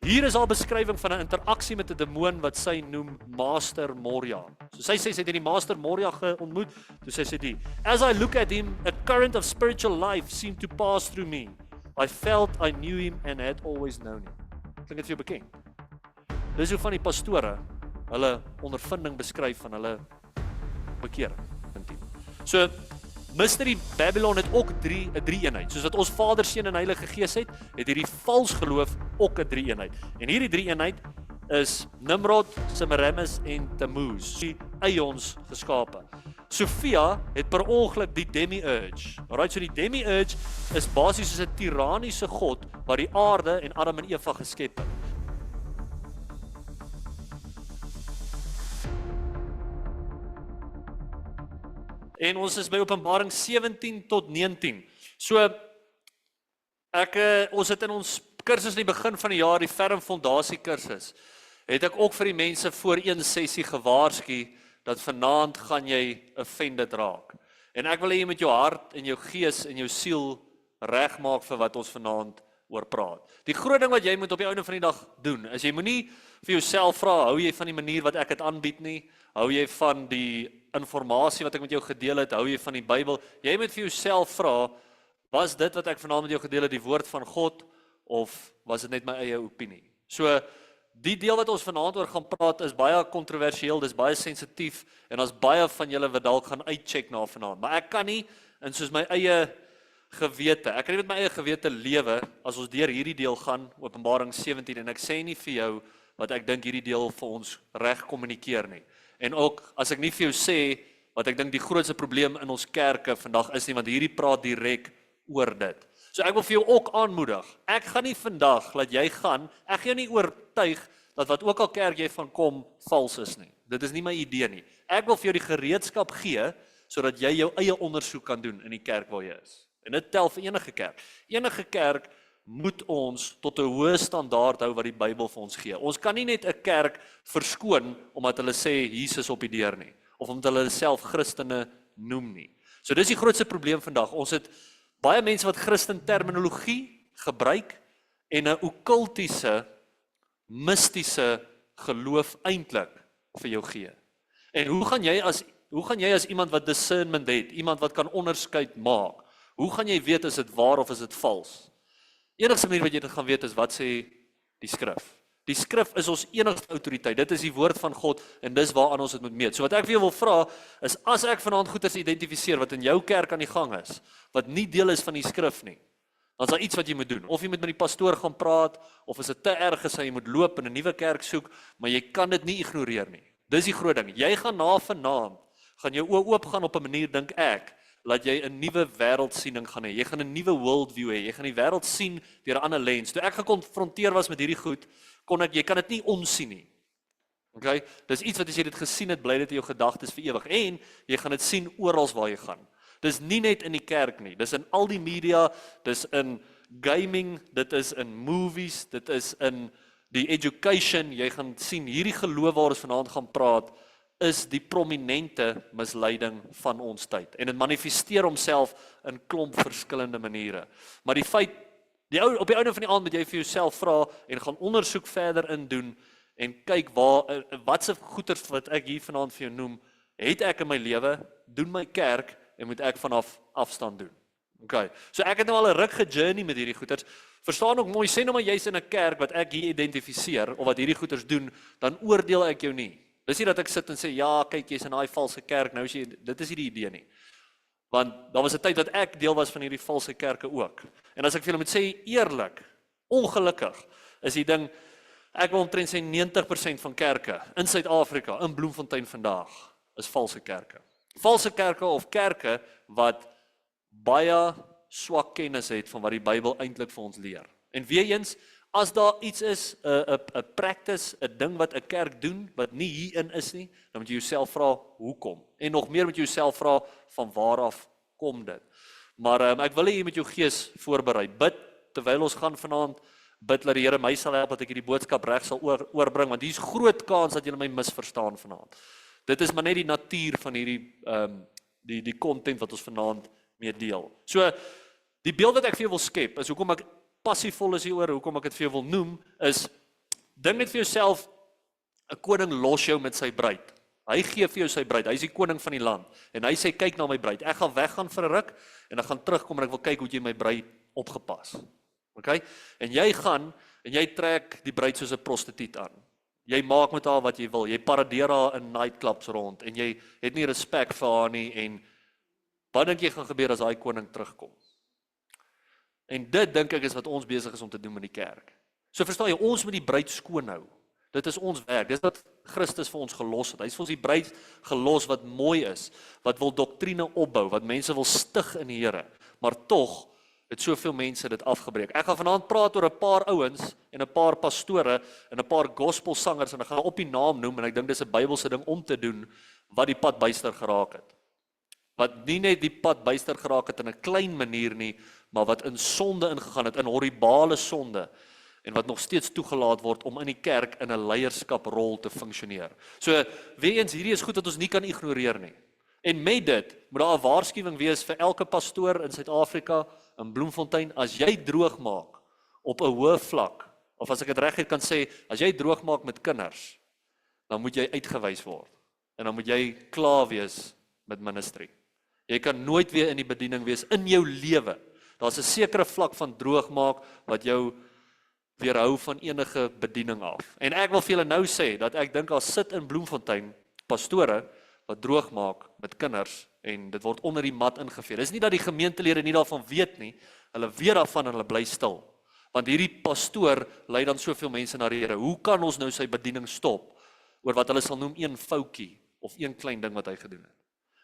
Hier is haar beskrywing van 'n interaksie met 'n demoon wat sy noem Master Moria. So sy sê sy het die Master Moria ontmoet, toe sê die: As I look at him, a current of spiritual life seemed to pass through me. I felt I knew him and had always known him. Klink dit vir jou bekend? Dis hoe van die pastore hulle ondervinding beskryf van hulle bekering. So Mystery Babylon het ook 'n drie-eenheid. Soos wat ons Vader, Seun en Heilige Gees het hierdie vals geloof ook 'n drie-eenheid. En hierdie drie-eenheid is Nimrod, Semiramis en Tammuz, die Aeons geskape. Sofia het per ongeluk die Demiurge. Alright, so die Demiurge is basies soos 'n tiranniese god wat die aarde en Adam en Eva geskep het. En ons is by Openbaring 17 tot 19. So ons het in ons kursus in die begin van die jaar, die ferm fondasie kursus, het ek ook vir die mense voor een sessie gewaarsku dat vanaand gaan jy offended raak. En ek wil hê jy met jou hart en jou gees en jou siel regmaak vir wat ons vanaand oor praat. Die groot ding wat jy moet op die einde van die dag doen, is jy moenie vir jouself vra, hou jy van die manier wat ek dit aanbied nie? Hou jy van die informasie wat ek met jou gedeel het? Hou jy van die Bybel? Jy moet vir jouself vra, was dit wat ek vanaand met jou gedeel het die woord van God, of was dit net my eie opinie? So, die deel wat ons vanaand oor gaan praat is baie kontroversieel, dis baie sensitief, en as baie van julle wat dalk gaan uitcheck na vanaand. Maar ek kan nie, in soos my eie gewete, ek kan nie met my eie gewete lewe, as ons deur hierdie deel gaan, Openbaring 17, en ek sê nie vir jou, wat ek dink hierdie deel vir ons reg kommunikeer nie. En ook, as ek nie vir jou sê, wat ek dink die grootste probleem in ons kerke vandag is nie, want hierdie praat direk oor dit. So ek wil vir jou ook aanmoedig, ek gaan nie vandag, laat jy gaan, ek gaan jou nie oortuig, dat wat ook al kerk jy van kom, vals is nie. Dit is nie my idee nie. Ek wil vir jou die gereedskap gee, sodat jy jou eie ondersoek kan doen in die kerk waar jy is. En dit tel vir enige kerk. Enige kerk moet ons tot 'n hoë standaard hou wat die Bybel vir ons gee. Ons kan nie net 'n kerk verskoon omdat hulle sê Jesus op die deur nie, of omdat hulle self Christene noem nie. So dis die grootste probleem vandag. Ons het baie mense wat Christen terminologie gebruik en 'n okkultiese, mistiese geloof eintlik vir jou gee. En hoe gaan jy as iemand wat discernment het, iemand wat kan onderskeid maak, hoe gaan jy weet is dit waar of is dit vals? Enigste manier wat jy dit gaan weet is wat sê die skrif. Die skrif is ons enigste autoriteit. Dit is die woord van God en dis waaraan ons dit moet meet. So wat ek vir jou wil vra is, as ek vanaand goeders identifiseer wat in jou kerk aan die gang is, wat nie deel is van die skrif nie, dan is daar iets wat jy moet doen. Of jy moet met die pastoor gaan praat, of is dit te erg is, jy moet loop en 'n nuwe kerk soek, maar jy kan dit nie ignoreer nie. Dis die groot ding. Jy gaan na vanaand, gaan jou oë oop gaan op 'n manier, dink ek, laat jy 'n nuwe wêreldsiening gaan hê. Jy gaan 'n nuwe worldview hê. Jy gaan die wêreld sien deur 'n ander lens. Toe ek gekonfronteer was met hierdie goed, jy kan dit nie onsien nie. Okay? Dis iets wat as jy dit gesien het, bly dit in jou gedagtes vir ewig. En jy gaan dit sien oral waar jy gaan. Dis nie net in die kerk nie. Dis in al die media, dis in gaming, dit is in movies, dit is in die education. Jy gaan sien hierdie geloof waar ons vanaand gaan praat, is die prominente misleiding van ons tyd. En dit manifesteer homself in klomp verskillende maniere. Maar die feit, op die einde van die aand moet jy vir jouself vra en gaan ondersoek verder in doen en kyk wat se goeters wat ek hier vanaand vir jou noem, het ek in my lewe, doen my kerk en moet ek vanaf afstand doen. Okay. So ek het nou al 'n ruk gejourney met hierdie goeters. Verstaan ook mooi, sê nou maar jy's in 'n kerk wat ek hier identifiseer of wat hierdie goeters doen, dan oordeel ek jou nie. Dis nie dat ek sit en sê, ja, kyk, jy's in daai valse kerk, nou is jy, dit is nie die idee nie. Want daar was 'n tyd dat ek deel was van hierdie valse kerke ook. En as ek vir julle moet sê, eerlik, ongelukkig, is die ding, ek wil omtrent sê 90% van kerke in Suid-Afrika, in Bloemfontein vandag, is valse kerke. Valse kerke of kerke wat baie swak kennis het van wat die Bybel eintlik vir ons leer. En weer eens, as daar iets is, 'n practice, 'n ding wat 'n kerk doen, wat nie hierin is nie, dan moet jy jouself vra, hoekom? En nog meer moet jy jouself vra, van waar af kom dit? Maar ek wil hê jy met jou gees voorberei. Bid, terwyl ons gaan vanaand, bid dat die Here my sal help, dat ek hierdie boodskap reg sal oorbring, want hier is groot kans dat julle my misverstaan vanaand. Dit is maar net die natuur van hierdie, die content wat ons vanaand mee deel. So, die beeld wat ek vir jou wil skep, is hoekom ek passievol is hieroor, hoekom ek dit vir jou wil noem, is Dink net vir jouself, 'n koning los jou met sy bruid. Hy gee vir jou sy bruid, hy is die koning van die land. En hy sê, kyk na my bruid, ek gaan weggaan vir 'n ruk, en ek gaan terugkom en ek wil kyk hoe jy my bruid opgepas. Okay? En jy gaan, en jy trek die bruid soos 'n prostituut aan. Jy maak met haar wat jy wil, jy paradeer haar in nightclubs rond, en jy het nie respek vir haar nie, en wat dink jy gaan gebeur as daai koning terugkom? En dit dink ek is wat ons besig is om te doen met die kerk. So verstaan jy, ons moet die bruid skoon hou. Dit is ons werk, dit is wat Christus vir ons gelos het. Hy is vir ons die bruid gelos wat mooi is, wat wil doktrine opbou, wat mense wil stig in die Here, maar tog het soveel mense dit afgebreek. Ek gaan vanaand praat oor 'n paar ouens en 'n paar pastore en 'n paar gospelsangers en ek gaan op die naam noem en ek dink dis 'n Bybelse ding om te doen wat die pad byster geraak het. Wat nie net die pad byster geraak het in 'n klein manier nie, maar wat in sonde ingegaan het, in horribale sonde, en wat nog steeds toegelaat word om in die kerk in 'n leierskaprol te funksioneer. So, weer eens, hierdie is goed wat ons nie kan ignoreer nie. En met dit, moet daar 'n waarskuwing wees vir elke pastoor in Suid-Afrika, in Bloemfontein, as jy droog maak op 'n hoë vlak, of as ek dit reguit kan sê, as jy droog maak met kinders, dan moet jy uitgewys word. En dan moet jy klaar wees met ministry. Jy kan nooit weer in die bediening wees in jou lewe. Daar's 'n sekere vlak van droog maak wat jou weerhou van enige bediening af. En ek wil vir julle nou sê, dat ek dink daar sit in Bloemfontein pastore wat droog maak met kinders, en dit word onder die mat ingevee. Dis nie dat die gemeentelede nie daarvan weet nie, hulle weet daarvan en hulle bly stil. Want hierdie pastoor lei dan soveel mense na die Here. Hoe kan ons nou sy bediening stop, oor wat hulle sal noem een foutjie, of een klein ding wat hy gedoen het?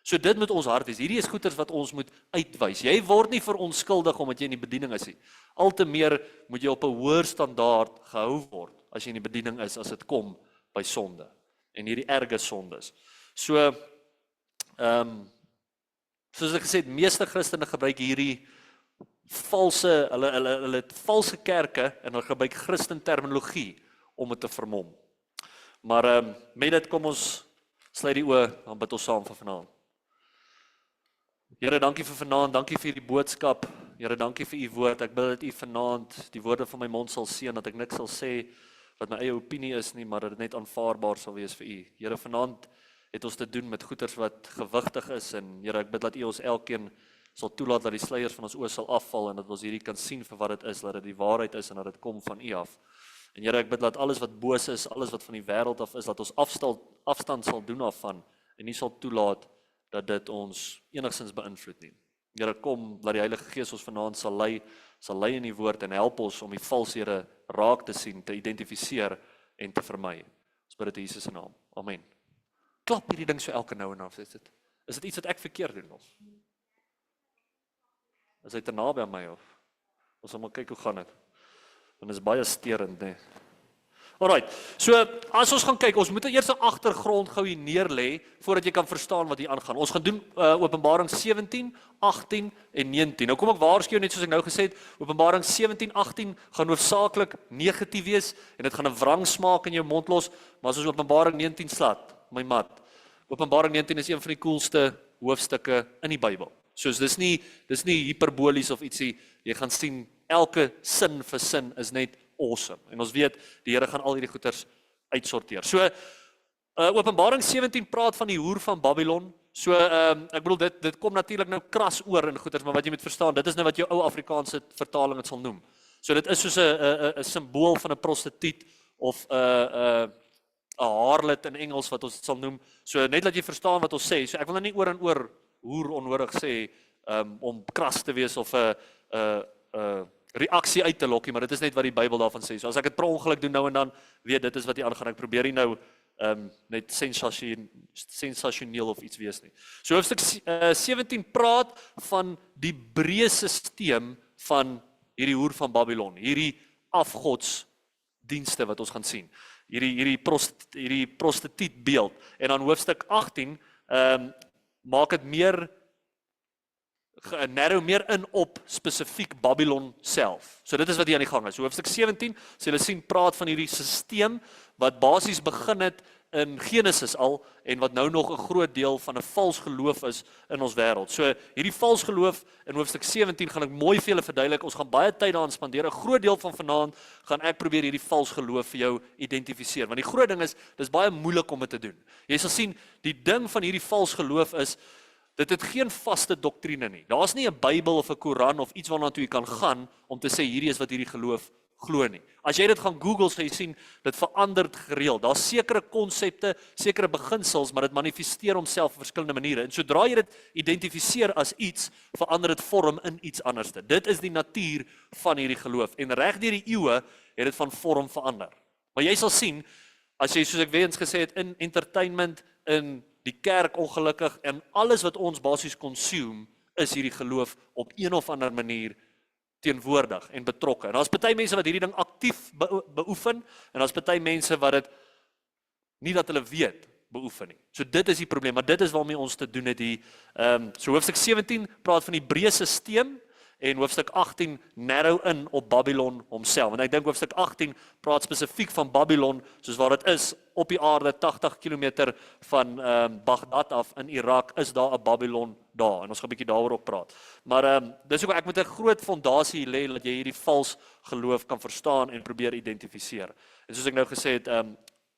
So dit moet ons hart wees. Hierdie is goeters wat ons moet uitwys. Jy word nie verontskuldig omdat jy in die bediening is nie. Al te meer moet jy op 'n hoër standaard gehou word as jy in die bediening is, as dit kom by sonde en hierdie erge sondes. So soos ek gesê het, meeste Christene gebruik hierdie hulle het valse kerke en hulle gebruik Christen terminologie om dit te vermom. Maar met dit kom ons sluit die oë, dan bid ons saam vir vanaand. Here, dankie vir vanaand, dankie vir die boodskap. Here, dankie vir u woord. Ek bid dat u vanaand die woorde van my mond sal seën, dat ek niks sal sê wat my eie opinie is nie, maar dat dit net aanvaarbaar sal wees vir u. Here, vanaand het ons te doen met goeders wat gewigtig is, en Here, ek bid dat u ons elkeen sal toelaat dat die sluiers van ons oë sal afval, en dat ons hierdie kan sien vir wat dit is, dat dit die waarheid is, en dat dit kom van u af. En Here, ek bid dat alles wat boos is, alles wat van die wêreld af is, dat ons afstand sal doen daarvan, en nie sal toelaat dat dit ons enigstens beïnvloed nie. Here, kom, dat die Heilige Gees ons vanaand sal lei in die woord, en help ons om die valshede raak te sien, te identifiseer en te vermy. Ons bid dit in Jesus se naam. Amen. Klap hierdie ding so elke nou en dan. Is dit iets wat ek verkeerd doen of? Is hy te naby aan my of? Ons sal maar kyk hoe gaan dit. Want dit is baie steurend, nee. Alright, so as ons gaan kyk, ons moet eers 'n agtergrond gou hier neerlê voordat jy kan verstaan wat hier aangaan. Ons gaan doen Openbaring 17, 18 en 19. Nou kom ek waarsku net soos ek nou gesê het, Openbaring 17, 18 gaan hoofsaaklik negatief wees en dit gaan 'n wrang smaak in jou mond los, maar as ons Openbaring 19 slaat, my mat. Openbaring 19 is een van die coolste hoofstukke in die Bybel. Soos dis nie hiperbolies of ietsie. Jy gaan sien elke sin vir sin is net awesome. En ons weet die Here gaan al hierdie goeters uitsorteer. So Openbaring 17 praat van die hoer van Babylon. So ek bedoel dit kom natuurlik nou kras oor in goeters, maar wat jy moet verstaan, dit is nou wat jou ou Afrikaanse vertaling dit sal noem. So dit is soos 'n simbool van 'n prostituut of 'n harlot in Engels wat ons sal noem. So net dat jy verstaan wat ons sê. So ek wil nou nie oor en oor hoer onnodig sê om kras te wees of 'n reaksie uit te lokkie, maar dit is net wat die Bybel daarvan sê. So as ek dit per ongeluk doen nou en dan, weet dit is wat hier aangaan. Ek probeer nie nou net sensasioneel of iets wees nie. So hoofstuk 17 praat van die breë sisteem van hierdie hoer van Babylon, hierdie afgodsdienste wat ons gaan sien. Hierdie prostituut beeld. En dan hoofstuk 18 maak dit narrow meer in op spesifiek Babylon self. So dit is wat hier aan die gang is. So hoofstuk 17, so julle sien, praat van hierdie sisteem wat basies begin het in Genesis al, en wat nou nog 'n groot deel van 'n vals geloof is in ons wêreld. So hierdie vals geloof in hoofstuk 17 gaan ek mooi vir julle verduidelik. Ons gaan baie tyd daaraan spandeer. 'n Groot deel van vanaand gaan ek probeer hierdie vals geloof vir jou identifiseer. Want die groot ding is, dis baie moeilik om dit te doen. Jy sal sien, die ding van hierdie vals geloof is, dit het geen vaste doktrine nie. Daar's nie 'n Bybel of 'n Koran of iets waarna toe jy kan gaan om te sê hierdie is wat hierdie geloof glo nie. As jy dit gaan Google, sal jy sien dit verander gereeld. Daar's sekere konsepte, sekere beginsels, maar dit manifesteer homself op verskillende maniere. En sodra jy dit identifiseer as iets, verander dit vorm in iets anderste. Dit is die natuur van hierdie geloof. En reg deur die eeue het dit van vorm verander. Maar jy sal sien, as jy soos ek weer eens gesê het, in entertainment, in die kerk ongelukkig, en alles wat ons basies consume, is hierdie geloof op een of ander manier teenwoordig en betrokke. En daar's party mense wat hierdie ding aktief beoefen, en daar's party mense wat dit nie dat hulle weet beoefen nie. So dit is die probleem, maar dit is waarmee ons te doen het hier. So hoofstuk 17 praat van die breë sisteem, en hoofstuk 18 narrow in op Babylon homself. En ek dink hoofstuk 18 praat spesifiek van Babylon, soos waar dit is op die aarde, 80 kilometer van Baghdad af in Irak, is daar 'n Babylon daar. En ons gaan 'n bietjie daaroor ook praat. Maar dis ook, ek moet 'n groot fondasie lê, dat jy hierdie vals geloof kan verstaan en probeer identifiseer. En soos ek nou gesê het,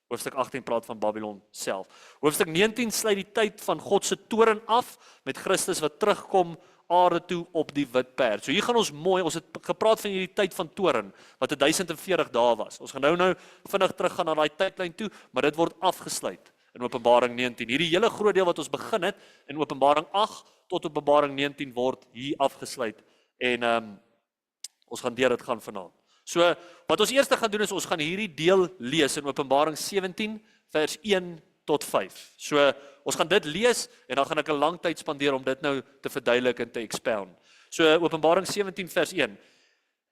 hoofstuk 18 praat van Babylon self. Hoofstuk 19 sluit die tyd van God se toorn af, met Christus wat terugkom aarde toe op die wit perd. So hier gaan ons mooi, ons het gepraat van hierdie tyd van toorn, wat 1040 dae was. Ons gaan nou vinnig teruggaan na daai tydlyn toe, maar dit word afgesluit in Openbaring 19. Hierdie hele groot deel wat ons begin het, in Openbaring 8 tot Openbaring 19 word hier afgesluit. En ons gaan deur dit gaan vanaand. So, wat ons eers gaan doen is, ons gaan hierdie deel lees in Openbaring 17, vers 1 tot 5. So, ons gaan dit lees, en dan gaan ek 'n lang tyd spandeer om dit nou te verduidelik en te expound. So, Openbaring 17, vers 1.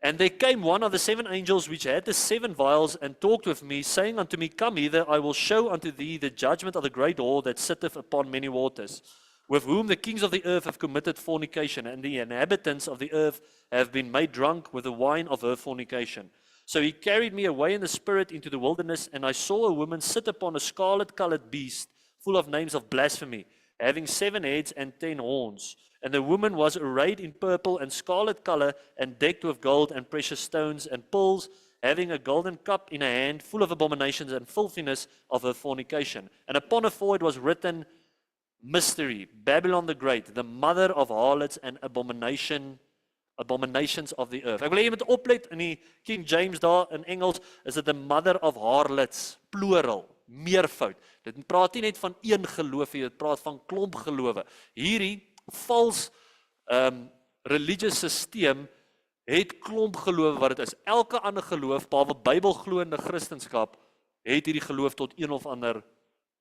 And there came one of the 7 angels which had the 7 vials, and talked with me, saying unto me, Come hither, I will show unto thee the judgment of the great whore that sitteth upon many waters, with whom the kings of the earth have committed fornication, and the inhabitants of the earth have been made drunk with the wine of her fornication. So he carried me away in the spirit into the wilderness, and I saw a woman sit upon a scarlet-colored beast, full of names of blasphemy, having 7 heads and 10 horns. And the woman was arrayed in purple and scarlet color, and decked with gold and precious stones and pearls, having a golden cup in her hand, full of abominations and filthiness of her fornication. And upon her forehead was written, Mystery, Babylon the Great, the mother of harlots and abominations of the earth. Ek wil hê jy moet oplet in die King James daar in Engels, is dit the mother of harlots, plural, meervoud. Dit praat nie net van een geloof nie, dit praat van klomp gelowe. Hierdie vals religious systeem het klomp gelowe wat dit is. Elke ander geloof, behalwe Bybelgloende Christendom, het hierdie geloof tot een of ander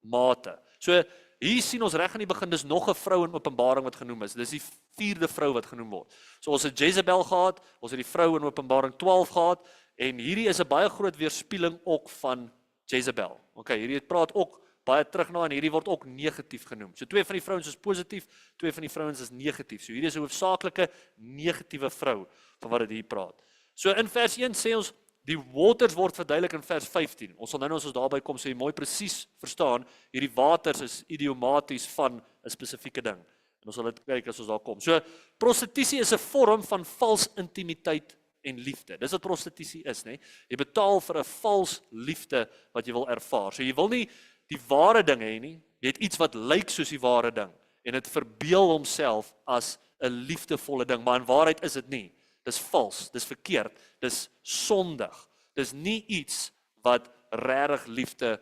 mate. So, hier sien ons reg aan die begin, dis nog 'n vrou in Openbaring wat genoem is. Dis die 4de vrou wat genoem word. So ons het Jezebel gehad, ons het die vrou in Openbaring 12 gehad, en hierdie is 'n baie groot weerspieëling ook van Jezebel. Okay, hierdie praat ook baie terug na, en hierdie word ook negatief genoem. So 2 van die vrouens is positief, 2 van die vrouens is negatief. So hierdie is 'n hoofsaaklike negatiewe vrou van wat dit hier praat. So in vers 1 sê ons, die waters word verduidelik in vers 15. Ons sal nou as ons daarby kom, so jy mooi presies verstaan, hierdie waters is idiomaties van 'n spesifieke ding. En ons sal dit kyk as ons daar kom. So, prostitusie is 'n vorm van vals intimiteit en liefde. Dis wat prostitusie is, né? Jy betaal vir 'n vals liefde wat jy wil ervaar. So jy wil nie die ware ding hê nie, jy het iets wat lyk soos die ware ding, en dit verbeel homself as 'n liefdevolle ding, maar in waarheid is dit nie. Dis vals, dis verkeerd, dis sondig. Dis nie iets wat regtig liefde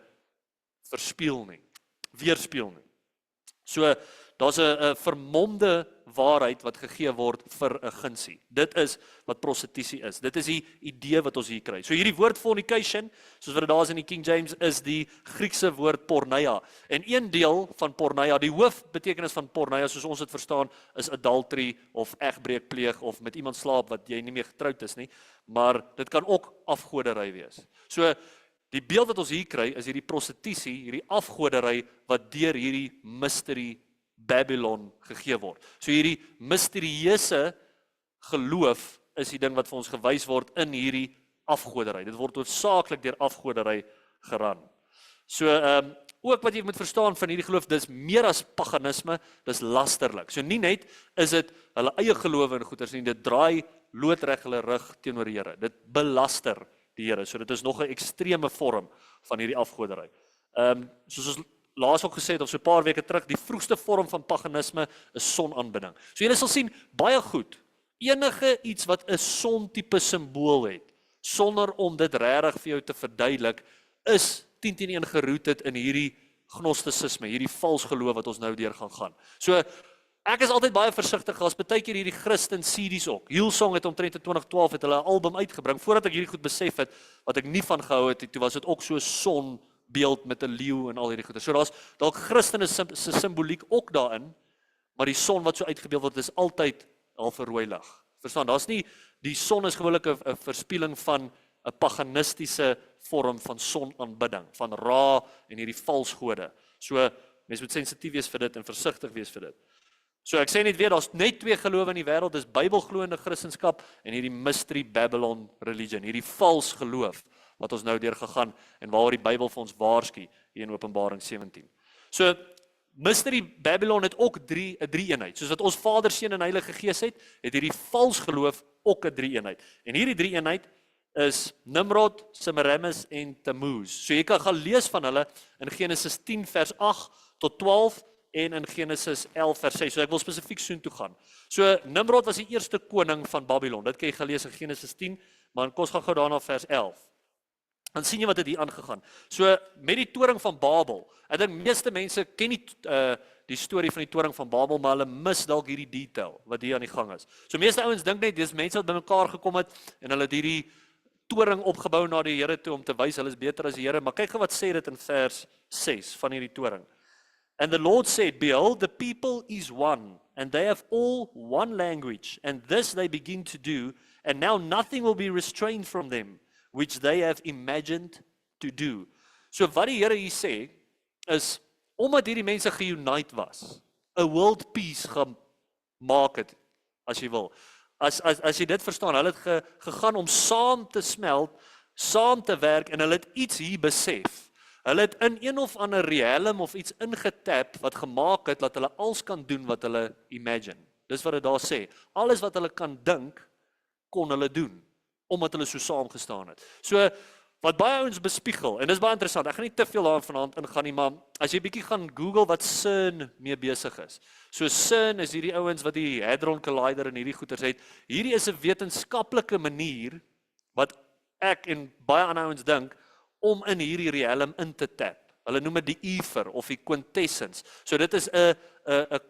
weerspieël nie. So, daar's 'n vermomde waarheid wat gegee word vir 'n gunsie. Dit is wat prostitusie is. Dit is die idee wat ons hier kry. So hierdie woord fornication, soos wat dit daar is in die King James, is die Griekse woord porneia. En een deel van porneia, die hoofbetekenis van porneia, soos ons dit verstaan, is adultery of egbreek pleeg of met iemand slaap wat jy nie meer getroud is nie, maar dit kan ook afgodery wees. So die beeld wat ons hier kry is hierdie prostitusie, hierdie afgodery wat deur hierdie mystery Babylon gegee word. So hierdie misterieuse geloof is die ding wat vir ons gewys word in hierdie afgodery. Dit word hoofsaaklik deur afgodery geran. So ook wat jy moet verstaan van hierdie geloof, dis meer as paganisme, dis lasterlik. So nie net is dit hulle eie geloof in goeders nie, dit draai loodreg hulle rug teenoor die Here. Dit belaster die Here. So dit is nog 'n ekstreme vorm van hierdie afgoderry. Soos ons laas ook gesê het, of so 'n paar weke terug, die vroegste vorm van paganisme is sonaanbidding. So julle sal sien, baie goed, enige iets wat 'n sontipe simbool het, sonder om dit regtig vir jou te verduidelik, is 10-1 gerooted in hierdie gnostisisme, hierdie vals geloof wat ons nou deur gaan. So, ek is altyd baie versigtig as baie keer hierdie Christen CD's ook. Hillsong het omtrent in 2012 het hulle 'n album uitgebring, voordat ek hierdie goed besef het, wat ek nie van gehou het, toe was dit ook so 'n sonbeeld met 'n leeu en al hierdie goeie. So daar's dalk Christene se simboliek ook daarin, maar die son wat so uitgebeeld word is altyd al vir rooi lig. Verstaan, daar's nie, die son is gewoonlik 'n verspieeling van 'n paganistiese vorm van sonaanbidding, van Ra en hierdie valsgode. So, mense moet sensitief wees vir dit en versigtig wees vir dit. So, ek sê net weer, daar's net twee gelowe in die wêreld, dis Bybelgeloofde Christendom en hierdie Mystery Babylon religion, hierdie vals geloof wat ons nou deur gegaan en waaroor die Bybel vir ons waarsku hier in Openbaring 17. So, Mystery Babylon het ook 'n drie-eenheid. Soos wat ons Vader, Seun en Heilige Gees het hierdie vals geloof ook 'n drie-eenheid. En hierdie drie-eenheid is Nimrod, Semiramis en Tammuz. So jy kan gaan lees van hulle in Genesis 10 vers 8 tot 12 en in Genesis 11 vers 6. So ek wil spesifiek soontoe gaan. So Nimrod was die eerste koning van Babylon. Dit kan jy gelees in Genesis 10, maar kom ons gaan gou daarna vers 11. Dan sien jy wat het hier aangegaan. So met die toring van Babel. Ek dink meeste mense ken die storie van die toring van Babel, maar hulle mis dalk hierdie detail wat hier aan die gang is. So meeste ouens dink net dis mense wat bymekaar gekom het en hulle het hierdie toring opgebou na die Here toe om te wys hulle is beter as die Here, maar kyk gou wat sê dit in vers 6 van hierdie toring. And the Lord said, behold, the people is one, and they have all one language, and this they begin to do, and now nothing will be restrained from them, which they have imagined to do. So wat die Here hier sê, is, omdat hierdie mense geunite was, 'n world peace gemaak het, as jy wil. As jy dit verstaan, hulle het gegaan om saam te smelt, saam te werk, en hulle het iets hier besef. Hulle het in een of ander realm of iets ingetap wat gemaak het, dat hulle alles kan doen wat hulle imagine. Dis wat dit daar sê. Alles wat hulle kan dink, kon hulle doen, omdat hulle so saam gestaan het. So, wat baie ouens bespiegel, en dis baie interessant, ek gaan nie te veel daar vanaand ingaan nie, maar as jy bietjie gaan Google wat CERN mee besig is. So CERN is hierdie ouens wat die Hadron Collider en hierdie goeters het. Hierdie is 'n wetenskaplike manier, wat ek en baie ander ouens dink, om in hierdie realm in te tap. Hulle noem dit die ether of die quintessence. So dit is 'n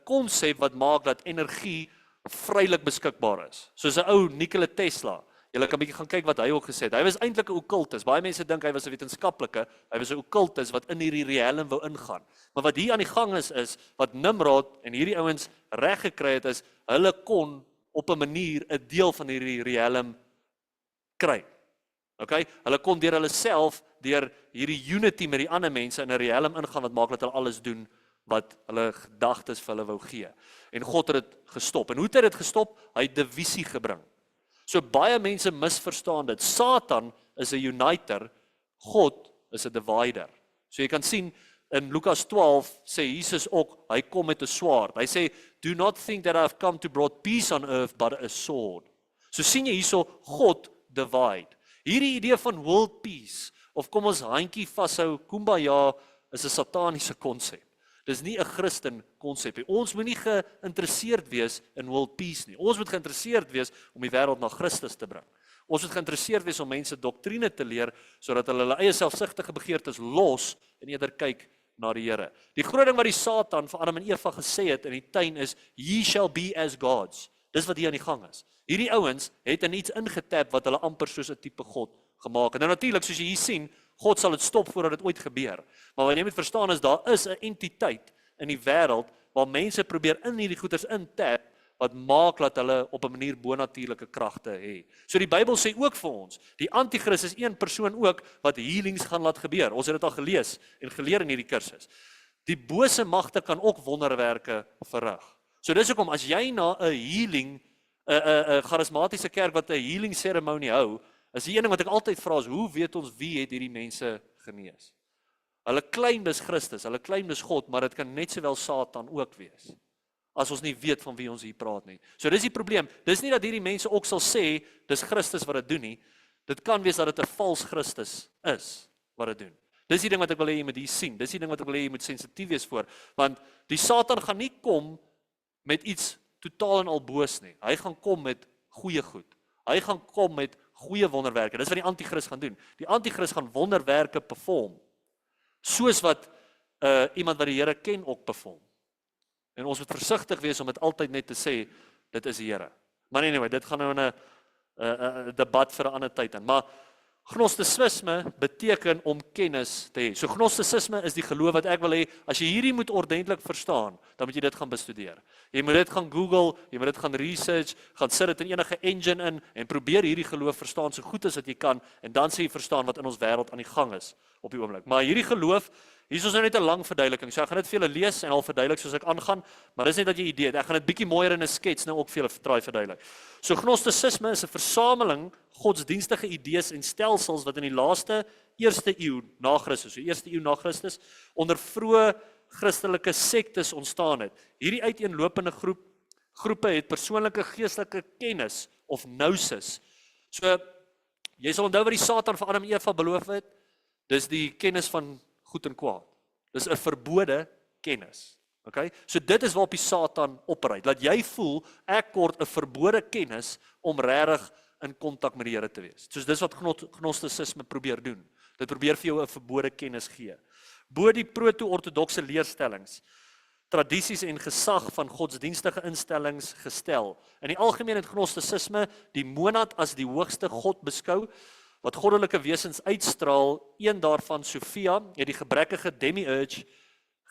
konsep wat maak dat energie vrylik beskikbaar is. Soos 'n ou Nikola Tesla. Julle kan bietjie gaan kyk wat hy ook gesê het. Hy was eintlik 'n okkultus. Baie mense dink hy was 'n wetenskaplike. Hy was 'n okkultus wat in hierdie realm wou ingaan. Maar wat hier aan die gang is wat Nimrod en hierdie ouens reg gekry het, is hulle kon op 'n manier 'n deel van hierdie realm kry. Okay? Hulle kon deur hulle self, deur hierdie unity met die ander mense in 'n realm ingaan wat maak dat hulle alles doen wat hulle gedagtes vir hulle wou gee. En God het dit gestop. En hoe het hy dit gestop? Hy het divisie gebring. So baie mense misverstaan dit. Satan is 'n uniter, God is 'n divider. So jy kan sien in Lukas 12 sê Jesus ook, hy kom met 'n swaard. Hy sê, do not think that I have come to brought peace on earth but a sword. So sien jy hierso, God divide. Hierdie idee van world peace, of kom ons handjie vashou, kumbaya, is 'n sataniese konsep. Dis nie 'n Christen konsep nie. Ons moet nie geïnteresseerd wees in world peace nie. Ons moet geïnteresseerd wees om die wêreld na Christus te bring. Ons moet geïnteresseerd wees om mense doktrine te leer, sodat hulle eie selfsugtige begeertes los en eerder kyk na die Here. Die groot ding wat die Satan vir Adam en Eva gesê het in die tuin is, ye shall be as gods. Dis wat hier aan die gang is. Hierdie ouens het in iets ingetap wat hulle amper soos 'n tipe God gemaak het. En natuurlik, soos jy hier sien, God sal dit stop voordat dit ooit gebeur. Maar wat jy moet verstaan is, daar is 'n entiteit in die wêreld waar mense probeer in hierdie goeters intap wat maak dat hulle op 'n manier bonatuurlike kragte hê. So die Bybel sê ook vir ons, die anti-kris is een persoon ook wat healings gaan laat gebeur. Ons het dit al gelees en geleer in hierdie kursus. Die bose magte kan ook wonderwerke verrig. So dis hoekom as jy na 'n healing, 'n charismatiese kerk wat 'n healing seremonie hou, is die een ding wat ek altyd vra is, hoe weet ons wie het hierdie mense genees? Hulle claim dis Christus, hulle claim dis God, maar dit kan net sowel Satan ook wees. As ons nie weet van wie ons hier praat nie. So dis die probleem. Dis nie dat hierdie mense ook sal sê dis Christus wat dit doen nie. Dit kan wees dat dit 'n vals Christus is wat dit doen. Dis die ding wat ek wil hê jy moet hier sien. Dis die ding wat ek wil hê jy moet sensitief wees voor, want die Satan gaan nie kom met iets totaal en al boos nie. Hy gaan kom met goeie goed. Hy gaan kom met goeie wonderwerke. Dis wat die anti-kris gaan doen. Die anti-kris gaan wonderwerke perform, soos wat iemand wat die Here ken ook perform. En ons moet versigtig wees om dit altyd net te sê, dit is die Here. Maar anyway, dit gaan nou in 'n debat vir 'n ander tyd in. Maar Gnosticisme beteken om kennis te hê. So Gnosticisme is die geloof wat ek wil hê, as jy hierdie moet ordentlik verstaan, dan moet jy dit gaan bestudeer. Jy moet dit gaan Google, jy moet dit gaan research, gaan sit dit in enige engine in en probeer hierdie geloof verstaan so goed as wat jy kan en dan sê jy verstaan wat in ons wêreld aan die gang is op die oomblik. Maar hierdie geloof, hier is ons nou net 'n lang verduideliking. So ek gaan dit vir julle lees en al verduidelik soos ek aangaan, maar dis net dat jy idee het. Ek gaan dit bietjie mooier in 'n skets nou ook vir julle try verduidelik. So Gnosticisme is 'n versameling godsdienstige idees en stelsels wat in die laaste eerste eeu na Christus, so eerste eeu na Christus, onder vroeë Christelike sektes ontstaan het. Hierdie uiteenlopende groepe het persoonlike geestelike kennis of gnosis. So jy sal onthou wat die Satan vir Adam en Eva beloof het. Dis die kennis van goed en kwaad. Dis 'n verbode kennis. Okay? So dit is waarop die Satan operate. Laat jy voel ek kort 'n verbode kennis om regtig in kontak met die Here te wees. So dis wat Gnosticisme probeer doen. Dit probeer vir jou 'n verbode kennis gee. Bo die proto-ortodokse leerstellings, tradisies en gesag van godsdienstige instellings gestel. In die algemeen het Gnosticisme die monad as die hoogste God beskou, wat goddelike wesens uitstraal. Een daarvan, Sophia, het die gebrekkige demiurge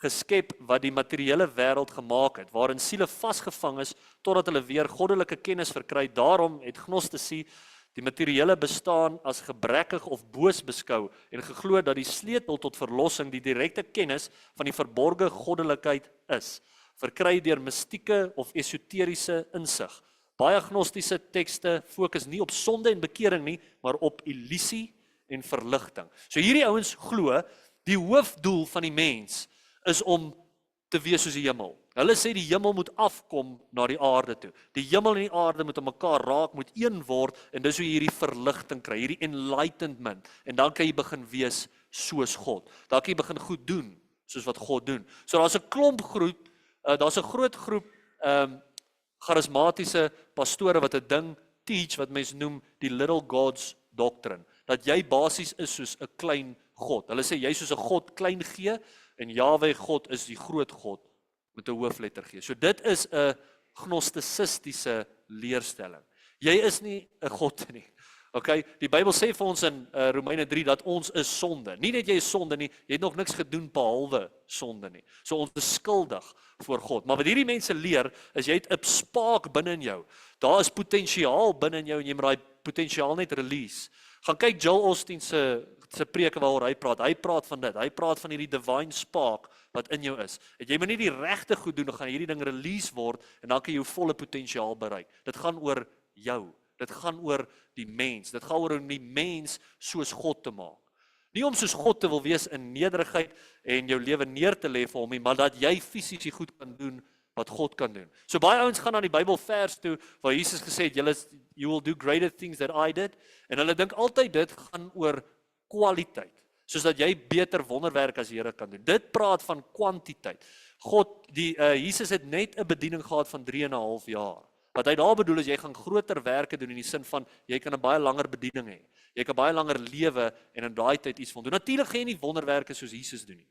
geskep wat die materiële wêreld gemaak het, waarin siele vasgevang is totdat hulle weer goddelike kennis verkry. Daarom het Gnostici die materiële bestaan as gebrekkig of boos beskou en geglo dat die sleutel tot verlossing die direkte kennis van die verborgde goddelikheid is, verkry deur mistieke of esoteriese insig. Baie gnostiese tekste fokus nie op sonde en bekering nie, maar op illusie en verligting. So hierdie ouens glo die hoofdoel van die mens is om te wees soos die hemel. Hulle sê die hemel moet afkom na die aarde toe. Die hemel en die aarde moet aan mekaar raak, moet een word, en dis hoe jy hierdie verligting kry, hierdie enlightenment, en dan kan jy begin wees soos God. Dan kan jy begin goed doen, soos wat God doen. So daar's 'n klomp groep, daar's 'n groot groep charismatiese pastore wat 'n ding teach wat mense noem die little gods doctrine, dat jy basies is soos 'n klein God. Hulle sê jy is soos 'n God klein G en Jahwe God is die groot God met 'n hoofletter G. So dit is 'n gnostisistiese leerstelling. Jy is nie 'n God nie. Okay, die Bybel sê vir ons in Romeine 3 dat ons is sonde. Nie net jy is sonde nie, jy het nog niks gedoen behalwe sonde nie. So ons is skuldig voor God. Maar wat hierdie mense leer is jy het 'n spark binne in jou. Daar is potensiaal binne in jou en jy moet daai potensiaal net release. Gaan kyk Joel Osteen se preke waaroor hy praat. Hy praat van dit. Hy praat van hierdie divine spark wat in jou is. En jy moet nie die regte goed doen, dan gaan hierdie ding release word en dan kan jy jou volle potensiaal bereik. Dit gaan oor jou. Dit gaan oor die mens. Dit gaan oor om die mens soos God te maak. Nie om soos God te wil wees in nederigheid en jou lewe neer te lê vir hom nie, maar dat jy fisies die goed kan doen wat God kan doen. So baie ouens gaan na die Bybelvers toe waar Jesus gesê het, you will do greater things than I did, en hulle dink altyd dit gaan oor kwaliteit, soos dat jy beter wonderwerk as die Here kan doen. Dit praat van kwantiteit. Jesus het net 'n bediening gehad van 3,5 jaar. Wat hy daar bedoel is, jy gaan groter werke doen in die sin van, jy kan 'n baie langer bediening hê. Jy kan baie langer lewe en in daai tyd iets van doen. Natuurlik gaan jy nie wonderwerke soos Jesus doen nie.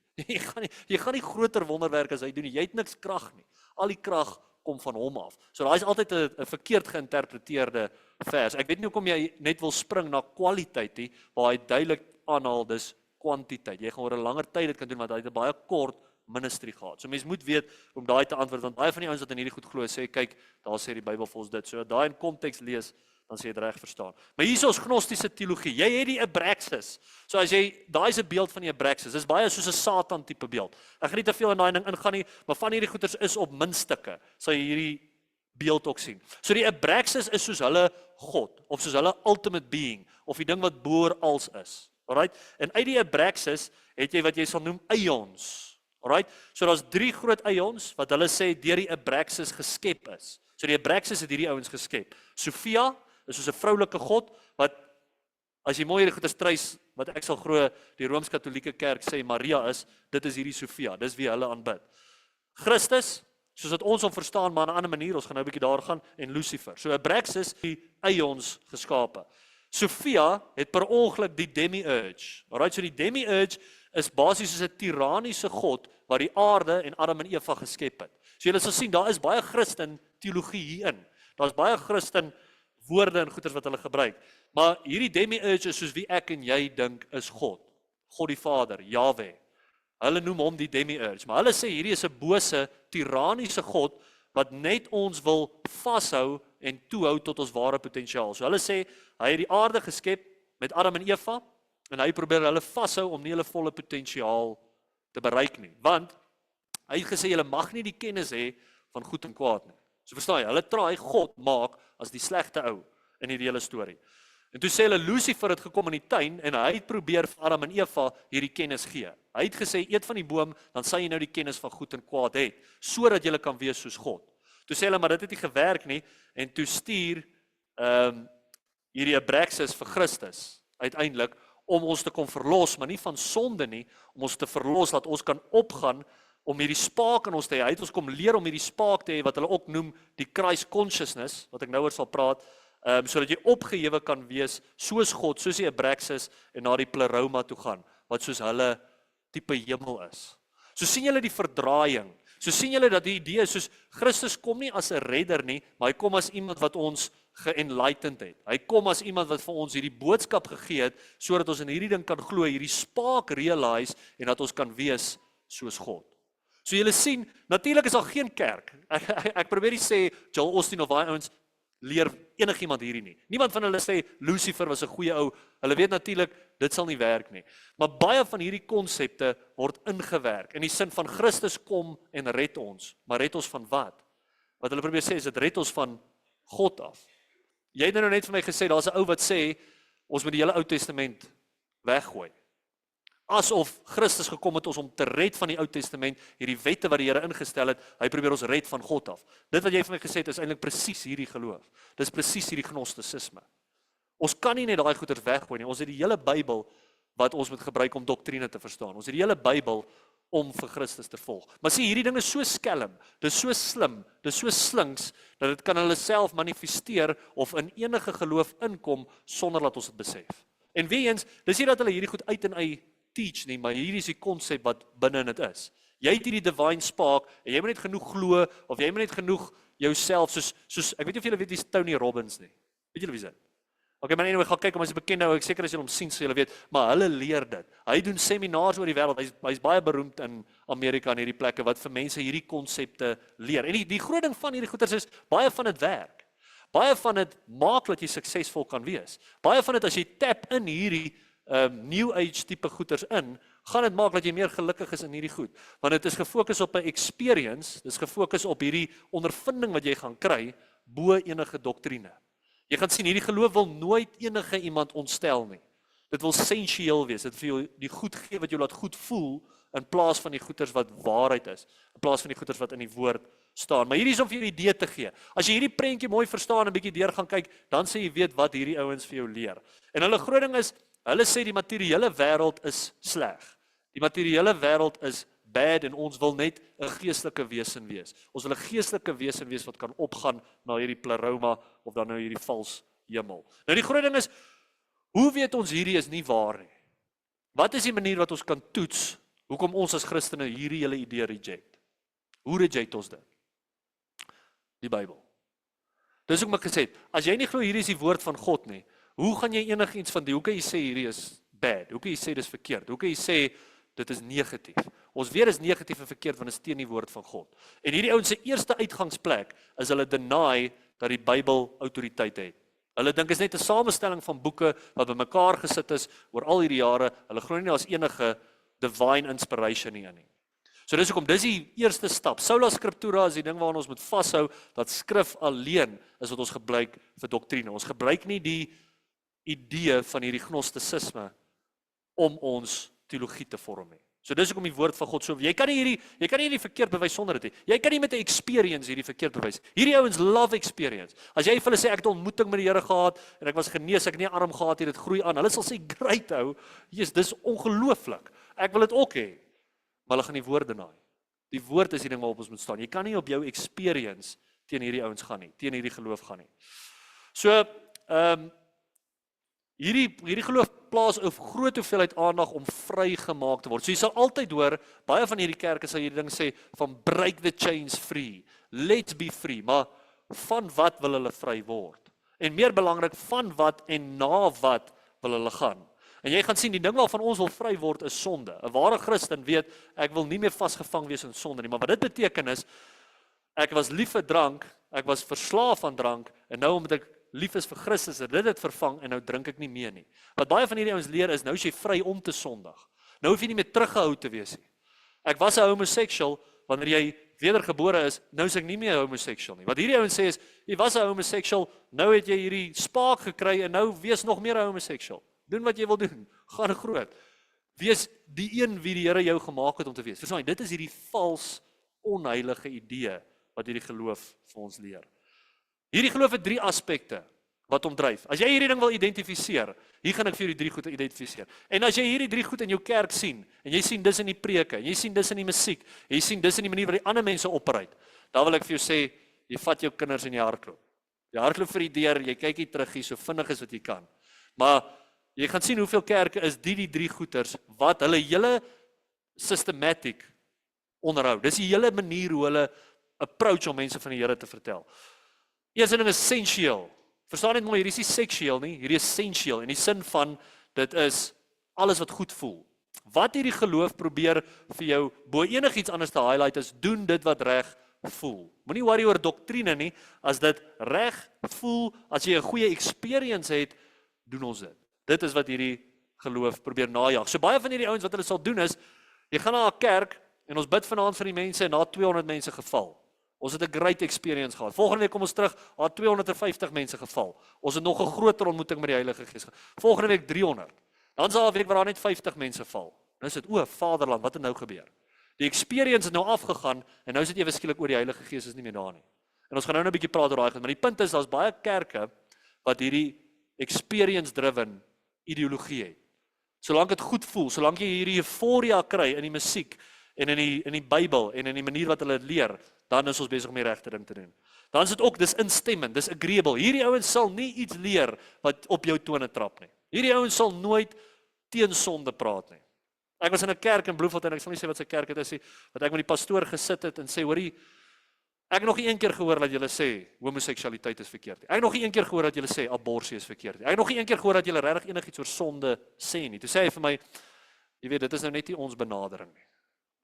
Jy gaan nie groter wonderwerke as hy doen nie. Jy het niks krag nie. Al die krag kom van hom af. So daai is altyd 'n verkeerd geïnterpreteerde vers. Ek weet nie hoekom jy net wil spring na kwaliteit nie, waar hy duidelik aanhaal dis kwantiteit. Jy gaan oor 'n langer tyd dit kan doen want hy het 'n baie kort ministry gehad. So mense moet weet om daai te antwoord, want baie van die ouens wat in hierdie goed glo sê, kyk, daar sê die Bybel vir ons dit. So daai in konteks lees, dan sê jy dit reg verstaan. Maar hier is ons gnostiese teologie. Jy het die Abraxas. So as jy, daai is 'n beeld van die Abraxas. Dis baie soos 'n Satan tipe beeld. Ek gaan nie te veel in daai ding ingaan nie, maar van hierdie goeters is op muntstukke. Sal jy hierdie beeld ook sien. So die Abraxas is soos hulle God, of soos hulle ultimate being, of die ding wat boor als is. Alright? En uit die Abraxas het jy wat jy sal noem eions. Alright? So daar's 3 groot eions wat hulle sê deur die Abraxas geskep is. So die Abraxas het hierdie ouens geskep. Sophia is soos 'n vroulike god wat as jy mooi hierdie goeie strys wat ek sal glo die Rooms-Katolieke Kerk sê Maria is, dit is hierdie Sophia, dis wie hulle aanbid. Christus, soos dat ons hom verstaan, maar op 'n ander manier, ons gaan nou 'n bietjie daar gaan, en Lucifer. So Abraxas die eions geskape. Sophia het per ongeluk die demiurge. Alright, so die demiurge is basies soos 'n tiranniese god wat die aarde en Adam en Eva geskep het. So julle sal sien, daar is baie Christen teologie hierin. Daar's baie Christen woorde en goeters wat hulle gebruik. Maar hierdie demiurge is soos wie ek en jy dink is God. God die Vader, Yahweh. Hulle noem hom die demiurge, maar hulle sê hierdie is 'n bose, tiranniese God wat net ons wil vashou en toehou tot ons ware potensiaal. So hulle sê hy het die aarde geskep met Adam en Eva en hy probeer hulle vashou om nie hulle volle potensiaal te bereik nie. Want hy het gesê julle mag nie die kennis hê van goed en kwaad nie. So verstaan jy, hulle traai God maak as die slegte ou in hierdie hele storie. En toe sê hulle Lucifer het gekom in die tuin en hy het probeer vir Adam en Eva hierdie kennis gee. Hy het gesê eet van die boom, dan sal jy nou die kennis van goed en kwaad hê, sodat jy kan wees soos God. Toe sê hulle maar dit het nie gewerk nie en toe stuur hierdie Abraxas vir Christus uiteindelik om ons te kon verlos, maar nie van sonde nie, om ons te verlos dat ons kan opgaan om hierdie spaak in ons te hê. Hy het ons kom leer om hierdie spaak te hê wat hulle ook noem die Christ consciousness, wat ek nou oor sal praat, sodat jy opgehewe kan wees soos God, soos die Abraxas en na die pleroma toe gaan, wat soos hulle tipe hemel is. So sien julle die verdraaiing. So sien julle dat die idee is soos Christus kom nie as 'n redder nie, maar hy kom as iemand wat ons ge-enlightened het. Hy kom as iemand wat vir ons hierdie boodskap gegee het sodat ons in hierdie ding kan glo, hierdie spaak realize en dat ons kan wees soos God. So julle sien, natuurlik is daar geen kerk. Ek probeer nie sê Joel Osteen of daai ouens leer enigiemand hierdie nie. Niemand van hulle sê Lucifer was 'n goeie ou. Hulle weet natuurlik dit sal nie werk nie. Maar baie van hierdie konsepte word ingewerk in die sin van Christus kom en red ons. Maar red ons van wat? Wat hulle probeer sê is dit red ons van God af. Jy het nou net vir my gesê daar's 'n ou wat sê ons moet die hele Ou Testament weggooi. Asof Christus gekom het ons om te red van die Ou Testament, hierdie wette wat die Here ingestel het, hy probeer ons red van God af. Dit wat jy vir my gesê het is eintlik presies hierdie geloof. Dis presies hierdie gnostisisme. Ons kan nie net daai goeders weggooi nie. Ons het die hele Bybel wat ons moet gebruik om doktrine te verstaan. Ons het die hele Bybel om vir Christus te volg. Maar sien, hierdie ding is so skelm, dis so slim, dis so slinks dat dit kan hulle self manifesteer of in enige geloof inkom sonder dat ons dit besef. En weer eens, dis nie dat hulle hierdie goed uit en uit teach nie, maar hierdie is die konsep wat binne in dit is. Jy het hierdie divine spark en jy moet net genoeg glo of jy moet net genoeg jouself soos ek weet nie of julle weet wie is Tony Robbins nie. Weet julle wie is dit? Okay, maar anyway, gaan kyk om as 'n bekende ou, ek seker as julle hom sien, so julle weet, maar hulle leer dit. Hy doen seminars oor die wêreld. Hy's baie beroemd in Amerika en hierdie plekke wat vir mense hierdie konsepte leer. En die groot ding van hierdie goeters is baie van dit werk. Baie van dit maak dat jy suksesvol kan wees. Baie van dit as jy tap in hierdie New Age tipe goeters in, gaan dit maak dat jy meer gelukkig is in hierdie goed. Want dit is gefokus op 'n experience, dit is gefokus op hierdie ondervinding wat jy gaan kry, bo enige doktrine. Jy gaan sien, hierdie geloof wil nooit enige iemand ontstel nie. Dit wil sensueel wees, dit vir jou die goed gee wat jou laat goed voel, in plaas van die goeters wat waarheid is, in plaas van die goeters wat in die woord staan. Maar hierdie is om vir jou 'n idee te gee. As jy hierdie prentjie mooi verstaan en 'n bietjie deur gaan kyk, dan sê jy weet wat hierdie ouens vir jou leer. En hulle groot ding is, hulle sê die materiële wêreld is sleg. Die materiële wêreld is bad en ons wil net 'n geestelike wesen wees. Ons wil 'n geestelike wesen wees wat kan opgaan na hierdie pleroma of dan nou hierdie vals hemel. Nou die groot ding is, hoe weet ons hierdie is nie waar nie? Wat is die manier wat ons kan toets hoekom ons as Christene hierdie hele idee reject? Hoe reject ons dit? Die Bybel. Dis hoekom ek gesê het, as jy nie glo hierdie is die woord van God nie, hoe gaan jy enigiets van die, hoe kan jy sê hierdie is bad? Hoe kan jy sê dis verkeerd? Hoe kan jy sê dit is negatief? Ons weet is negatief en verkeerd want dit is teen die woord van God. En hierdie ouens se eerste uitgangsplek is hulle deny dat die Bybel autoriteit het. Hulle dink is net 'n samestelling van boeke wat bymekaar gesit is oor al hierdie jare. Hulle glo nie as enige divine inspiration nie in nie. So dis hoekom dis die eerste stap. Sola Scriptura is die ding waaraan ons moet vashou, dat skrif alleen is wat ons gebruik vir doktrine. Ons gebruik nie die idee van hierdie gnostisisme om ons teologie te vorm nie. So dis hoekom die woord van God so, jy kan nie hierdie verkeerd bewys sonder dit nie. Jy kan nie met 'n experience hierdie verkeerd bewys. Hierdie ouens love experience. As jy vir hulle sê ek het 'n ontmoeting met die Here gehad en ek was genees, ek het nie 'n arm gehad nie, dit groei aan. Hulle sal sê great ou, Jesus, dis ongelooflik. Ek wil dit ook hê. Maar hulle gaan die woorde naai. Die woord is die ding waarop ons moet staan. Jy kan nie op jou experience teen hierdie ouens gaan nie, teen hierdie geloof gaan nie. So, hierdie geloof plaas 'n groot hoeveelheid aandag om vrygemaak te word. So jy sal altyd hoor, baie van hierdie kerke sal hierdie ding sê van break the chains free, let's be free, maar van wat wil hulle vry word? En meer belangrik, van wat en na wat wil hulle gaan? En jy gaan sien, die ding waarvan ons wil vry word is sonde. 'n Ware Christen weet, ek wil nie meer vasgevang wees in sonde nie, maar wat dit beteken is, ek was lief vir drank, ek was verslaaf aan drank, en nou omdat ek lief is vir Christus, het dit vervang, en nou drink ek nie meer nie. Wat baie van hierdie ouens leer is, nou is jy vry om te sondig. Nou hoef jy nie meer teruggehou te wees nie. Ek was 'n homoseksual, wanneer jy wedergebore is, nou is ek nie meer 'n homoseksual nie. Wat hierdie ouens sê is, jy was 'n homoseksual, nou het jy hierdie spaak gekry, en nou wees nog meer 'n homoseksual. Doen wat jy wil doen, gaan groot. Wees die een wie die Here jou gemaak het om te wees. Verstaan jy, dit is hierdie vals, onheilige idee, wat hierdie geloof vir ons leer. Hierdie geloof het 3 aspekte wat hom dryf. As jy hierdie ding wil identifiseer, hier gaan ek vir jou die 3 goed identifiseer. En as jy hierdie 3 goed in jou kerk sien, en jy sien dis in die preke, en jy sien dis in die musiek, en jy sien dis in die manier wat die ander mense operuit, dan wil ek vir jou sê, jy vat jou kinders in die hardloop. Jy hardloop vir die deur, jy kyk hier terug hier so vinnig as wat jy kan. Maar jy gaan sien hoeveel kerke is die 3 goeters wat hulle hele systematic onderhou. Dis die hele manier hoe hulle approach om mense van die Here te vertel. Eerste ding is essentieel. Verstaan net mooi, hierdie is nie seksueel nie, hierdie is essentieel in die sin van dit is alles wat goed voel. Wat hierdie geloof probeer vir jou bo enigiets anders te highlight is, doen dit wat reg voel. Moenie worry oor doktrine nie, as dit reg voel, as jy 'n goeie experience het, doen ons dit. Dit is wat hierdie geloof probeer najag. So baie van hierdie ouens wat hulle sal doen is, jy gaan na 'n kerk en ons bid vanaand vir die mense en na 200 mense geval. Ons het 'n great experience gehad. Volgende week kom ons terug, daar 250 mense geval. Ons het nog 'n groter ontmoeting met die Heilige Gees. Volgende week 300. Dan sal 'n week waar daar net 50 mense val. Nou is dit, o, Vaderland, wat het nou gebeur? Die experience het nou afgegaan en nou is dit ewe skielik oor die Heilige Gees is nie meer daar nie. En ons gaan nou 'n bietjie praat oor daai, maar die punt is daar's baie kerke wat hierdie experience driven ideologie het. Solank dit goed voel, solank jy hierdie euforia kry in die musiek en in die Bybel en in die manier wat hulle dit leer, dan is ons besig om die regte ding te doen. Dan is dit ook, dis instemmend, dis agreeable. Hierdie ouens sal nie iets leer wat op jou tone trap nie. Hierdie ouens sal nooit teen sonde praat nie. Ek was in 'n kerk in Bloemfontein, ek sal nie sê wat se kerk dit is nie, wat ek met die pastoor gesit het en sê, hoorie, ek het nog nie een keer gehoor dat julle sê homoseksualiteit is verkeerd nie. Ek het nog nie een keer gehoor dat julle sê abortus is verkeerd nie. Ek het nog nie een keer gehoor dat julle regtig enigiets oor sonde sê nie. Toe sê hy vir my, jy weet, dit is nou net nie ons benadering nie.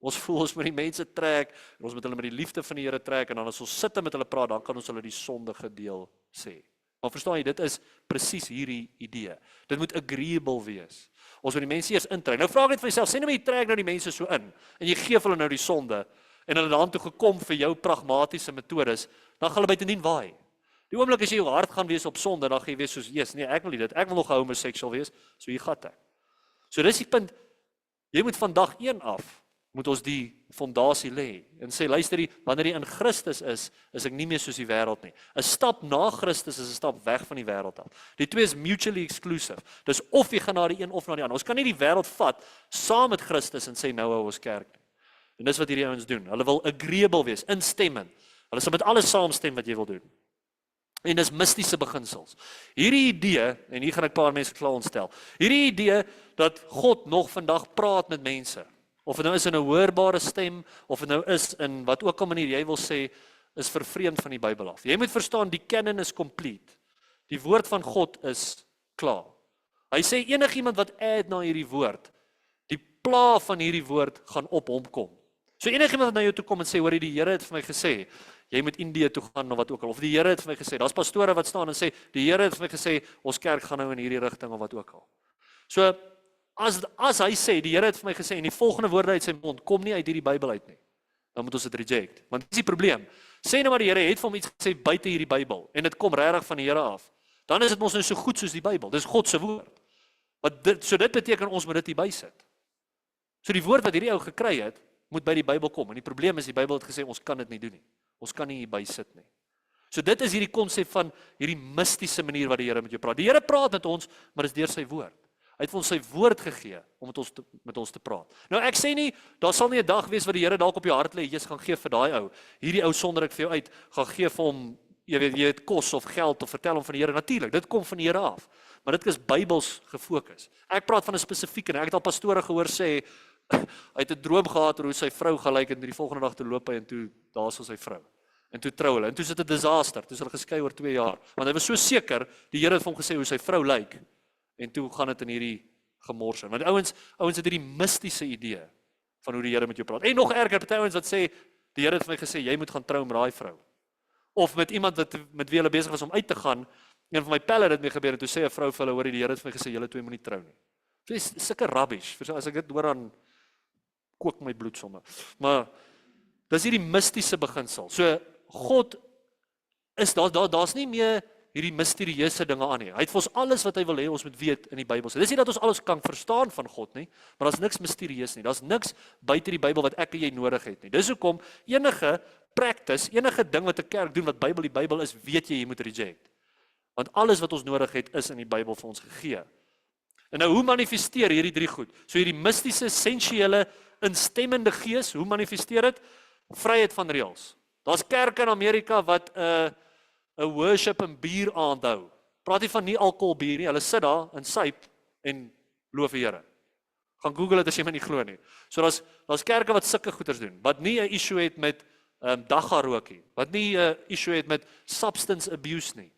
Ons voel ons met die mense trek, en ons moet hulle met die liefde van die Here trek, en dan as ons sit en met hulle praat, dan kan ons hulle die sondige deel sê. Maar verstaan jy, dit is presies hierdie idee. Dit moet agreeable wees. Ons moet die mense eers intrek. Nou vra ek net vir myself, sê nou maar jy trek nou die mense so in, en jy gee vir hulle nou die sonde, en hulle daan toe gekom vir jou pragmatiese metodes, dan gaan hulle buitendien waai. Die oomblik as jy jou hart gaan wees op sonde, dan gaan jy wees soos, yes, nee, ek wil nie dit, ek wil nog 'n homoseksueel wees, so hier gat ek. So dis die punt, jy moet van dag 1 af, moet ons die fondasie lê en sê, luister, wanneer jy in Christus is ek nie meer soos die wêreld nie. 'n Stap na Christus is 'n stap weg van die wêreld af. Die twee is mutually exclusive. Dis of jy gaan na die een of na die ander. Ons kan nie die wêreld vat saam met Christus en sê nou hou ons kerk nie. En dis wat hierdie ouens doen. Hulle wil agreeable wees, instemmend. Hulle sal met alles saamstem wat jy wil doen. En dis mistiese beginsels. Hierdie idee, en hier gaan ek 'n paar mense klaar ontstel. Hierdie idee dat God nog vandag praat met mense. Of dit nou is in 'n hoorbare stem, of dit nou is in wat ook al manier jy wil sê, is vervreemd van die Bybel af. Jy moet verstaan, die canon is complete. Die woord van God is klaar. Hy sê enigiemand wat add na hierdie woord, die pla van hierdie woord gaan op hom kom. So enigiemand wat na jou toe kom en sê, hoor, die Here het vir my gesê, jy moet Indië toe gaan of wat ook al, of die Here het vir my gesê, daar's pastore wat staan en sê, die Here het vir my gesê, ons kerk gaan nou in hierdie rigting of wat ook al. So, as hy sê, die Here het vir my gesê, en die volgende woorde uit sy mond, kom nie uit hierdie Bybel uit nie, dan moet ons dit reject. Want dis die probleem. Sê nou maar die Here het vir hom iets gesê buite hierdie Bybel, en dit kom regtig van die Here af, dan is dit mos nou so goed soos die Bybel, dis God se woord. So dit beteken ons moet dit hier bysit. So die woord wat hierdie ou gekry het, moet by die Bybel kom. En die probleem is, die Bybel het gesê, ons kan dit nie doen nie. Ons kan nie hier bysit nie. So dit is hierdie konsep van hierdie mystiese manier wat die Here met jou praat. Die Here praat met ons, maar dis deur sy woord. Hy het vir ons sy woord gegee om met ons te praat. Nou ek sê nie, daar sal nie 'n dag wees wat die Here dalk op jou hart lê, Jesus gaan gee vir daai ou. Hierdie ou sonder ek vir jou uit, gaan gee vir hom, jy weet kos of geld of vertel hom van die Here. Natuurlik, dit kom van die Here af. Maar dit is Bybels gefokus. Ek praat van 'n spesifieke, ek het al pastore gehoor sê, hy het 'n droom gehad oor hoe sy vrou gelyk het en die volgende dag toe loop hy en toe daar was sy vrou. En toe trou hulle. En toe is dit 'n disaster. Toe is hulle geskei oor 2 jaar. Want hy was so seker, die Here het vir hom gesê hoe sy vrou lyk. En toe gaan dit in hierdie gemors in. Want ouens het hierdie mystiese idee van hoe die Here met jou praat. En nog erger, party ouens wat sê, die Here het vir my gesê, jy moet gaan trou met daai vrou. Of met iemand met wie hulle besig was om uit te gaan, een van my pelle het dit mee gebeur, en toe sê 'n vrou vir hulle, hoor die Here het vir my gesê, julle twee moenie trou nie. So dis sulke rubbish. As ek dit hoor aan kook my bloed sommer. Maar dis hierdie mystiese beginsel. So God is daar's nie meer hierdie misterieuse dinge aan nie. Hy het vir ons alles wat hy wil hê ons moet weet in die Bybel. Dis nie dat ons alles kan verstaan van God nie, maar daar's niks misterieus nie. Daar's niks buite die Bybel wat ek en jy nodig het nie. Dis hoekom enige practice, enige ding wat 'n kerk doen wat die Bybel is, weet jy moet reject. Want alles wat ons nodig het is in die Bybel vir ons gegee. En nou hoe manifesteer hierdie 3 goed? So hierdie mystiese, sensuele, instemmende gees, hoe manifesteer dit? Vryheid van reëls. Daar's kerke in Amerika wat 'n worship en bier aanhou. Praat nie van nie alkohol bier nie. Hulle sit daar in syp en loof die Here. Gaan Google dit as jy my nie glo nie. So daar's kerke wat sulke goeders doen, wat nie 'n issue het met dagga rook nie, wat nie 'n issue het met substance abuse nie.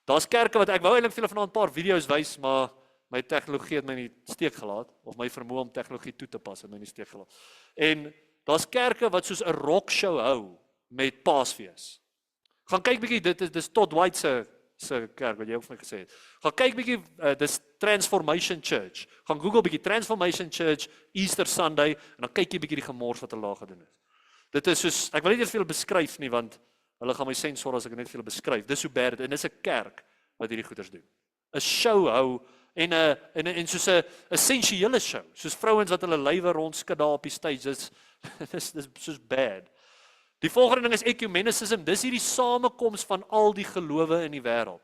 Daar's kerke wat ek wou eintlik vir julle vanaand 'n paar video's wys, maar my tegnologie het my nie steek gelaat, of my vermoë om tegnologie toe te pas het my nie steek gelaat. En daar's kerke wat soos 'n rock show hou met Paasfees. Gaan kyk bietjie, dis Todd White se kerk wat jy ook vir my gesê het. Gaan kyk bietjie, dis Transformation Church. Gaan Google bietjie Transformation Church Easter Sunday en dan kyk jy bietjie die gemors wat hulle daar gedoen het. Dit is soos, ek wil nie eers vir julle beskryf nie, want hulle gaan my sensor as ek net vir julle beskryf. Dis hoe bad dit, en dis 'n kerk wat hierdie goeders doen. 'n Show hou en soos 'n sensuele show, soos vrouens wat hulle lywe rondskud daar op die stage. Dis soos bad. Die volgende ding is ecumenicism. Dis hierdie samekoms van al die gelowe in die wêreld.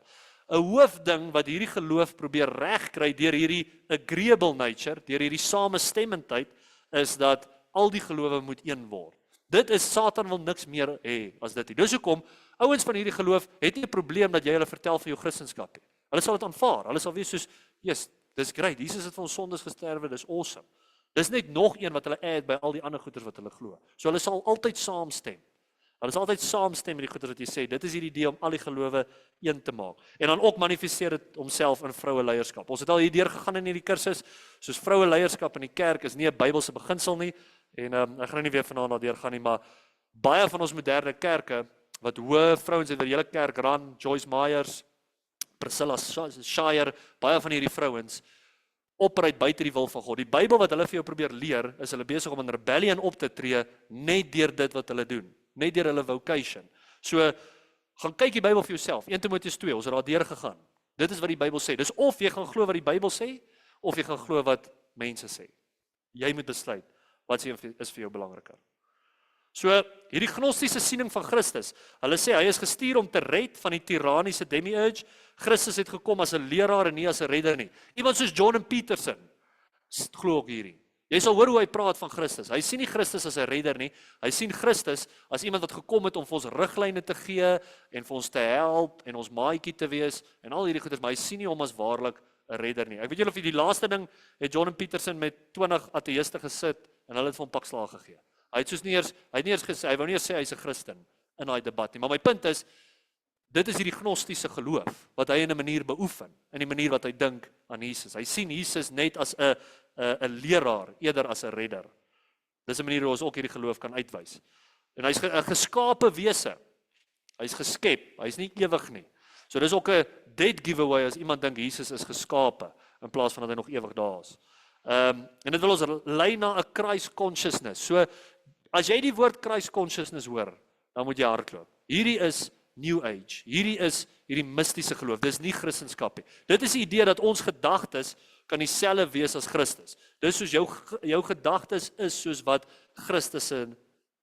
'n Hoofding wat hierdie geloof probeer regkry deur hierdie agreeable nature, deur hierdie samestemmendheid, is dat al die gelowe moet een word. Dit is, Satan wil niks meer hê as dit. Dis hoekom ouens van hierdie geloof het nie 'n probleem dat jy hulle vertel van jou Christendom nie. Hulle sal dit aanvaar. Hulle sal wees soos, "Yes, dis great. Jesus het vir ons sondes gesterwe, dis awesome." Dis net nog een wat hulle add by al die ander goeders wat hulle glo. So hulle sal altyd saamstem. Hulle sal altyd saamstem met die goeders wat jy sê. Dit is hierdie idee om al die gelowe een te maak. En dan ook manifesteer dit homself in vroue leierskap. Ons het al hierdeur gegaan in hierdie kursus, soos vroue leierskap in die kerk is nie 'n Bybelse beginsel nie. En ek gaan nie weer vanaand daardeur gaan nie, maar baie van ons moderne kerke wat hoë vrouens het, wat die hele kerk ran, Joyce Myers, Priscilla Shirer, baie van hierdie vrouens operate buite die wil van God. Die Bybel wat hulle vir jou probeer leer, is hulle besig om in rebellion op te tree net deur dit wat hulle doen, net deur hulle vocation. So gaan kyk die Bybel vir jouself. 1 Timoteus 2, ons het daar deur gegaan. Dit is wat die Bybel sê. Dis of jy gaan glo wat die Bybel sê, of jy gaan glo wat mense sê. Jy moet besluit wat is vir jou belangriker. So hierdie gnostiese siening van Christus, hulle sê hy is gestuur om te red van die tiranniese demiurge. Christus het gekom as 'n leraar en nie as 'n redder nie. Iemand soos Jordan Peterson glo ook hierdie. Jy sal hoor hoe hy praat van Christus. Hy sien nie Christus as 'n redder nie. Hy sien Christus as iemand wat gekom het om vir ons riglyne te gee en vir ons te help en ons maatjie te wees en al hierdie goeders, maar hy sien nie hom as waarlik 'n redder nie. Ek weet julle of die laaste ding het Jordan Peterson met 20 ateïste gesit en hulle het vir hom pak slaag gegee. Hy het nie eers gesê, hy wou nie eers sê hy's 'n Christen in daai debat nie. Maar my punt is, dit is hierdie gnostiese geloof wat hy in 'n manier beoefen, in die manier wat hy dink aan Jesus. Hy sien Jesus net as 'n leraar eerder as 'n redder. Dis 'n manier hoe ons ook hierdie geloof kan uitwys. En hy's 'n geskape wese. Hy's geskep, hy's nie ewig nie. So dis ook 'n dead giveaway as iemand dink Jesus is geskape in plaas van dat hy nog ewig daar is. En dit wil ons lei na 'n Christ consciousness. So as jy die woord Christ consciousness hoor, dan moet jy hardloop. Hierdie is New Age. Hierdie is hierdie mystiese geloof. Dis nie Christendom nie. Dit is die idee dat ons gedagtes kan dieselfde wees as Christus. Dis soos jou gedagtes is soos wat Christus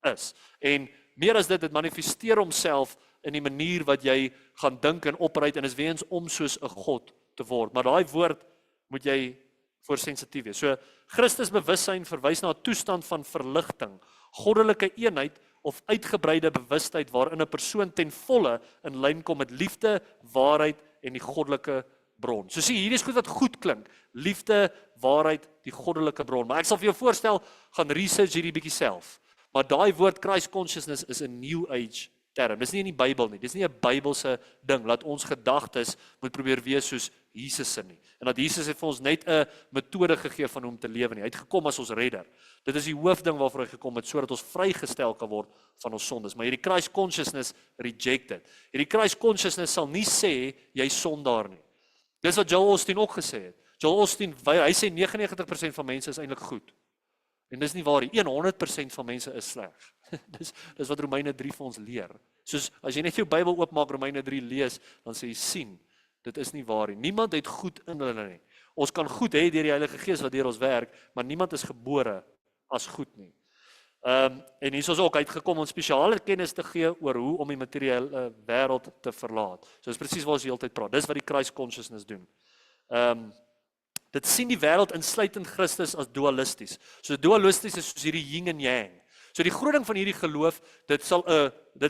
is. En meer as dit manifesteer homself in die manier wat jy gaan dink en opreis en is weens om soos 'n God te word. Maar daai woord moet jy voor sensitief wees. So Christus bewussyn verwys na 'n toestand van verligting, goddelike eenheid of uitgebreide bewustheid waarin 'n persoon ten volle in lyn kom met liefde, waarheid en die goddelike bron. So sien, hierdie is goed wat goed klink. Liefde, waarheid, die goddelike bron. Maar ek sal vir jou voorstel, gaan research hierdie bietjie self. Maar daai woord Christ consciousness is 'n new age term. Dis nie in die Bybel nie. Dis nie 'n Bybelse ding laat ons gedagtes moet probeer wees soos Jesus se nie. En dat Jesus het vir ons net 'n metode gegee van hoe om te lewe nie. Hy het gekom as ons redder. Dit is die hoofding waarvoor hy gekom het, sodat ons vrygestel kan word van ons sondes. Maar hierdie Christ consciousness rejected. Hierdie Christ consciousness sal nie sê jy sondaar nie. Dis wat Joel Osteen ook gesê het. Joel Osteen, hy sê 99% van mense is eintlik goed. En dis nie waar nie, 100% van mense is sleg. Dis wat Romeine 3 vir ons leer. Soos, as jy net jou Bybel oopmaak, Romeine 3 lees, dan sê jy sien, dit is nie waar nie. Niemand het goed in hulle nie. Ons kan goed hê deur die Heilige Gees wat deur ons werk, maar niemand is gebore as goed nie. En hier is ons ook uitgekom om spesiale kennis te gee oor hoe om die materiële wêreld te verlaat. So dis presies waar ons die hele tyd praat. Dis wat die Christ consciousness doen. Dit sien die wêreld insluitend Christus as dualisties. So dualisties is soos hierdie yin en yang. So die groot ding van hierdie geloof, dit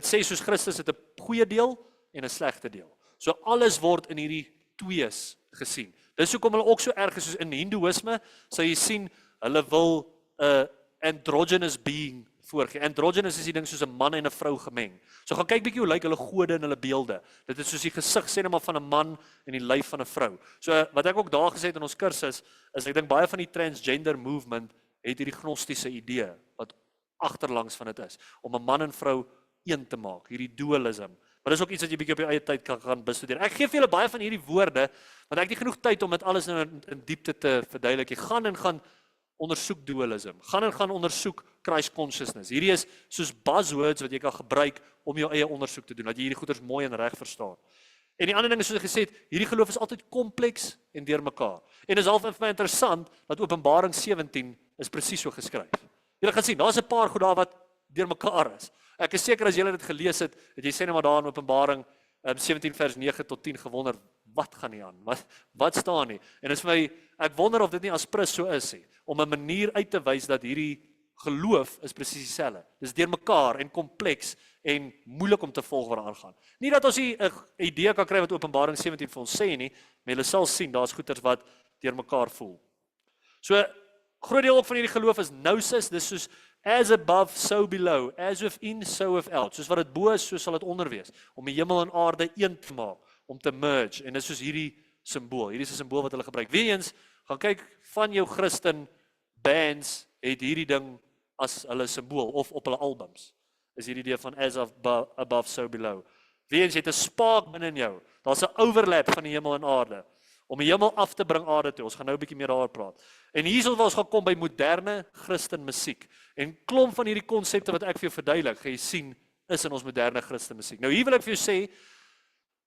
sê soos Christus het 'n goeie deel en 'n slegte deel. So alles word in hierdie twees gesien. Dis hoekom hulle ook so erg is soos in Hindoeïsme, sal jy sien hulle wil 'n androgynous being voorgee. Androgynous is die ding soos 'n man en 'n vrou gemeng. So gaan kyk bietjie hoe lyk hulle gode en hulle beelde. Dit is soos die gesig sê net maar van 'n man en die lyf van 'n vrou. So wat ek ook daar gesê het in ons kursus is ek dink baie van die transgender movement het hierdie gnostiese idee wat agterlangs van dit is om 'n man en vrou een te maak, hierdie dualism. Maar dis ook iets wat jy bietjie op jou eie tyd kan gaan bestudeer. Ek gee vir julle baie van hierdie woorde, want ek het nie genoeg tyd om dit alles in diepte te verduidelik. Jy gaan ondersoek dualism. Gaan ondersoek Christ consciousness. Hierdie is soos buzzwords wat jy kan gebruik om jou eie ondersoek te doen, dat jy hierdie goeders mooi en reg verstaan. En die ander ding is soos ek gesê het, hierdie geloof is altyd kompleks en deurmekaar. En is half vir my interessant dat Openbaring 17 is presies so geskryf. Julle gaan sien, daar's 'n paar goed daar wat deurmekaar is. Ek is seker as julle dit gelees het, het jy sê net maar daar in Openbaring 17 vers 9 tot 10 gewonder, wat gaan nie aan? Wat staan nie? En dit is vir my, ek wonder of dit nie as prins so is nie, om 'n manier uit te wys dat hierdie geloof is presies dieselfde. Dis deurmekaar en kompleks en moeilik om te volg wat daar aangaan. Nie dat ons 'n idee kan kry wat Openbaring 17 vir ons sê nie, maar jy sal sien daar's goeters wat deurmekaar voel. So groot deel ook van hierdie geloof is gnosis, dis soos as above, so below, as within, so without. Soos wat dit bo is, so sal dit onder wees. Om die hemel en aarde een te maak, om te merge. En dis soos hierdie simbool. Hierdie is 'n simbool wat hulle gebruik. Wie eens gaan kyk van jou Christen bands het hierdie ding as hulle simbool of op hulle albums. Is hierdie idee van as above, so below. Wie eens het 'n spark binne in jou. Daar's 'n overlap van die hemel en aarde. Om die hemel af te bring aarde toe. Ons gaan nou 'n bietjie meer daaroor praat. En hier sal ons gaan kom by moderne Christen musiek. En klomp van hierdie konsepte wat ek vir jou verduidelik, gaan jy sien is in ons moderne Christen musiek. Nou hier wil ek vir jou sê,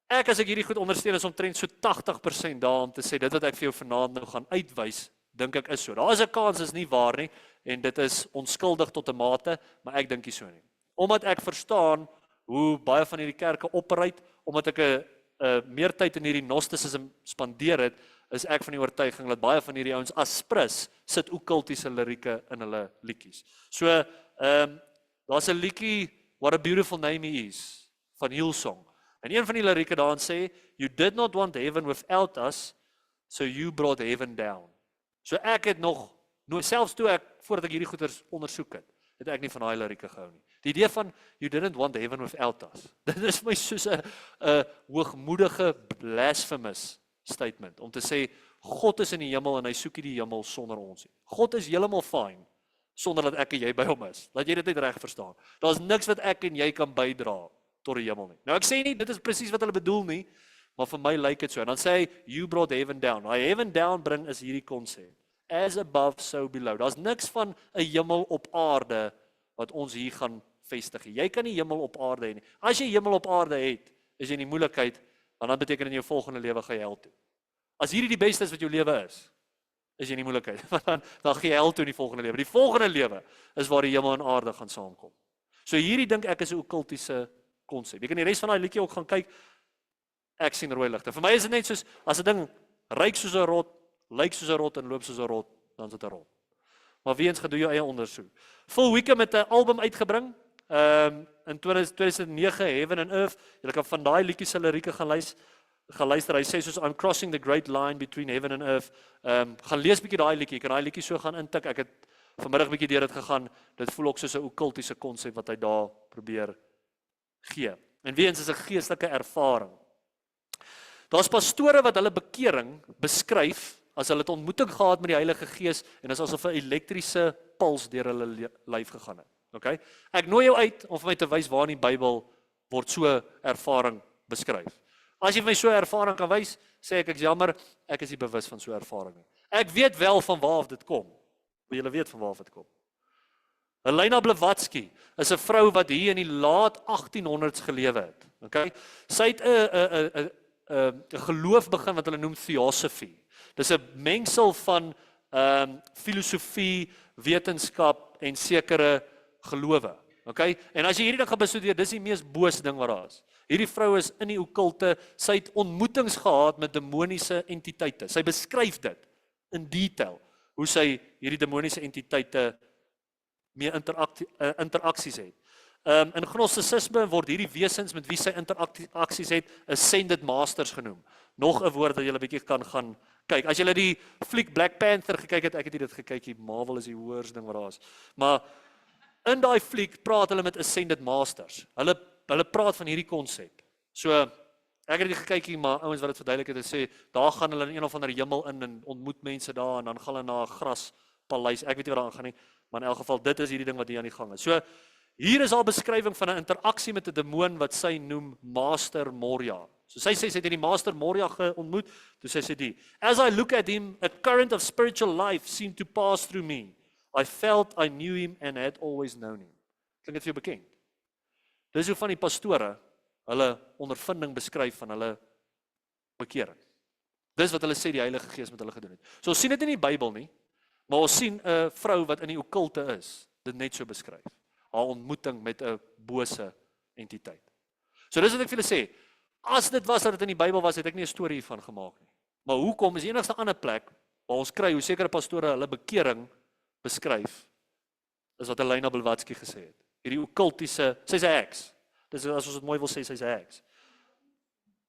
as ek hierdie goed ondersteun is omtrent so 80% daar om te sê dit wat ek vir jou vanaand nou gaan uitwys, dink ek is so. Daar is 'n kans is nie waar nie en dit is onskuldig tot 'n mate, maar ek dink nie so nie. Omdat ek verstaan hoe baie van hierdie kerke operate, omdat ek 'n meer tyd in hierdie gnosticism spandeer het, is ek van die oortuiging dat baie van hierdie ouens as prins sit okkultiese lirieke in hulle liedjies. So, daar's 'n liedjie What a Beautiful Name He Is van Hillsong. En een van die lirieke daarin sê, You did not want heaven without us, so you brought heaven down. So ek het nog, selfs toe ek, voordat ek hierdie goeders ondersoek het ek nie van daai lirieke gehou nie. Die idee van, you didn't want heaven without us. Dit is my soos 'n hoogmoedige, blasphemous statement, om te sê, God is in die hemel en hy soek nie die hemel sonder ons nie. God is heeltemal fine, sonder dat ek en jy by hom is. Laat jy dit net reg verstaan. Daar's niks wat ek en jy kan bydra tot die hemel nie. Nou ek sê nie, dit is presies wat hulle bedoel nie, maar vir my lyk dit so. En dan sê hy, you brought heaven down. Hy heaven down bring is hierdie konsep. As above, so below. Daar's niks van 'n hemel op aarde wat ons hier gaan vestig. Jy kan nie hemel op aarde hê nie. As jy hemel op aarde het, is jy in die moeilikheid, want dan beteken in jou volgende lewe gaan jy hel toe. As hierdie die beste is wat jou lewe is, is jy in die moeilikheid. Want dan gaan jy hel toe in die volgende lewe. Die volgende lewe is waar die hemel en aarde gaan saamkom. So hierdie dink ek is 'n okkultiese konsep. Jy kan die res van daai liedjie ook gaan kyk. Ek sien rooi ligte. Vir my is dit net soos as 'n ding ryk soos 'n rot, lyk soos 'n rot en loop soos 'n rot, dan is dit 'n rot. Maar wie eens gaan doen jou eie ondersoek. Phil Wickham het 'n album uitgebring. In 2009, Heaven and Earth. Jy kan van daai liedjies se lirieke gaan luister. Hy sê soos I'm crossing the great line between heaven and earth. Gaan lees bietjie daai liedjie. Jy kan daai liedjie so gaan intik. Ek het vanmiddag bietjie deur dit gegaan. Dit voel ook soos 'n okkultiese konsep wat hy daar probeer gee. En weer eens is 'n geestelike ervaring. Daar's pastore wat hulle bekering beskryf as hulle 'n ontmoeting gehad met die Heilige Gees en is asof 'n elektriese puls deur hulle lyf gegaan het. Okay? Ek nooi jou uit om vir my te wys waar in die Bybel word so ervaring beskryf. As jy vir my so ervaring kan wys, sê ek is jammer, ek is nie bewus van so ervaring nie. Ek weet wel van waar af dit kom. Maar julle weet van waar af dit kom. Helena Blavatsky is 'n vrou wat hier in die laat 1800s gelewe het. Okay? Sy het 'n geloof begin wat hulle noem theosophy. Dis 'n mengsel van filosofie, wetenskap en sekere gelowe. Okay? En as jy hierdie ding gaan bestudeer, dis die mees boos ding wat daar is. Hierdie vrou is in die okkulte, sy het ontmoetings gehad met demoniese entiteite. Sy beskryf dit in detail, hoe sy hierdie demoniese entiteite mee interaksies het. In gnostisisme word hierdie wesens met wie sy interaksies het, ascended masters genoem. Nog 'n woord dat jy 'n bietjie kan gaan kyk. As jy die fliek Black Panther gekyk het, ek het dit gekyk, die Marvel is die hoërste ding wat daar is. Maar in daai fliek praat hulle met ascended masters. Hulle praat van hierdie konsep. So ek het dit gekyk hier, maar ouens wat dit verduidelik het, sê daar gaan hulle in een of ander hemel in en ontmoet mense daar en dan gaan hulle na 'n graspaleis. Ek weet nie wat daar aangaan nie, maar in elk geval dit is hierdie ding wat hier aan die gang is. So hier is al beskrywing van 'n interaksie met 'n demoon wat sy noem Master Moria. So sy sê sy het die Master Moria ontmoet, toe sê sy die: As I look at him, a current of spiritual life seemed to pass through me. I felt I knew him and had always known him. Klink dit vir jou bekend? Dis hoe van die pastore hulle ondervinding beskryf van hulle bekering. Dis wat hulle sê die Heilige Gees met hulle gedoen het. So ons sien dit nie in die Bybel nie, maar ons sien 'n vrou wat in die okkulte is, dit net so beskryf. Haar ontmoeting met 'n bose entiteit. So dis wat ek vir julle sê, as dit was dat dit in die Bybel was, het ek nie 'n storie hiervan gemaak nie. Maar hoekom is die enigste ander plek waar ons kry hoe sekere pastore hulle bekering beskryf, is wat Helena Blavatsky gesê het. Hierdie okkultiese, sy's 'n heks. Dis as ons dit mooi wil sê, sy's 'n heks.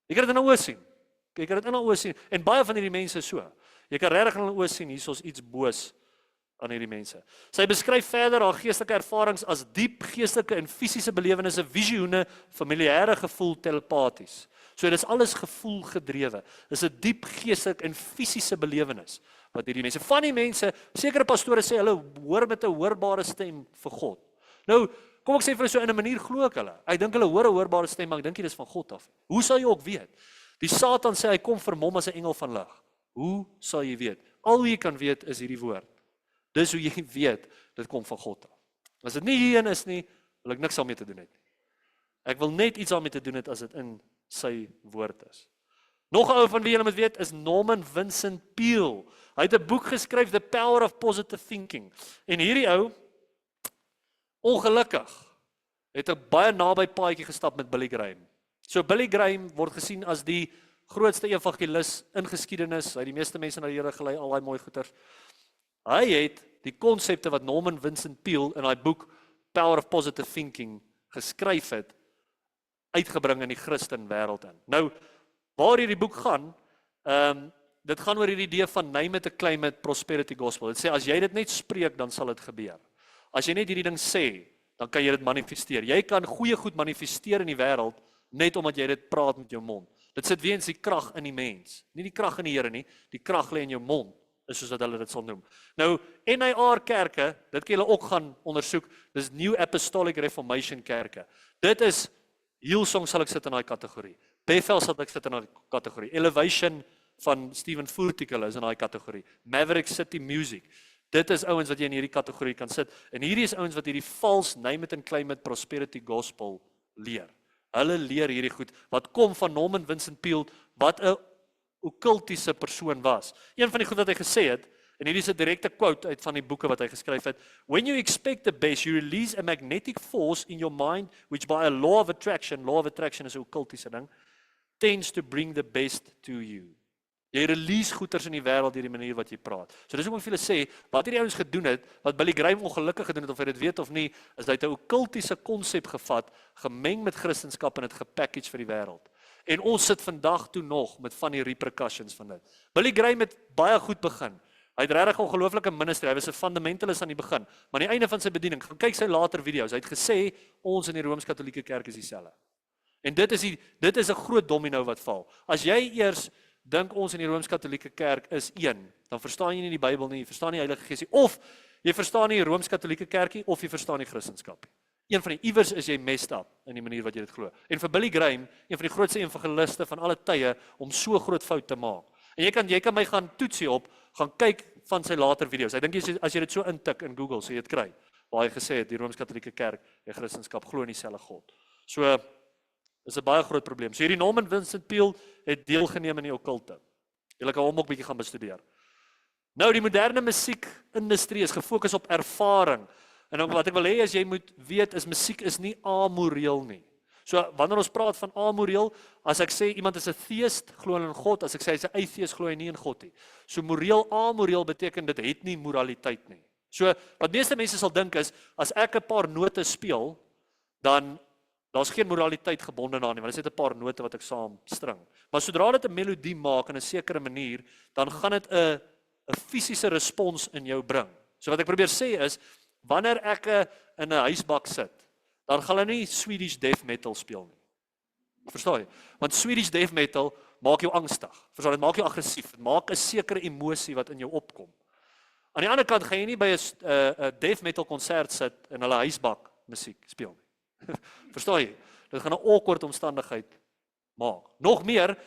Jy kan dit in haar oë sien. Jy kan dit in haar oë sien. En baie van hierdie mense is so. Jy kan regtig in hulle oë sien, hier's iets boos aan hierdie mense. Sy beskryf verder haar geestelike ervarings as diep geestelike en fisiese belewennisse, visioene, familiêre gevoel, telepaties. So dis alles gevoel gedrewe. Dis 'n diep geestelike en fisiese belewenis wat hierdie mense, van die mense, sekere pastore sê hulle hoor met 'n hoorbare stem vir God. Nou, kom ek sê vir hulle so in 'n manier glo ek hulle. Ek dink hulle hoor 'n hoorbare stem, maar ek dink dit is van God af. Hoe sal jy ook weet? Die Satan sê hy kom vermom as 'n engel van lig. Hoe sal jy weet? Al wat jy kan weet is hierdie woord. Dis hoe jy weet dit kom van God af. As dit nie hierin is nie, wil ek niks daarmee te doen hê nie. Ek wil net iets daarmee te doen het as dit in sy woord is. Nog 'n ou van wie julle moet weet is Norman Vincent Peale. Hy het 'n boek geskryf, The Power of Positive Thinking. En hierdie ou, ongelukkig, het 'n baie naby paadjie gestap met Billy Graham. So Billy Graham word gesien as die grootste evangelis in geskiedenis. Hy het die meeste mense na die Here gelei, al daai mooi goeters. Hy het die konsepte wat Norman Vincent Peale in daai boek Power of Positive Thinking geskryf het, uitgebring in die Christen wêreld in. Nou, waar hierdie boek gaan, dit gaan oor hierdie idee van name it, claim it, prosperity gospel. Dit sê as jy dit net spreek, dan sal dit gebeur. As jy net hierdie ding sê, dan kan jy dit manifesteer. Jy kan goeie goed manifesteer in die wêreld net omdat jy dit praat met jou mond. Dit sit weens die krag in die mens, nie die krag in die Here nie, die krag lê in jou mond, is soos wat hulle dit sal noem. Nou, NIR kerke, dit kan julle ook gaan ondersoek, dis New Apostolic Reformation kerke. Dit is Hillsong sal ek sit in daai kategorie. Bethel sal ek sit in daai kategorie. Elevation van Stephen Furtick is in daai kategorie. Maverick City Music. Dit is ouens wat jy in hierdie kategorie kan sit. En hierdie is ouens wat hierdie false name it and claim it prosperity gospel leer. Hulle leer hierdie goed wat kom van Norman Vincent Peale wat 'n okkultiese persoon was. Een van die goed wat hy gesê het, En hierdie is 'n direkte quote uit van die boeke wat hy geskryf het. When you expect the best, you release a magnetic force in your mind, which by a law of attraction is 'n okkultiese ding, tends to bring the best to you. Jy release goeters in die wêreld deur die manier wat jy praat. So dis hoekom ek vir julle sê, wat hierdie ouens gedoen het, wat Billy Graham ongelukkig gedoen het, of hy dit weet of nie, is dat hy 'n okkultiese konsep gevat, gemeng met Christendom en dit gepackage vir die wêreld. En ons sit vandag toe nog met van die repercussions van dit. Billy Graham het baie goed begin. Hy het regtig 'n ongelooflike ministry. Hy was 'n fundamentalist aan die begin. Maar aan die einde van sy bediening, gaan kyk sy later video's. Hy het gesê ons in die Rooms-Katolieke Kerk is dieselfde. En dit is 'n groot domino wat val. As jy eers dink ons in die Rooms-Katolieke Kerk is een, dan verstaan jy nie die Bybel nie, jy verstaan nie die Heilige Gees nie, of jy verstaan nie die Rooms-Katolieke Kerk nie, of jy verstaan nie Christendom nie. Een van die iewers is jy messed up in die manier wat jy dit glo. En vir Billy Graham, een van die grootste evangeliste van alle tye, om so groot fout te maak. En jy kan my gaan toetsie op, gaan kyk van sy later video's. Ek dink as jy dit so intik in Google, sal jy dit kry. Waar hy gesê het, die Rooms-Katolieke Kerk en Christendom glo in dieselfde God. So, is 'n baie groot probleem. So hierdie Norman Vincent Peale het deelgeneem in die okkulte. Julle kan hom ook bietjie gaan bestudeer. Nou, die moderne musiekindustrie is gefokus op ervaring. En wat ek wil hê as jy moet weet, is musiek is nie amoreel nie. So, wanneer ons praat van amoreel, as ek sê iemand is 'n theist, glo in God, as ek sê hy's 'n atheist, glo hy nie in God nie. So, moreel, amoreel beteken dit het nie moraliteit nie. So, wat meeste mense sal dink is, as ek 'n paar note speel, dan daar's geen moraliteit gebonde daarin nie, want dit is net 'n paar note wat ek saam string. Maar sodra dit 'n melodie maak in 'n sekere manier, dan gaan dit 'n fisiese respons in jou bring. So wat ek probeer sê is, wanneer ek in 'n huisbak sit, dan gaan hulle nie Swedish death metal speel nie. Verstaan jy? Want Swedish death metal maak jou angstig. Verstaan, dit maak jou aggressief. Dit maak 'n sekere emosie wat in jou opkom. Aan die ander kant gaan jy nie by 'n death metal konsert sit en hulle huisbak musiek speel nie. Verstaan jy? Dit gaan 'n awkward omstandigheid maak. Nog meer,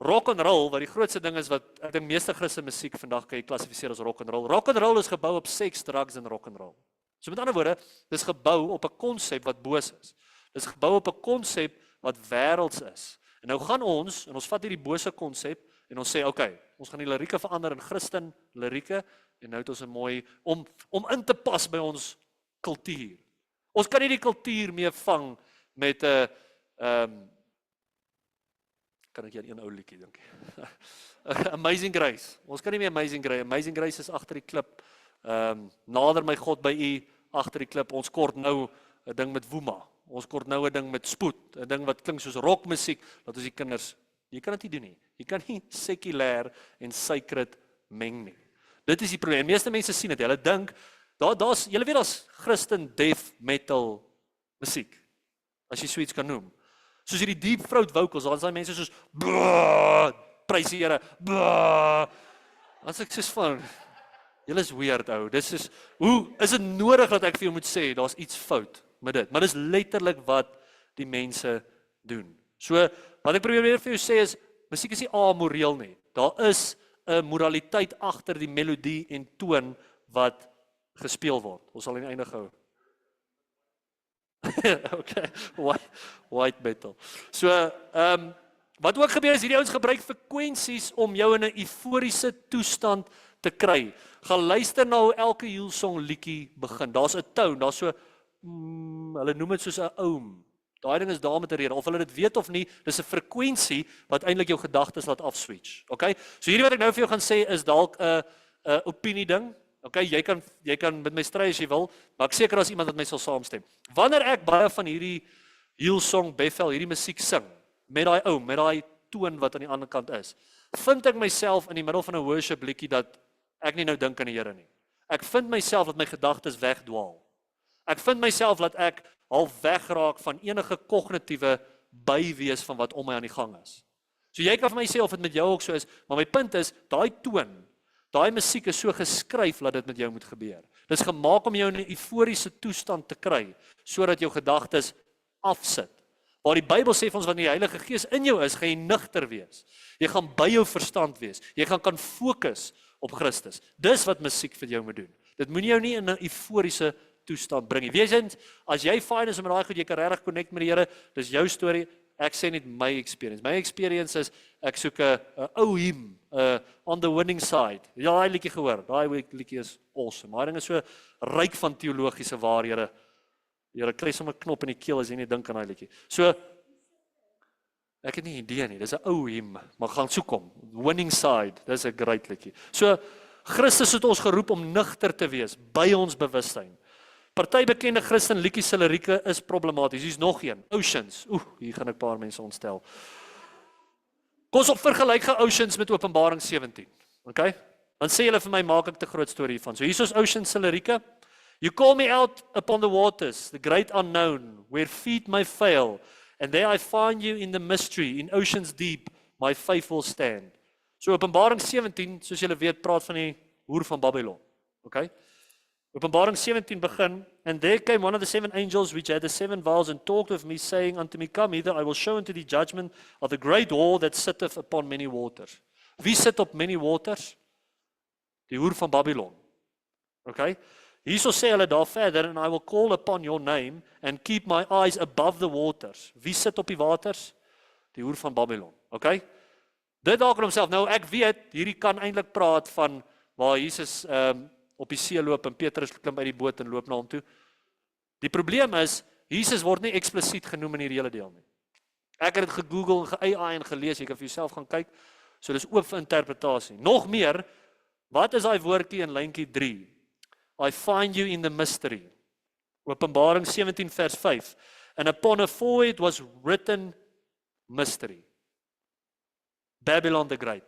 rock and roll, wat die grootste ding is wat ek dink meeste Christelike musiek vandag kan jy klassifiseer as rock and roll. Rock and roll is gebou op seks, drugs en rock and roll. So met ander woorde, dis gebou op 'n konsep wat boos is. Dis gebou op 'n konsep wat wêrelds is. En nou gaan ons vat hierdie bose konsep en ons sê, okay, ons gaan die lirieke verander in Christen lirieke en nou het ons 'n mooi om in te pas by ons kultuur. Ons kan nie die kultuur mee vang met 'n kan ek hier een ou liedjie dink. Amazing Grace. Ons kan nie meer Amazing Grace. Amazing Grace is agter die klip. Nader my God by U agter die klip. Ons kort nou 'n ding met woema. Ons kort nou 'n ding met spoed, 'n ding wat klink soos rockmusiek, dat ons die kinders, jy kan dit nie doen nie. Jy kan nie sekulêr en sacred meng nie. Dit is die probleem. Meeste mense sien dit. Hulle dink julle weet daar's Christen death metal musiek. As jy so iets kan noem. Soos hierdie deep throat vocals, daar's daai mense soos prys die Here. As ek soos van julle is weird ou. Dis is hoe is dit nodig dat ek vir jou moet sê daar's iets fout met dit? Maar dis letterlik wat die mense doen. So wat ek probeer weer vir jou sê is musiek is nie amoreel nie. Daar is 'n moraliteit agter die melodie en toon wat gespeel word. Ons sal aan die einde gehou. Okay, white metal. So, wat ook gebeur is, hierdie ouens gebruik frekwensies om jou in 'n euforiese toestand te kry. Gaan luister na hoe elke Hillsong liedjie begin. Daar's 'n tone, daar's so, hulle noem dit soos 'n oom. Daai ding is daar met 'n rede, of hulle dit weet of nie, dis 'n frekwensie wat eintlik jou gedagtes laat afswitch. Okay? So hierdie wat ek nou vir jou gaan sê is dalk 'n opinie ding. Okay, jy kan met my stry as jy wil, maar ek seker as iemand wat my sal saamstem. Wanneer ek baie van hierdie Hillsong Bethel, hierdie musiek sing, met daai oom, met daai toon wat aan die ander kant is, vind ek myself in die middel van 'n worship liedjie dat ek nie nou dink aan die Here nie. Ek vind myself dat my gedagtes wegdwaal. Ek vind myself dat ek half wegraak van enige kognitiewe bywees van wat om my aan die gang is. So jy kan vir my sê of dit met jou ook so is, maar my punt is, daai toon, daai musiek is so geskryf dat dit met jou moet gebeur. Dit is gemaak om jou in 'n euforiese toestand te kry, sodat jou gedagtes afsit. Waar die Bybel sê vir ons, wanneer die Heilige Gees in jou is, gaan jy nugter wees. Jy gaan by jou verstand wees. Jy gaan kan fokus op Christus. Dis wat musiek vir jou moet doen. Dit moenie jou nie in 'n euforiese toestand bring nie. Wees eens, as jy fyn is met daai goed, jy kan regtig connect met die Here, dis jou storie. ek sê net my experience. My experience is, ek soek 'n ou hymn, on the winning side. Ja, daai liedjie gehoor, daai liedjie is awesome. Daai ding is so ryk van teologiese waarhede. Jy kry sommer 'n knop in die keel as jy net dink aan daai liedjie. So, ek het nie idee nie, dis 'n ou hymn, maar gaan soek hom. Winning side, dis 'n great liedjie. So, Christus het ons geroep om nugter te wees, by ons bewustheid. Party bekende Christen liedjies se lirieke is problematies. Hier's nog een, Oceans. Hier gaan ek 'n paar mense ontstel. Kom ons vergelyk gou Oceans met Openbaring 17. Okay? Dan sê julle vir my, maak ek te groot storie hiervan. So hier is Oceans se lirieke. You call me out upon the waters, the great unknown, where feet may fail, and there I find you in the mystery, in oceans deep, my faith will stand. So Openbaring 17, soos julle weet, praat van die hoer van Babylon. Okay? Openbaring 17 begin, and there came one of the 7 angels which had the 7 vials and talked with me, saying unto me, come hither, I will show unto thee judgment of the great whore that sitteth upon many waters. Wie sit op many waters? Die hoer van Babylon. Okay? Hierso sê hulle daar verder, and I will call upon your name and keep my eyes above the waters. Wie sit op die waters? Die hoer van Babylon. Okay? Dit dalk in homself. Nou ek weet, hierdie kan eintlik praat van waar Jesus op die see loop en Petrus klim uit die boot en loop na hom toe. Die probleem is, Jesus word nie eksplisiet genoem in hierdie hele deel nie. Ek het dit gegoogel en ge-AI en gelees, jy kan vir jouself gaan kyk. So dis oop vir interpretasie. Nog meer, wat is daai woordjie in lyntjie 3? I find you in the mystery. Openbaring 17 vers 5. And upon her forehead was written mystery. Babylon the Great,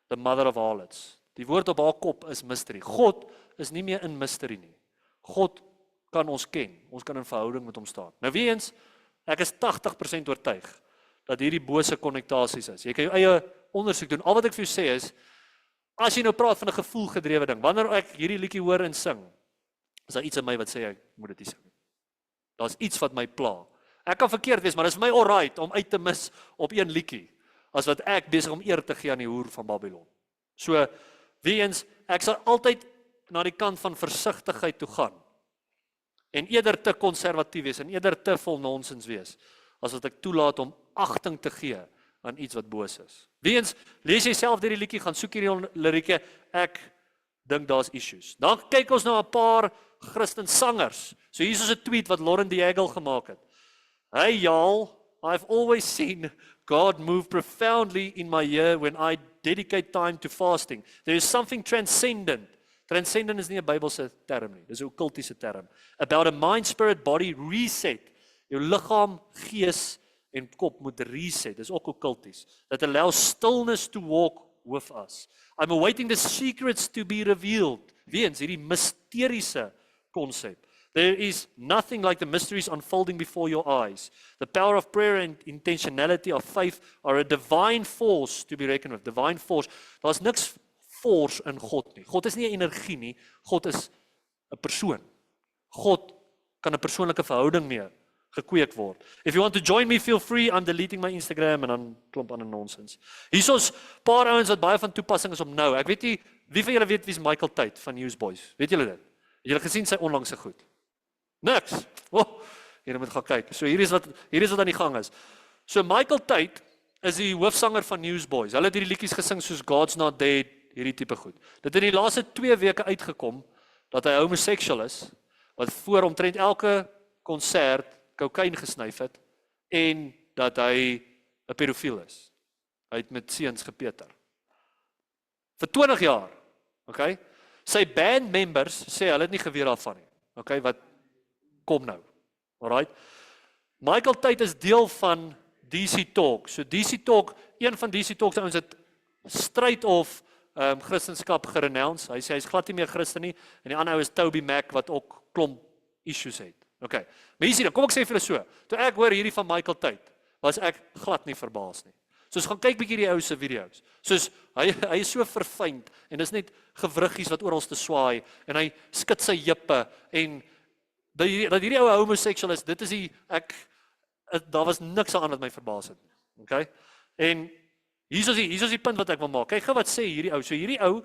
the mother of harlots. Die woord op haar kop is mystery. God is nie meer in mystery nie. God kan ons ken. Ons kan in verhouding met hom staan. Nou weer eens, ek is 80% oortuig dat hierdie bose konnotasies is. Jy kan jou eie ondersoek doen. Al wat ek vir jou sê is, as jy nou praat van 'n gevoelgedrewe ding, wanneer ek hierdie liedjie hoor en sing, is daar iets in my wat sê ek moet dit nie sing. Daar's iets wat my pla. Ek kan verkeerd wees, maar dit is my alright om uit te mis op een liedjie, as wat ek besig om eer te gee aan die hoer van Babylon. So, weens, ek sal altyd na die kant van versigtigheid toe gaan, en eerder te konservatief wees, en eerder te vol nonsens wees, as wat ek toelaat om agting te gee aan iets wat boos is. Weens, lees jy self deur die liedjie, gaan soek hierdie lirieke, ek dink daar's issues. Dan kyk ons na 'n paar Christen sangers. So hier is 'n tweet wat Lauren Diegel gemaak het. Hey y'all, I've always seen God move profoundly in my year when I dedicate time to fasting. There is something transcendent. Transcendent is nie 'n Bybelse term nie, dis 'n okkultiese term. About a mind, spirit, body reset. Jou liggaam, gees en kop moet reset. Dis ook okkulties. That allows stillness to walk with us. I'm awaiting the secrets to be revealed. Weens hierdie mysteriese konsep. There is nothing like the mysteries unfolding before your eyes. The power of prayer and intentionality of faith are a divine force to be reckoned with. Divine force. Daar's niks force in God nie. God is nie 'n energie nie. God is 'n persoon. God kan 'n persoonlike verhouding mee gekweek word. If you want to join me, feel free. I'm deleting my Instagram en dan klomp ander nonsens. Hierso's paar ouens wat baie van toepassing is om nou. Ek weet nie, wie van julle weet wie's Michael Tait van Newsboys? Weet julle dit? Het julle gesien sy onlangse goed? Niks. Julle moet gaan kyk. So hier is wat aan die gang is. So Michael Tait is die hoofsanger van Newsboys. Hulle het hierdie liedjies gesing soos God's Not Dead, hierdie tipe goed. Dit het in die laaste 2 weke uitgekom dat hy homoseksueel is, wat voor omtrent elke konsert kokain gesnyf het en dat hy 'n pedofiel is. Hy het met seuns gepeter. Vir 20 jaar. Okay? Sy band members sê hulle het nie geweet daarvan nie. Okay, wat kom nou. Alright. Michael Tait is deel van DC Talk. So DC Talk, een van DC Talk se ouens het stryd of Christendom gerenounce. Hy sê hy's glad nie meer Christen nie en die ander ou is Toby Mac wat ook klomp issues het. Okay. Maar hier sien dan, kom ek sê vir julle so. Toe ek hoor hierdie van Michael Tait, was ek glad nie verbaas nie. Soos gaan kyk bietjie die ou se video's. Soos hy is so verfynd en dis net gewriggies wat oral te swaai en hy skud sy heupe en dat hierdie ou homoseksueel is, dit is daar was niks aan wat my verbaas het. Okay? En hier is die punt wat ek wil maak. Kyk gou wat sê hierdie ou. So hierdie ou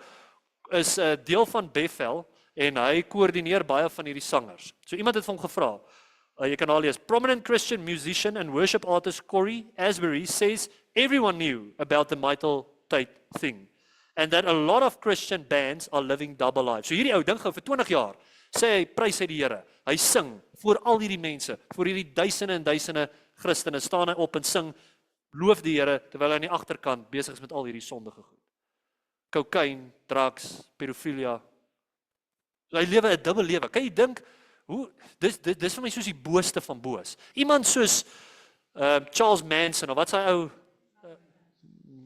is 'n deel van Bethel en hy koördineer baie van hierdie sangers. So iemand het vir hom gevra, Jy kan al lees. Prominent Christian musician and worship artist Corey Asbury says everyone knew about the Michael Tate thing and that a lot of Christian bands are living double lives. So hierdie ou ding gou vir 20 jaar sê hy prys hy die Here. Hy sing voor al hierdie mense, voor hierdie duisende en duisende Christene staan hy op en sing loof die Here terwyl hy aan die agterkant besig is met al hierdie sondige goed. Kokain, drugs, pedofilia. So hy lewe 'n dubbel lewe. Kan jy dink hoe dis vir my soos die booste van boos. Iemand soos Charles Manson of wat sy ou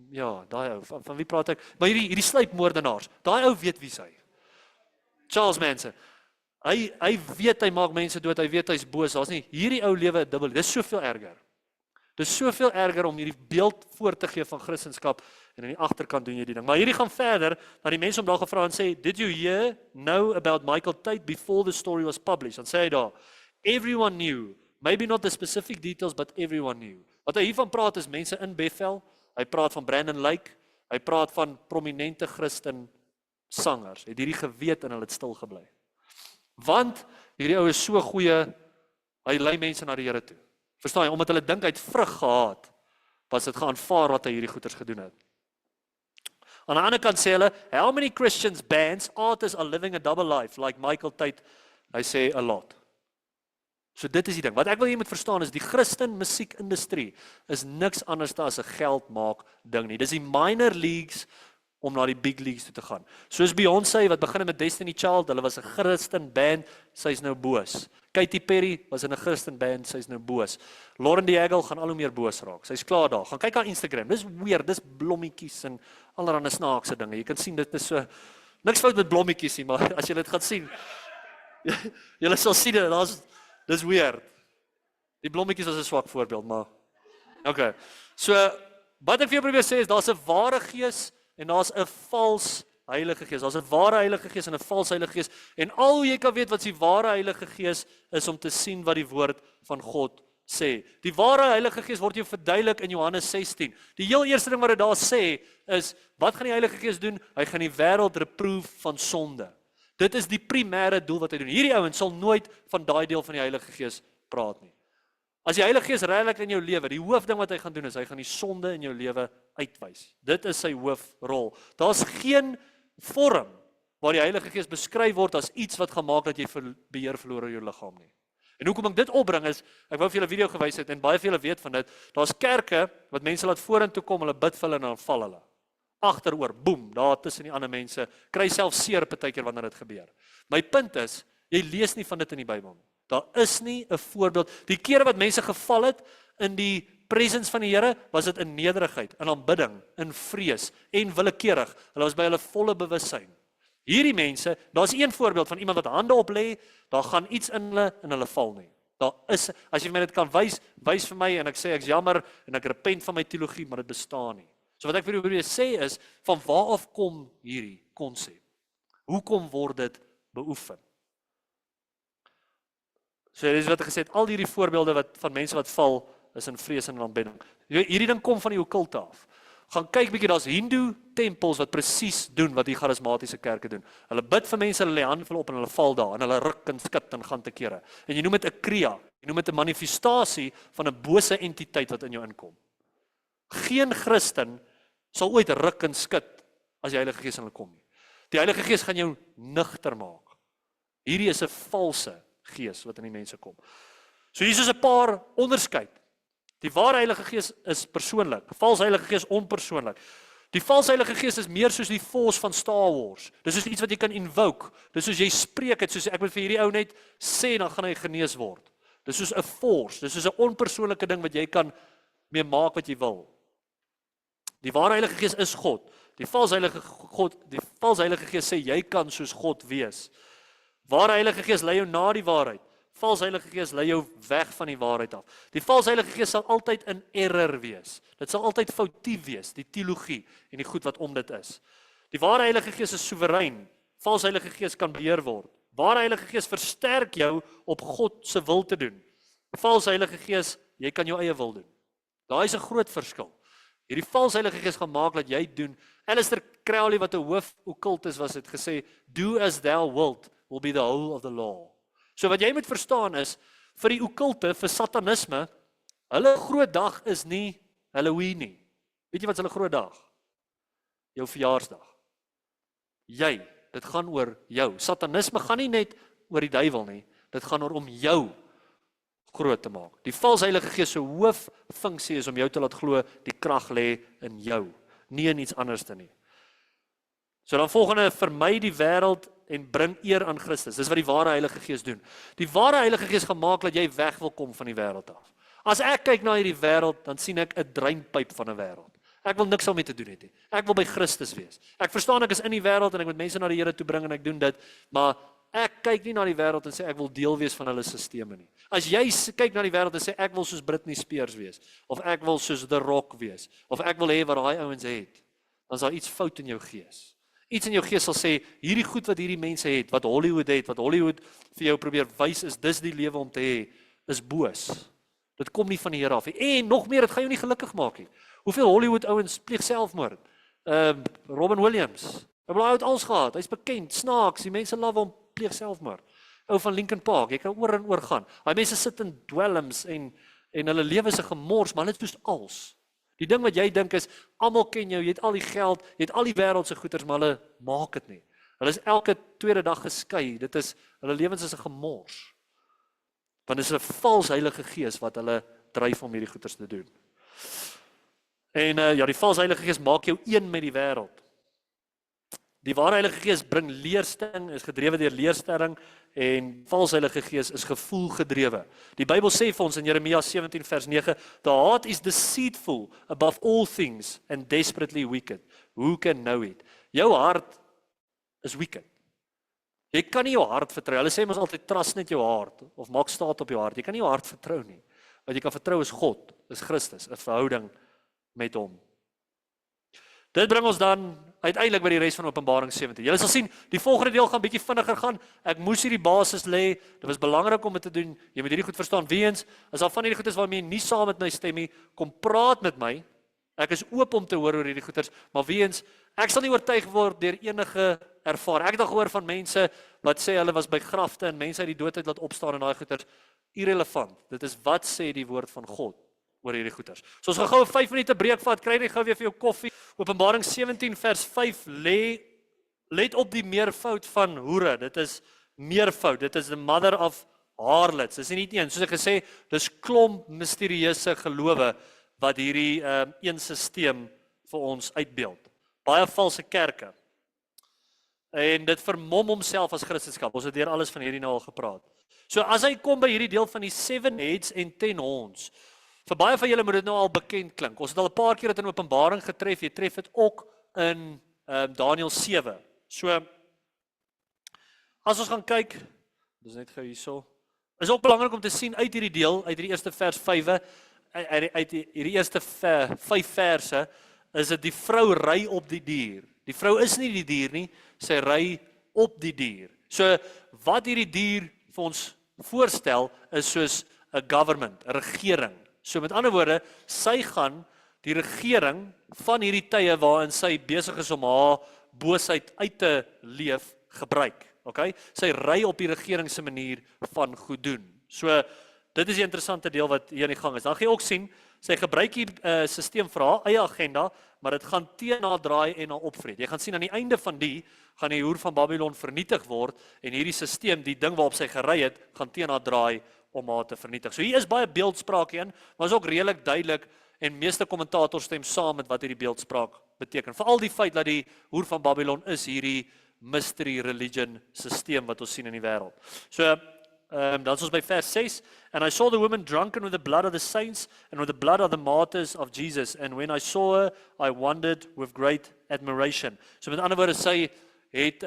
ja, daai ou van wie praat ek? Maar hierdie sluipmoordenaars. Daai ou weet wie hy. Charles Manson. Hy weet hy maak mense dood, hy weet hy's boos. Daar's nie hierdie ou lewe 'n dubbel. Dis soveel erger. Dis soveel erger om hierdie beeld voor te gee van Christendom en aan die agterkant doen jy die ding. Maar hierdie gaan verder, dat die mense hom daar gevra en sê, "Did you know about Michael Tate before the story was published?" Dan sê hy daar, "Everyone knew, maybe not the specific details, but everyone knew." Wat hy hiervan praat is mense in Bethel, hy praat van Brandon Lake, hy praat van prominente Christen sangers, het hierdie geweet en hulle het stil gebly. Want hierdie ou is so goeie, hy lei mense na die Here toe. Verstaan jy, omdat hulle dink hy het vrug gehad, was dit geaanvaar wat hy hierdie goeters gedoen het. Aan die ander kant sê hulle, how many Christians, bands, artists are living a double life, like Michael Tate? Hy sê a lot. So dit is die ding. Wat ek wil jy moet verstaan is, die Christen musiekindustrie is niks anders as 'n geldmaak ding nie. Dis die minor leagues om na die big leagues toe te gaan. Soos Beyoncé wat begin het met Destiny Child, hulle was 'n Christen band, sy's nou boos. Katy Perry was in 'n Christen band, sy's nou boos. Lauren Daigle gaan al hoe meer boos raak. Sy's klaar daar. Gaan kyk haar Instagram. Dis weird, dis blommetjies en allerlei snaakse dinge. Jy kan sien dit is so niks fout met blommetjies nie, maar as jy dit gaan sien, jy sal sien dis weird. Die blommetjies was 'n swak voorbeeld, maar okay. So wat ek vir jou probeer sê is daar's 'n ware gees en daar's 'n vals Heilige Gees. Daar's 'n ware Heilige Gees en 'n vals Heilige Gees. En al hoe jy kan weet wat die ware Heilige Gees is om te sien wat die woord van God sê. Die ware Heilige Gees word jou verduidelik in Johannes 16. Die heel eerste ding wat dit daar sê is, wat gaan die Heilige Gees doen? Hy gaan die wêreld reproof van sonde. Dit is die primêre doel wat hy doen. Hierdie ouens sal nooit van daai deel van die Heilige Gees praat nie. As die Heilige Gees regtig in jou lewe, die hoofding wat hy gaan doen is, hy gaan die sonde in jou lewe uitwys. Dit is sy hoofrol. Daar's geen vorm waar die Heilige Gees beskryf word as iets wat gaan maak dat jy beheer verloor oor jou liggaam nie. En hoekom ek dit opbring is, ek wou vir julle 'n video gewys het en baie van julle weet van dit. Daar's kerke wat mense laat vorentoe kom, hulle bid vir hulle en dan val hulle. Agteroor, boem, daar tussen die ander mense, kry self seer partykeer wanneer dit gebeur. My punt is, jy lees nie van dit in die Bybel nie. Daar is nie 'n voorbeeld. Die kere wat mense geval het in die presence van die Here, was dit in nederigheid, in aanbidding, in vrees en willekeurig. Hulle was by hulle volle bewussyn. Hierdie mense, daar's een voorbeeld van iemand wat hande op lê, daar gaan iets in hulle en hulle val nie. Daar is, as jy my dit kan wys vir my en ek sê ek's jammer en ek repent van my teologie, maar dit bestaan nie. So wat ek vir julle probeer sê is, van waar af kom hierdie konsep? Hoekom word dit beoefen? So dis wat ek gesê het, al hierdie voorbeelde van mense wat val, is in vrees en aanbidding. Hierdie ding kom van die okkulte af. Gaan kyk bietjie, daar's Hindu tempels wat presies doen wat die charismatiese kerke doen. Hulle bid vir mense, hulle lê hande op en hulle val daar en hulle ruk en skud en gaan te kere. En jy noem dit 'n kriya, jy noem dit 'n manifestasie van 'n bose entiteit wat in jou inkom. Geen Christen sal ooit ruk en skud as die Heilige Gees in hulle kom nie. Die Heilige Gees gaan jou nugter maak. Hierdie is 'n valse gees wat in die mense kom. So hier is 'n paar onderskeid. Die ware Heilige Gees is persoonlik, vals Heilige Gees onpersoonlik. Die vals Heilige Gees is meer soos die Force van Star Wars. Dis soos iets wat jy kan invoke. Dis soos jy spreek het, soos ek moet vir hierdie ou net sê, dan gaan hy genees word. Dis soos 'n force, dis soos 'n onpersoonlike ding wat jy kan mee maak wat jy wil. Die ware Heilige Gees is God. Die vals Heilige Gees sê jy kan soos God wees. Ware Heilige Gees lei jou na die waarheid. Vals Heilige Gees lei jou weg van die waarheid af. Die vals Heilige Gees sal altyd in error wees. Dit sal altyd foutief wees, die teologie en die goed wat om dit is. Die ware Heilige Gees is soewerein. Vals Heilige Gees kan beheer word. Ware Heilige Gees versterk jou op God se wil te doen. Vals Heilige Gees, jy kan jou eie wil doen. Daar is 'n groot verskil. Hierdie vals Heilige Gees gaan maak dat jy doen. Alistair Crowley wat 'n hoof okkultus was, het gesê, "Do as thou wilt will be the whole of the law." So wat jy moet verstaan is, vir die okkulte, vir satanisme, hulle groot dag is nie Halloween nie. Weet jy wat is hulle groot dag? Jou verjaarsdag. Dit gaan oor jou. Satanisme gaan nie net oor die duiwel nie, dit gaan oor om jou groot te maak. Die valse Heilige Gees se hooffunksie is om jou te laat glo die krag lê in jou, nie in iets anders nie. So dan volgende, vermy die wêreld en bring eer aan Christus. Dis wat die ware Heilige Gees doen. Die ware Heilige Gees gaan maak dat jy weg wil kom van die wêreld af. As ek kyk na hierdie wêreld, dan sien ek 'n dreinpyp van 'n wêreld. Ek wil niks daarmee te doen hê nie. Ek wil by Christus wees. Ek verstaan ek is in die wêreld en ek moet mense na die Here toe bring en ek doen dit, maar ek kyk nie na die wêreld en sê ek wil deel wees van hulle sisteme nie. As jy kyk na die wêreld en sê ek wil soos Britney Spears wees, of ek wil soos The Rock wees, of ek wil hê wat daai ouens het, dan is daar iets fout in jou gees. Iets in jou gees sal sê, hierdie goed wat hierdie mense het, wat Hollywood het, wat Hollywood vir jou probeer wys is dis die lewe om te hê, is boos. Dit kom nie van die Here af nie. En nog meer, dit gaan jou nie gelukkig maak nie. Hoeveel Hollywood ouens pleeg selfmoord? Robin Williams. Hy het alles gehad. Hy's bekend, snaaks. Die mense love hom, pleeg selfmoord. Ou van Linkin Park, jy kan oor en oor gaan. Daai mense sit in dwelms en hulle lewe is 'n gemors, maar hulle het als. Die ding wat jy dink is, almal ken jou, jy het al die geld, jy het al die wêreldse goederes, maar hulle maak dit nie. Hulle is elke tweede dag geskei. Hulle lewens is 'n gemors. Want dit is 'n valse Heilige Gees wat hulle dryf om hierdie goeders te doen. En die valse Heilige Gees maak jou een met die wêreld. Die ware Heilige Gees bring leerstelling, is gedrewe deur leerstelling, en valse Heilige Gees is gevoelgedrewe. Die Bybel sê vir ons in Jeremia 17 vers 9, "The heart is deceitful above all things and desperately wicked. Who can know it?" Jou hart is wicked. Jy kan nie jou hart vertrou. Hulle sê mos altyd trust net jou hart of maak staat op jou hart. Jy kan nie jou hart vertrou nie. Wat jy kan vertrou is God, is Christus, 'n verhouding met hom. Dit bring ons dan uiteindelik by die res van Openbaring 17. Julle sal sien, die volgende deel gaan bietjie vinniger gaan. Ek moes hierdie basis lê. Dit was belangrik om dit te doen. Jy moet hierdie goed verstaan. Weens as daar van hierdie goed is waarmee jy nie saam met my stem nie, kom praat met my. Ek is oop om te hoor oor hierdie goeters, maar weens ek sal nie oortuig word deur enige ervaring. Ek het al gehoor van mense wat sê hulle was by grafte en mense uit die dood uit laat opstaan en daai goeters, irrelevant. Dit is wat sê die woord van God oor hierdie goeters. So ons gaan gou 'n 5 minute breek vat. Kry net gou weer vir jou koffie. Openbaring 17 vers 5 let op die meervoud van hoere. Dit is meervoud. Dit is the mother of harlots. Dis nie net een, soos ek gesê, dis klomp misterieuse gelowe wat hierdie een stelsel vir ons uitbeeld. Baie valse kerke. En dit vermom homself as Christendom. Ons het deur alles van hierdie nou al gepraat. So as hy kom by hierdie deel van die 7 heads en 10 horns, vir baie van julle moet dit nou al bekend klink. Ons het al 'n paar keer dit in Openbaring getref. Jy tref dit ook in Daniël 7. So as ons gaan kyk, dis net gou hierso. Is ook belangrik om te sien uit hierdie deel, uit hierdie eerste vers 5, uit hierdie eerste 5 verse, is dit die vrou ry op die dier. Die vrou is nie die dier nie, sy ry op die dier. So wat hierdie dier vir ons voorstel is soos 'n government, 'n regering. So met ander woorde, sy gaan die regering van hierdie tye waarin sy besig is om haar boosheid uit te leef, gebruik. Okay? Sy ry op die regering se manier van goed doen. So dit is die interessante deel wat hier in die gang is. Dan gaan jy ook sien, sy gebruik die stelsel vir haar eie agenda, maar dit gaan teen haar draai en haar opvreed. Jy gaan sien aan die einde van gaan die hoer van Babylon vernietig word en hierdie stelsel, die ding waarop sy gery het, gaan teen haar draai om haar te vernietig. So hier is baie beeldspraak in, maar is ook redelik duidelik en meeste kommentators stem saam met wat hierdie beeldspraak beteken. Veral die feit dat die hoer van Babylon is hierdie mystery religion stelsel wat ons sien in die wêreld. So dan is ons by vers 6. And I saw the woman drunken with the blood of the saints and with the blood of the martyrs of Jesus. And when I saw her, I wondered with great admiration. So met ander woorde, sy het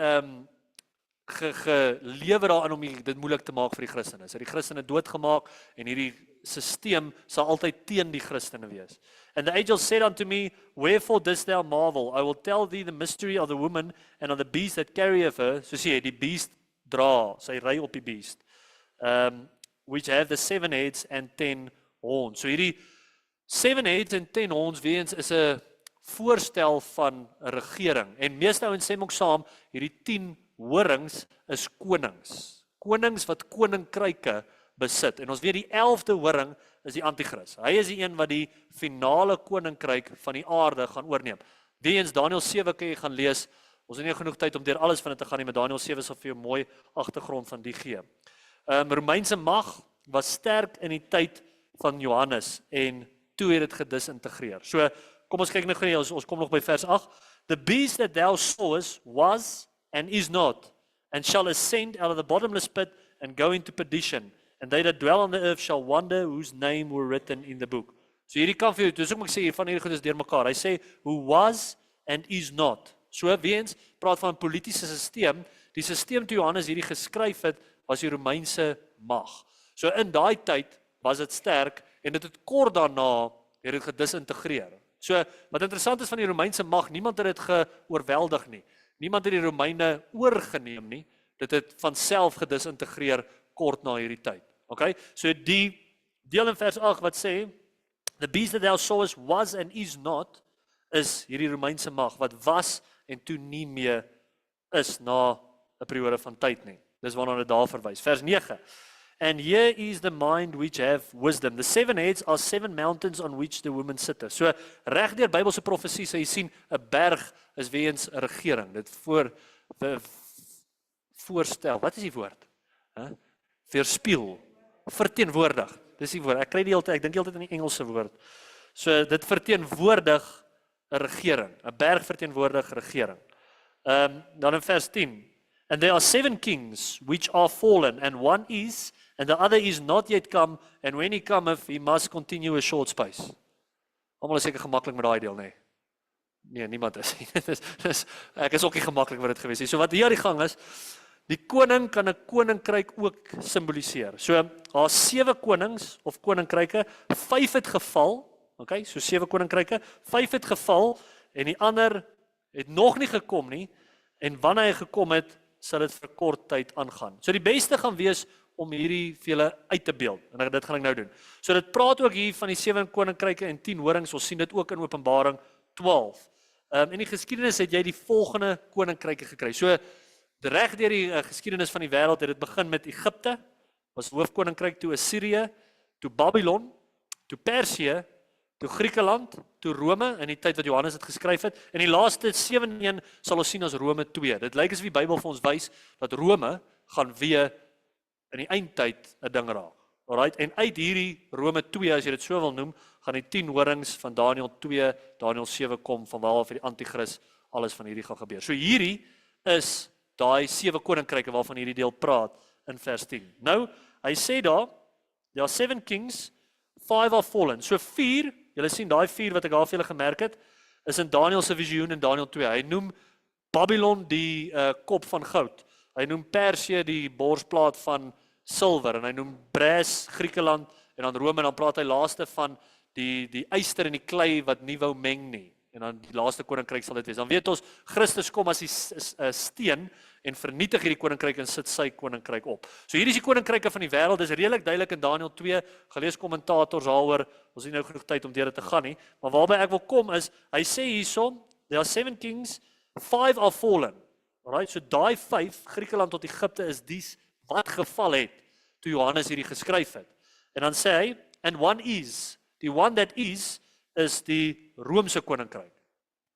gelewer daarin om dit moeilik te maak vir die Christene. Sy het die Christene doodgemaak en hierdie stelsel sal altyd teen die Christene wees. And the angel said unto me, wherefore dost thou marvel? I will tell thee the mystery of the woman and of the beast that carrieth her. So sê hy, die beast dra, sy ry op die beast. Which have the 7 heads and 10 horns. So hierdie 7 heads and 10 horns weens is 'n voorstel van 'n regering. En meeste ouens sê ook saam, hierdie 10 horings is konings. Konings wat koninkryke besit. En ons weet die 11de horing is die anti-kris. Hy is die een wat die finale koninkryk van die aarde gaan oorneem. Weens Daniël 7 kan jy gaan lees. Ons het nie genoeg tyd om deur alles van dit te gaan nie, maar Daniël 7 sal vir jou mooi agtergrond van die gee. Romeinse mag was sterk in die tyd van Johannes en toe het dit gedisintegreer. So, kom ons kyk nou gou, ons kom nog by vers 8. The beast that thou sawest was and is not, and shall ascend out of the bottomless pit and go into perdition, and they that dwell on the earth shall wonder whose name were written in the book. So hierdie kan vir jou, dis ook ek sê, van hierdie goed is deur mekaar. Hy sê, who was and is not. So weens, praat van 'n politiese stelsel, die stelsel toe Johannes hierdie geskryf het, was die Romeinse mag. So in daai tyd was dit sterk, en dit het kort daarna het dit gedisintegreer. So, wat interessant is van die Romeinse mag, niemand het dit geoorweldig nie. Niemand het die Romeine oorgeneem nie. Dit het van self gedisintegreer kort na hierdie tyd. Okay? So die deel in vers 8 wat sê, the beast that thou sawest was and is not, is hierdie Romeinse mag, wat was en toe nie meer is na 'n periode van tyd nie. Dis waarna dit daar verwys. Vers 9. And here is the mind which have wisdom. The 7 heads are 7 mountains on which the woman sitteth. So reg deur Bybelse profesie sê jy sien 'n berg is weens 'n regering. Dit voorstel. Wat is die woord? Weerspieël, verteenwoordig. Dis die woord. Ek kry die hele tyd, ek dink die hele tyd aan die Engelse woord. So dit verteenwoordig 'n regering. 'n berg verteenwoordig regering. Dan in vers 10. And there are 7 kings which are fallen, and one is, and the other is not yet come, and when he cometh, he must continue a short space. Almal is seker gemaklik met daai deel, nê? Nee, niemand is. Ek is ook nie gemaklik met dit gewees nie. So wat hier aan die gang is, die koning kan 'n koninkryk ook simboliseer. So, daar's 7 konings of koninkryke, 5 het geval, okay? So 7 koninkryke, 5 het geval en die ander het nog nie gekom nie, en wanneer hy gekom het, sal dit vir kort tyd aangaan. So die beste gaan wees om hierdie vir julle uit te beeld, en dit gaan ek nou doen. So dit praat ook hier van die 7 koninkryke en 10 horings, ons sien dit ook in Openbaring 12. In die geskiedenis het jy die volgende koninkryke gekry. So reg deur die geskiedenis van die wêreld het dit begin met Egipte, was hoofkoninkryk, toe Assirië, toe Babylon, toe Persië, toe Griekeland, toe Rome, in die tyd wat Johannes het geskryf het, en die laaste 7 sal ons sien as Rome 2. Dit lyk asof die Bybel vir ons wys, dat Rome gaan weer in die eindtyd 'n ding raak. Alright, en uit hierdie Rome 2, as jy dit so wil noem, gaan die 10 horings van Daniël 2, Daniël 7 kom, van waar vir die anti-kris alles van hierdie gaan gebeur. So hierdie is daai 7 koninkryke waarvan hierdie deel praat in vers 10. Nou, hy sê daar, there are 7 kings, 5 are fallen. So 4, julle sien daai 4 wat ek daar vir julle gemerk het, is in Daniël se visioen in Daniël 2. Hy noem Babylon die kop van goud. Hy noem Persië die borsplaat van silwer, en hy noem Bras Griekeland, en dan Rome, en dan praat hy laaste van die yster en die klei wat nie wou meng nie. En dan die laaste koninkryk sal dit wees. Dan weet ons, Christus kom as die steen en vernietig hierdie koninkryk en sit sy koninkryk op. So hier is die koninkryke van die wêreld, dis redelik duidelik in Daniël 2, gelees kommentators daaroor, ons het nou genoeg tyd om deur dit te gaan nie, maar waarby ek wil kom is, hy sê hierson, there are 7 kings, 5 are fallen. Alright, so daai 5, Griekeland tot Egipte, is dies wat geval het, toe Johannes hierdie geskryf het. En dan sê hy, and one is, die one that is die Romeinse koninkryk.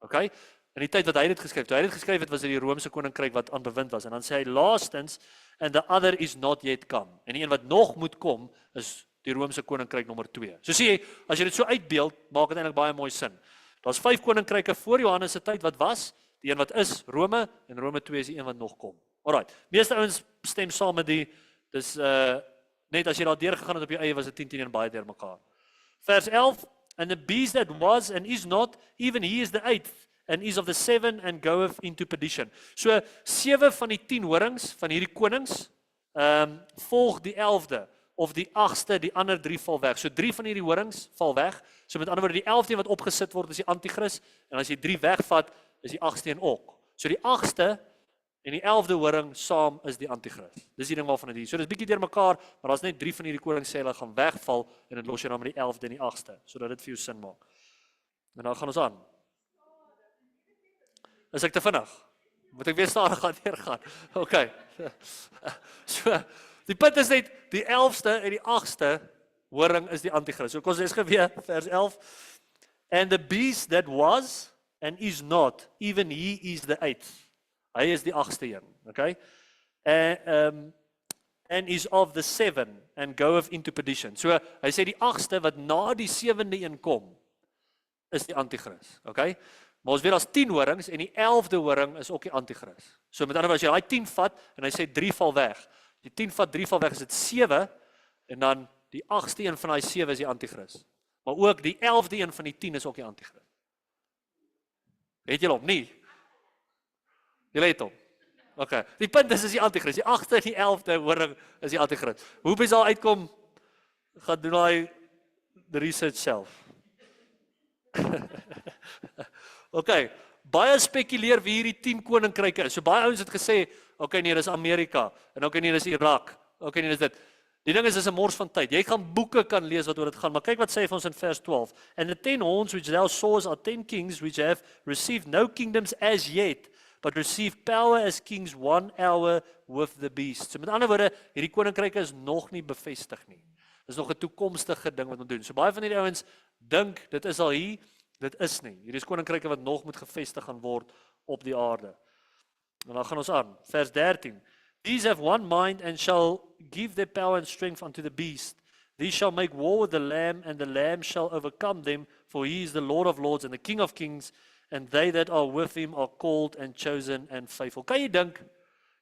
Okay? In die tyd wat hy dit geskryf, toe hy dit geskryf het, was dit die Romeinse koninkryk wat aan bewind was. En dan sê hy, lastens, and the other is not yet come. En die een wat nog moet kom, is die Romeinse koninkryk nommer 2. So sê jy, as jy dit so uitbeeld, maak dit eintlik baie mooi sin. Daar's 5 koninkryke voor Johannes se tyd wat was, die een wat is, Rome, en Rome 2 is die een wat nog kom. Alright, meeste ouens stem saam met die, dis net as jy daar deurgegaan het op jou eie, was dit 10-10 baie deur mekaar. Vers 11, and the beast that was and is not, even he is the 8th, and is of the 7 and goeth into perdition. So 7 van die 10 horings van hierdie konings volg die 11de of die 8ste, die ander 3 val weg. So 3 van hierdie horings val weg. So met ander woorde, die 11de wat opgesit word is die anti-kris, en as jy 3 wegvat, is die 8ste en ook. So die 8ste en die 11de horing saam is die anti-kris. Dis die ding waarvan dit hier. So dis bietjie deur mekaar, maar daar's net 3 van hierdie konings sê hulle gaan wegval, en dit los jy dan met die 11de en die 8ste, sodat dit vir jou sin maak. En dan gaan ons aan. Is ek te vinnig? Moet ek weer stadig gaan deurgaan? Okay. Die punt is net, die 11ste en die 8ste horing is die antichrist. So kom ons lees weer vers 11. And the beast that was and is not, even he is the 8th. Hy is die 8ste een, okay? And is of the 7 and goeth into perdition. So hy sê die 8ste wat na die 7de een kom, is die antichrist, okay? Maar ons weet as 10 horings en die 11de horing is ook die antichrist. So met ander woorde, as jy daai 10 vat en hy sê 3 val weg. Die 10 vat 3 val weg, is dit 7 en dan die 8ste een van daai 7 is die antichrist. Maar ook die 11de een van die 10 is ook die antichrist. Het julle hom nie? Julle het hom. Okay. Die punt is die antichrist. Die 8de en die 11de horing is die antichrist. Hoe by sal uitkom? Gaan doen daai the research self. Okay. Baie spekuleer wie hierdie 10 koninkryke is. So baie ouens het gesê, okay nee, dis Amerika en okay nee, dis Irak. Okay nee, dis dit. Die ding is 'n mors van tyd. Jy gaan boeke kan lees wat oor dit gaan, maar kyk wat sê hy vir ons in vers 12. And the 10 horns which thou sawest are 10 kings which have received no kingdoms as yet, but receive power as kings 1 hour with the beast. So met ander woorde, hierdie koninkryke is nog nie bevestig nie. Dis nog 'n toekomstige ding wat ons doen. So baie van hierdie ouens dink dit is al hier, dit is nie. Hierdie is koninkryke wat nog moet gevestig gaan word op die aarde. En dan gaan ons aan, vers 13. These have one mind and shall give their power and strength unto the beast. These shall make war with the Lamb, and the Lamb shall overcome them, for he is the Lord of lords and the King of kings, and they that are with him are called and chosen and faithful. Kan jy dink,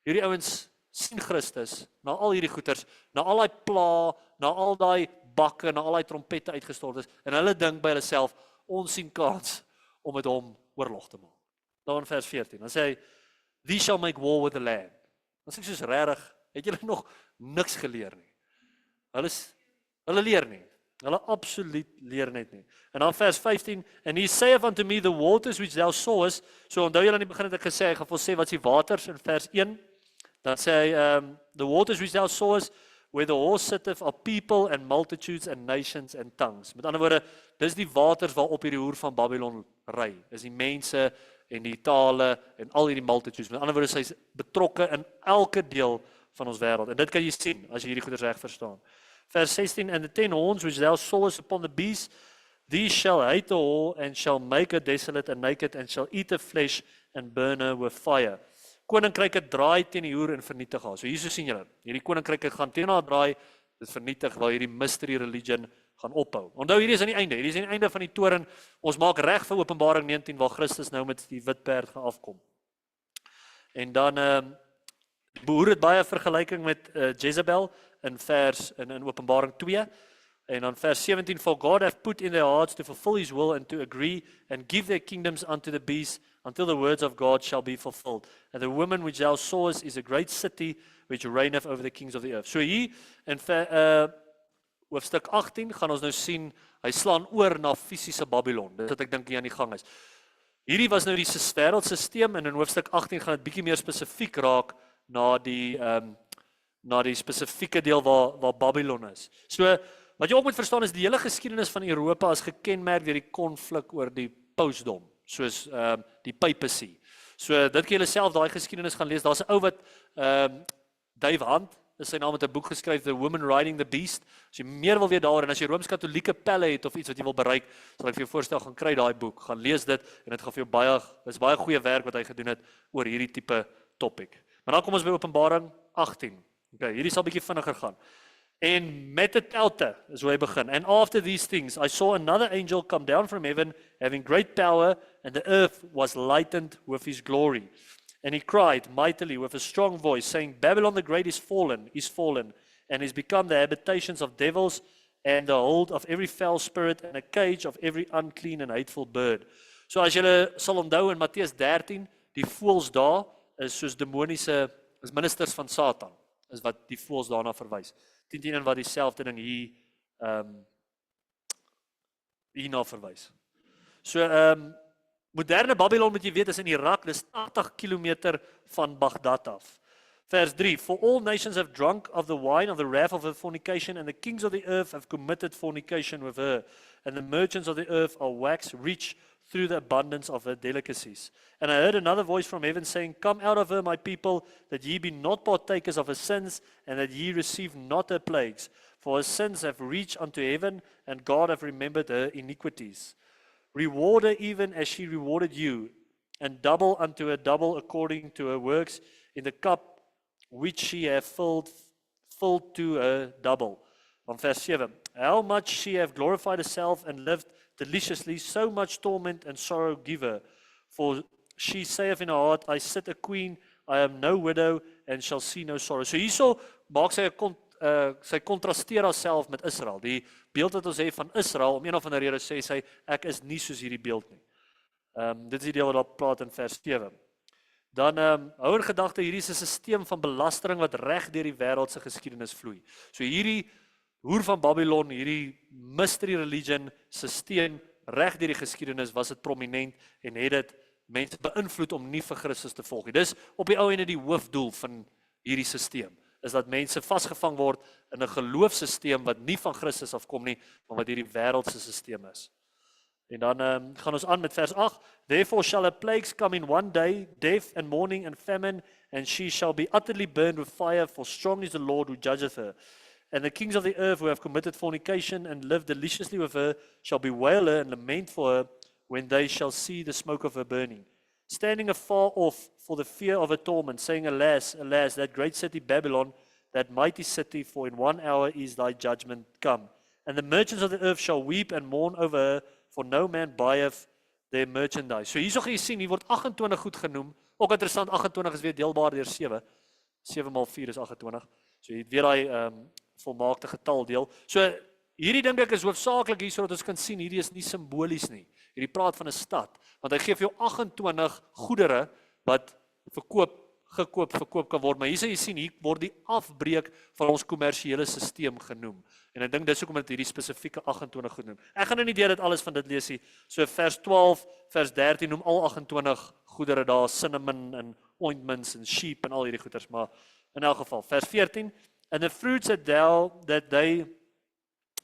hierdie ouens sien Christus, na al hierdie goeters, na al die pla, na al die bakke, na al die trompette uitgestort is, en hulle dink by hulle self, ons sien kans om met hom oorlog te maak. Dan in vers 14, dan sê hy, these shall make war with the Lamb. Dan sê ek soos regtig, het julle nog niks geleer nie. Hulle leer nie. Hulle absoluut leer net nie. En dan vers 15, and he saith unto me, the waters which thou sawest, so onthou julle aan die begin het ek gesê, ek gaan vir ons sê wat is die waters in vers 1, dan sê hy, the waters which thou sawest, where the horse sitteth are people and multitudes and nations and tongues. Met ander woorde, dis die waters waarop hierdie hoer van Babylon ry. Dis die mense en die tale en al hierdie multitudes. Met ander woorde, sy is betrokke in elke deel van ons wêreld. En dit kan jy sien as jy hierdie goeders reg verstaan. Vers 16, and the 10 horns which thou sawest upon the beast, these shall hate the whore and shall make her desolate and naked and shall eat her flesh and burn her with fire. Koninkryke draai teen die hoer en vernietig haar. So hier so sien julle, hierdie koninkryke gaan teen haar draai, dit vernietig waar hierdie mystery religion gaan ophou. Onthou hierdie is aan die einde, hierdie is aan die einde van die toren. Ons maak reg vir Openbaring 19 waar Christus nou met die wit perd gaan afkom. En dan behoor dit baie vergelyking met Jezebel in Openbaring 2. En dan vers 17, for God hath put in their hearts to fulfill his will and to agree and give their kingdoms unto the beast until the words of God shall be fulfilled. And the woman which thou sawest is a great city which reigneth over the kings of the earth. So hier in hoofstuk 18 gaan ons nou sien, hy slaan oor na fisiese Babylon. Dit wat ek dink hier aan die gang is. Hierdie was nou die wêreldsisteem en in hoofstuk 18 gaan dit bietjie meer spesifiek raak na die spesifieke deel waar Babylon is. So wat jy ook moet verstaan is die hele geskiedenis van Europa is gekenmerk deur die konflik oor die pausdom, soos die papacy. So dit kan julle self daai geskiedenis gaan lees. Daar's 'n ou wat Dave Hunt is sy naam, met 'n boek geskryf, The Woman Riding the Beast. As jy meer wil weet daaroor en as jy Rooms-Katolieke pelle het of iets wat jy wil bereik, sal ek vir jou voorstel gaan kry daai boek, gaan lees dit en dit gaan vir jou dis baie goeie werk wat hy gedoen het oor hierdie tipe topic. Maar dan kom ons by Openbaring 18. Okay, hierdie sal bietjie vinniger gaan. En met 'n telte is hoe hy begin. And after these things, I saw another angel come down from heaven, having great power, and the earth was lightened with his glory. And he cried mightily with a strong voice, saying, Babylon the great is fallen, and is become the habitations of devils, and the hold of every foul spirit, and a cage of every unclean and hateful bird. So as julle sal onthou in Matteus 13, die voëls daar is soos demoniese, is ministers van Satan, is wat die voëls daarna verwys. 10 wat dieselfde ding hierna verwys. So, moderne Babylon moet jy weet is in Irak, dis 80 kilometer van Baghdad af. Vers 3, for all nations have drunk of the wine of the wrath of her fornication, and the kings of the earth have committed fornication with her, and the merchants of the earth are waxed rich through the abundance of her delicacies. And I heard another voice from heaven saying, Come out of her, my people, that ye be not partakers of her sins, and that ye receive not her plagues. For her sins have reached unto heaven, and God hath remembered her iniquities. Reward her even as she rewarded you, and double unto her double according to her works in the cup which she hath filled to her double. On verse 7, how much she hath glorified herself and lived deliciously, so much torment and sorrow give her. For she saith in her heart, I sit a queen, I am no widow, and shall see no sorrow. So hierso maak sy kontrasteer haarself met Israel. Die beeld wat ons het van Israel, om een of ander rede sê sy, ek is nie soos hierdie beeld nie. Dit is die deel wat daar praat in vers 7. Dan hou in gedagte, hierdie is 'n sisteem van belastering wat reg deur die wêreld se geskiedenis vloei. So hierdie hoer van Babylon, hierdie mystery religion sisteem reg deur die geskiedenis was dit prominent en het dit mense beïnvloed om nie vir Christus te volg nie. Dis op die ou ende die hoofdoel van hierdie sisteem, is dat mense vasgevang word in 'n geloofsisteem wat nie van Christus afkom nie, maar wat hierdie wêreldse sisteem is. En dan gaan ons aan met vers 8. Therefore shall her plagues come in one day, death and mourning and famine, and she shall be utterly burned with fire, for strong is the Lord who judgeth her. And the kings of the earth who have committed fornication and lived deliciously with her shall bewail her and lament for her when they shall see the smoke of her burning. Standing afar off for the fear of her torment, saying, Alas, alas, that great city Babylon, that mighty city, for in 1 hour is thy judgment come. And the merchants of the earth shall weep and mourn over her, for no man buyeth their merchandise. So hierso gaan jy sien, hier word 28 goed genoem. Ook interessant, 28 is weer deelbaar deur 7. 7 maal 4 is 28. So jy het weer daai volmaakte getal deel. So hierdie dink ek is hoofsaaklik hier sodat ons kan sien, hierdie is nie simbolies nie. Hierdie praat van 'n stad, want hy gee vir jou 28 goedere wat gekoop kan word. Maar hier sal jy sien, hier word die afbreek van ons kommersiële sisteem genoem. En ek dink dis hoekom dit hierdie spesifieke 28 genoem. Ek gaan nou nie deur dit alles van dit lees nie. So vers 12, vers 13 noem al 28 goedere daar, cinnamon en ointments en sheep en al hierdie goeders, maar in elk geval, vers 14, and the fruits that they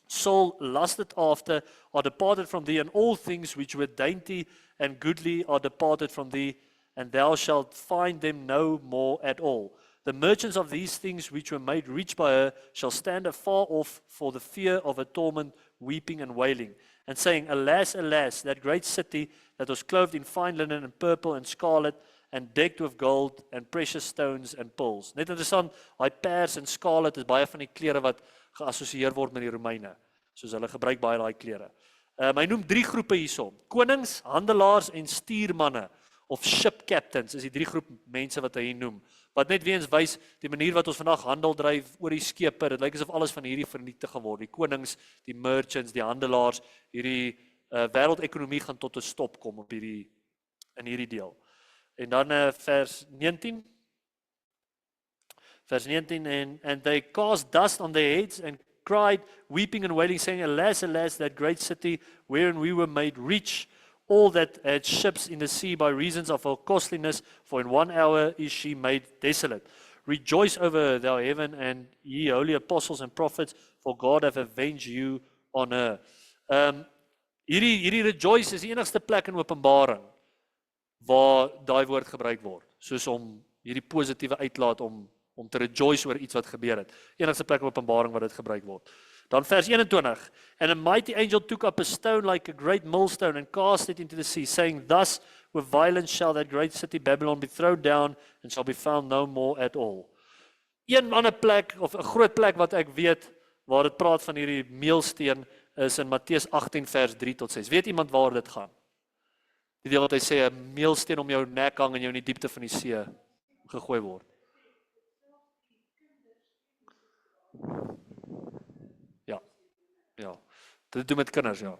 soul lusted after are departed from thee, and all things which were dainty and goodly are departed from thee, and thou shalt find them no more at all. The merchants of these things which were made rich by her shall stand afar off for the fear of her torment, weeping and wailing, and saying, Alas, alas, that great city that was clothed in fine linen and purple and scarlet, and decked with gold and precious stones and pearls. Net interessant, daai pers en scarlet is baie van die klere wat geassosieer word met die Romeine. Soos hulle gebruik baie daai klere. Hy noem 3 groepe hierso. Konings, handelaars en stuurmanne of ship captains is die 3 groep mense wat hy hier noem. Wat net weer eens wys die manier wat ons vandag handel dryf oor die skepe. Dit lyk asof alles van hierdie vernietig geword. Die konings, die merchants, die handelaars, hierdie wêreldekonomie gaan tot 'n stop kom op in hierdie deel. En dan vers 19. Vers 19, and they cast dust on their heads and cried, weeping and wailing, saying, Alas, alas, that great city wherein we were made rich, all that had ships in the sea by reasons of her costliness, for in 1 hour is she made desolate. Rejoice over her, thou heaven, and ye holy apostles and prophets, for God hath avenged you on her. Hierdie rejoice is die enigste plek in Openbaring waar daai woord gebruik word, soos om hierdie positiewe uitlaat om te rejoice oor iets wat gebeur het. Enigste plek in Openbaring waar dit gebruik word. Dan vers 21, and a mighty angel took up a stone like a great millstone and cast it into the sea, saying, Thus with violence shall that great city Babylon be thrown down and shall be found no more at all. Een ander plek, of 'n groot plek wat ek weet, waar dit praat van hierdie meelsteen, is in Matteus 18 vers 3 tot 6. Weet iemand waar dit gaan? Die deel wat hy sê, 'n meelsteen om jou nek hang en jou in die diepte van die see gegooi word. Ja, dit doen met kinders, ja.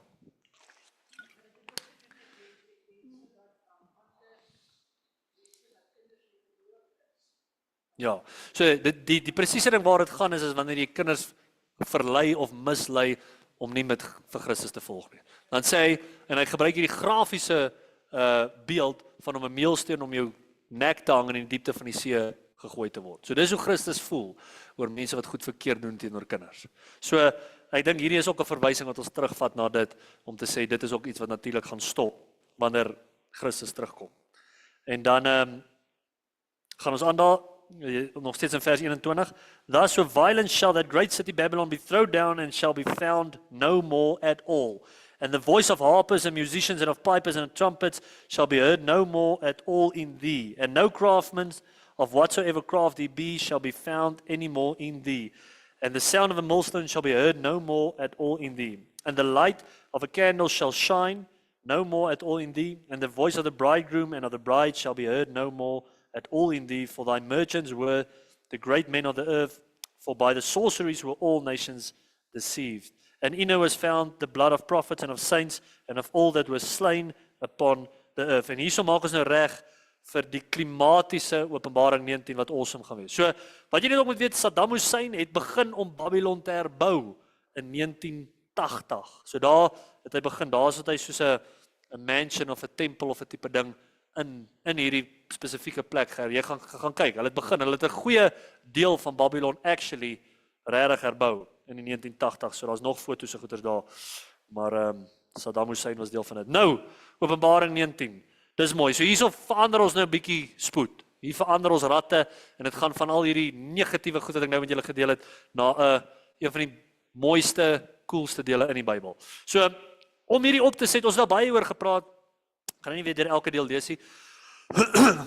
Ja, so die presiese ding waar dit gaan is wanneer jy kinders verlei of mislei om nie vir Christus te volg nie. Dan sê hy, en hy gebruik hierdie grafiese beeld van om 'n meelsteen om jou nek te hang in die diepte van die see gegooi te word. So dis hoe Christus voel oor mense wat goed verkeerd doen teenoor kinders. So ek dink hierdie is ook 'n verwysing wat ons terugvat na dit, om te sê dit is ook iets wat natuurlik gaan stop wanneer Christus terugkom. En dan gaan ons aan daar, nog steeds in vers 21. Thus with violence shall that great city Babylon be thrown down and shall be found no more at all. And the voice of harpers and musicians and of pipers and of trumpets shall be heard no more at all in thee. And no craftsman of whatsoever craft he be shall be found any more in thee. And the sound of a millstone shall be heard no more at all in thee. And the light of a candle shall shine no more at all in thee. And the voice of the bridegroom and of the bride shall be heard no more at all in thee. For thy merchants were the great men of the earth, for by the sorceries were all nations deceived. And in her was found the blood of prophets and of saints and of all that were slain upon the earth. En hierso maak ons nou reg vir die klimatiese Openbaring 19 wat awesome gaan wees. So, wat jy net ook moet weet, Saddam Hussein het begin om Babylon te herbou in 1980. So daar het hy begin, daar is wat hy soos 'n mansion of 'n tempel of 'n tipe ding in hierdie spesifieke plek. Jy gaan kyk, hulle het begin, hulle het 'n goeie deel van Babylon actually regtig herbou in die 1980, so daar's nog foto's en goeders daar, maar Saddam Hussein was deel van dit. Nou, Openbaring 19, dis mooi, so hierso verander ons nou 'n bietjie spoed, hier verander ons ratte, en dit gaan van al hierdie negatiewe goed wat ek nou met julle gedeel het, na een van die mooiste, coolste dele in die Bybel. So, om hierdie op te set, ons het daar baie oor gepraat, ek gaan nie weer deur elke deel lees nie,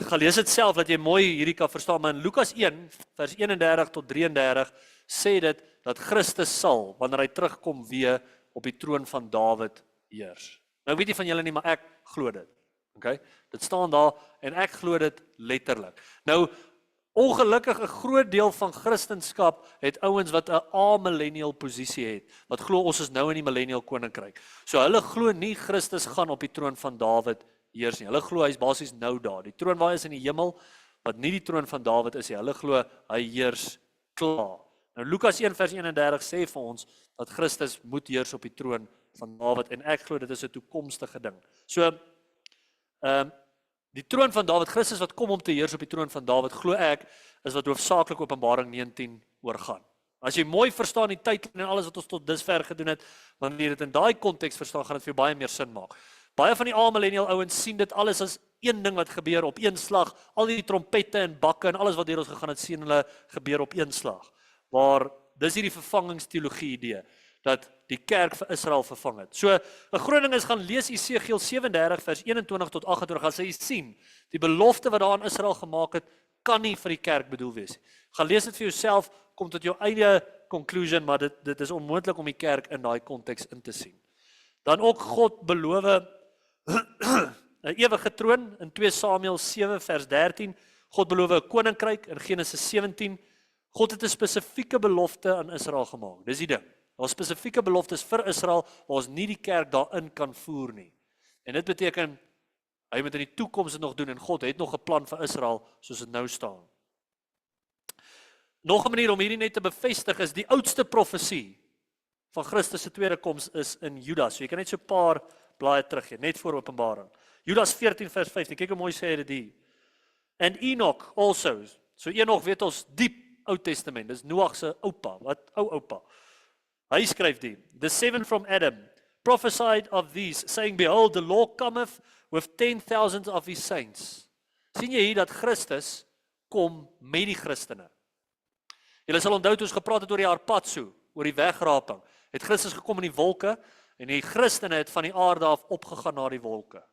gaan lees dit self, dat jy mooi hierdie kan verstaan, maar in Lukas 1, vers 31 tot 33, sê dit, dat Christus sal, wanneer hy terugkom weer, op die troon van Dawid heers. Nou weet jy van julle nie, maar ek glo dit. Okay? Dit staan daar, en ek glo dit letterlik. Nou, ongelukkig 'n groot deel van Christendom het ouens wat 'n amillennial posisie het, wat glo ons is nou in die millennial koninkryk. So hulle glo nie Christus gaan op die troon van Dawid heers nie. Hulle glo hy is basies nou daar. Die troon waar hy is in die hemel, wat nie die troon van Dawid is nie. Hulle glo hy heers klaar. Nou Lukas 1 vers 31 sê vir ons dat Christus moet heers op die troon van Dawid, en ek glo dit is 'n toekomstige ding. So, die troon van Dawid, Christus wat kom om te heers op die troon van Dawid, glo ek, is wat hoofsaaklik Openbaring 19 oorgaan. As jy mooi verstaan die tydlyn en alles wat ons tot dusver gedoen het, wanneer jy dit in daai konteks verstaan, gaan dit vir jou baie meer sin maak. Baie van die amillennial ouens sien dit alles as een ding wat gebeur op een slag, al die trompette en bakke en alles wat deur ons gegaan het, sien hulle gebeur op een slag. Waar dis hierdie vervangingsteologie idee, dat die kerk vir Israel vervang het. So, 'n groot ding is gaan lees Esegiel 37 vers 21 tot 28, as jy sien, die belofte wat daar aan Israel gemaak het, kan nie vir die kerk bedoel wees. Gaan lees dit vir jouself, kom tot jou eie conclusion, maar dit is onmoontlik om die kerk in daai konteks in te sien. Dan ook God beloof 'n ewige troon in 2 Samuel 7 vers 13, God beloof 'n koninkryk in Genesis 17, God het 'n spesifieke belofte aan Israel gemaak. Dis die ding. Daar's spesifieke beloftes vir Israel waar ons nie die kerk daarin kan voer nie. En dit beteken hy moet in die toekoms dit nog doen en God het nog 'n plan vir Israel soos dit nou staan. Nog 'n manier om hierdie net te bevestig is die oudste profesie van Christus se tweede koms is in Judas. So jy kan net so 'n paar blaaie teruggee, net voor Openbaring. Judas 14 vers 15. Kyk hoe mooi sê dit hier. And Enoch also. So Enoch weet ons diep Ou Testament. Dis Noag se oupa, wat oupa. Hy skryf die, the 7 from Adam prophesied of these, saying, behold, the Lord cometh with 10,000 of his saints. Sien jy hier dat Christus kom met die Christene? Julle sal onthou toe ons gepraat het oor die harpazo, oor die wegraping. Het Christus gekom in die wolke en die Christene het van die aarde af opgegaan na die wolke.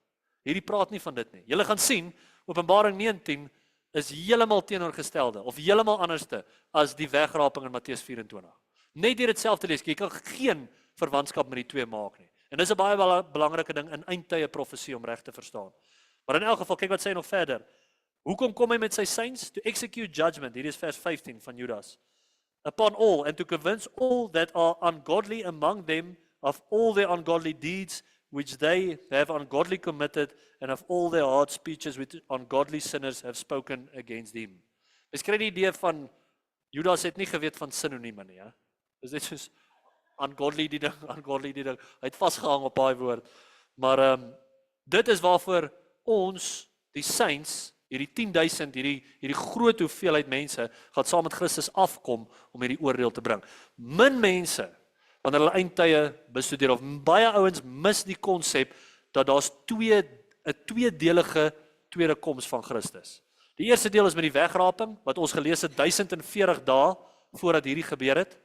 Hierdie praat nie van dit nie. Julle gaan sien, Openbaring 19 is heeltemal teenoorgestelde of heeltemal anderste as die wegraping in Matteus 24. Net deur dit self te lees, jy kan geen verwantskap met die twee maak nie. En dis 'n baie belangrike ding in eindtye profesie om reg te verstaan. Maar in elk geval, kyk wat sê hy nog verder. Hoekom kom hy met sy saints? To execute judgment, hier is vers 15 van Judas. Upon all, and to convince all that are ungodly among them of all their ungodly deeds which they have ungodly committed, and of all their hard speeches which ungodly sinners have spoken against him. Mens kry die idee van, Judas het nie geweet van sinonieme nie, ja? Dis net soos, ungodly die ding, hy het vastgehang op daai woord. Maar dit is waarvoor ons, die saints, hierdie 10,000, hierdie groot hoeveelheid mense, gaan saam met Christus afkom, om hierdie oordeel te bring. Min mense, wanneer hulle eindtye bestudeer, of baie ouens mis die konsep, dat daar's twee 'n tweedelige tweede koms van Christus. Die eerste deel is met die wegraping, wat ons gelees het 1040 dae voordat hierdie gebeur het.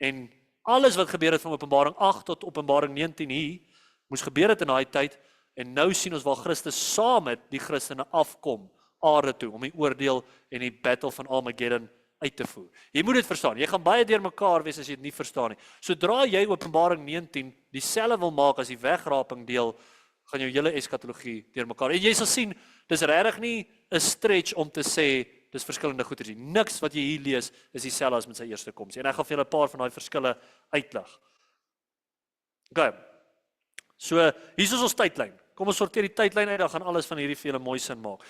En alles wat gebeur het van Openbaring 8 tot Openbaring 19 hier, moes gebeur het in daai tyd, en nou sien ons waar Christus saam met die Christene afkom, aarde toe, om die oordeel en die battle van Armageddon uit te voer. Jy moet dit verstaan, jy gaan baie deur mekaar wees as jy dit nie verstaan nie. Sodra jy Openbaring 19 dieselfde wil maak as die wegraping deel, gaan jou hele eskatologie deur mekaar. En jy sal sien, dis regtig nie 'n stretch om te sê dis verskillende goeders. Niks wat jy hier lees is dieselfde as met sy eerste koms. En ek gaan vir julle 'n paar van daai verskille uitlig. OK. So, hier is ons tydlyn. Kom ons sorteer die tydlyn uit, dan gaan alles van hierdie vir julle mooi sin maak.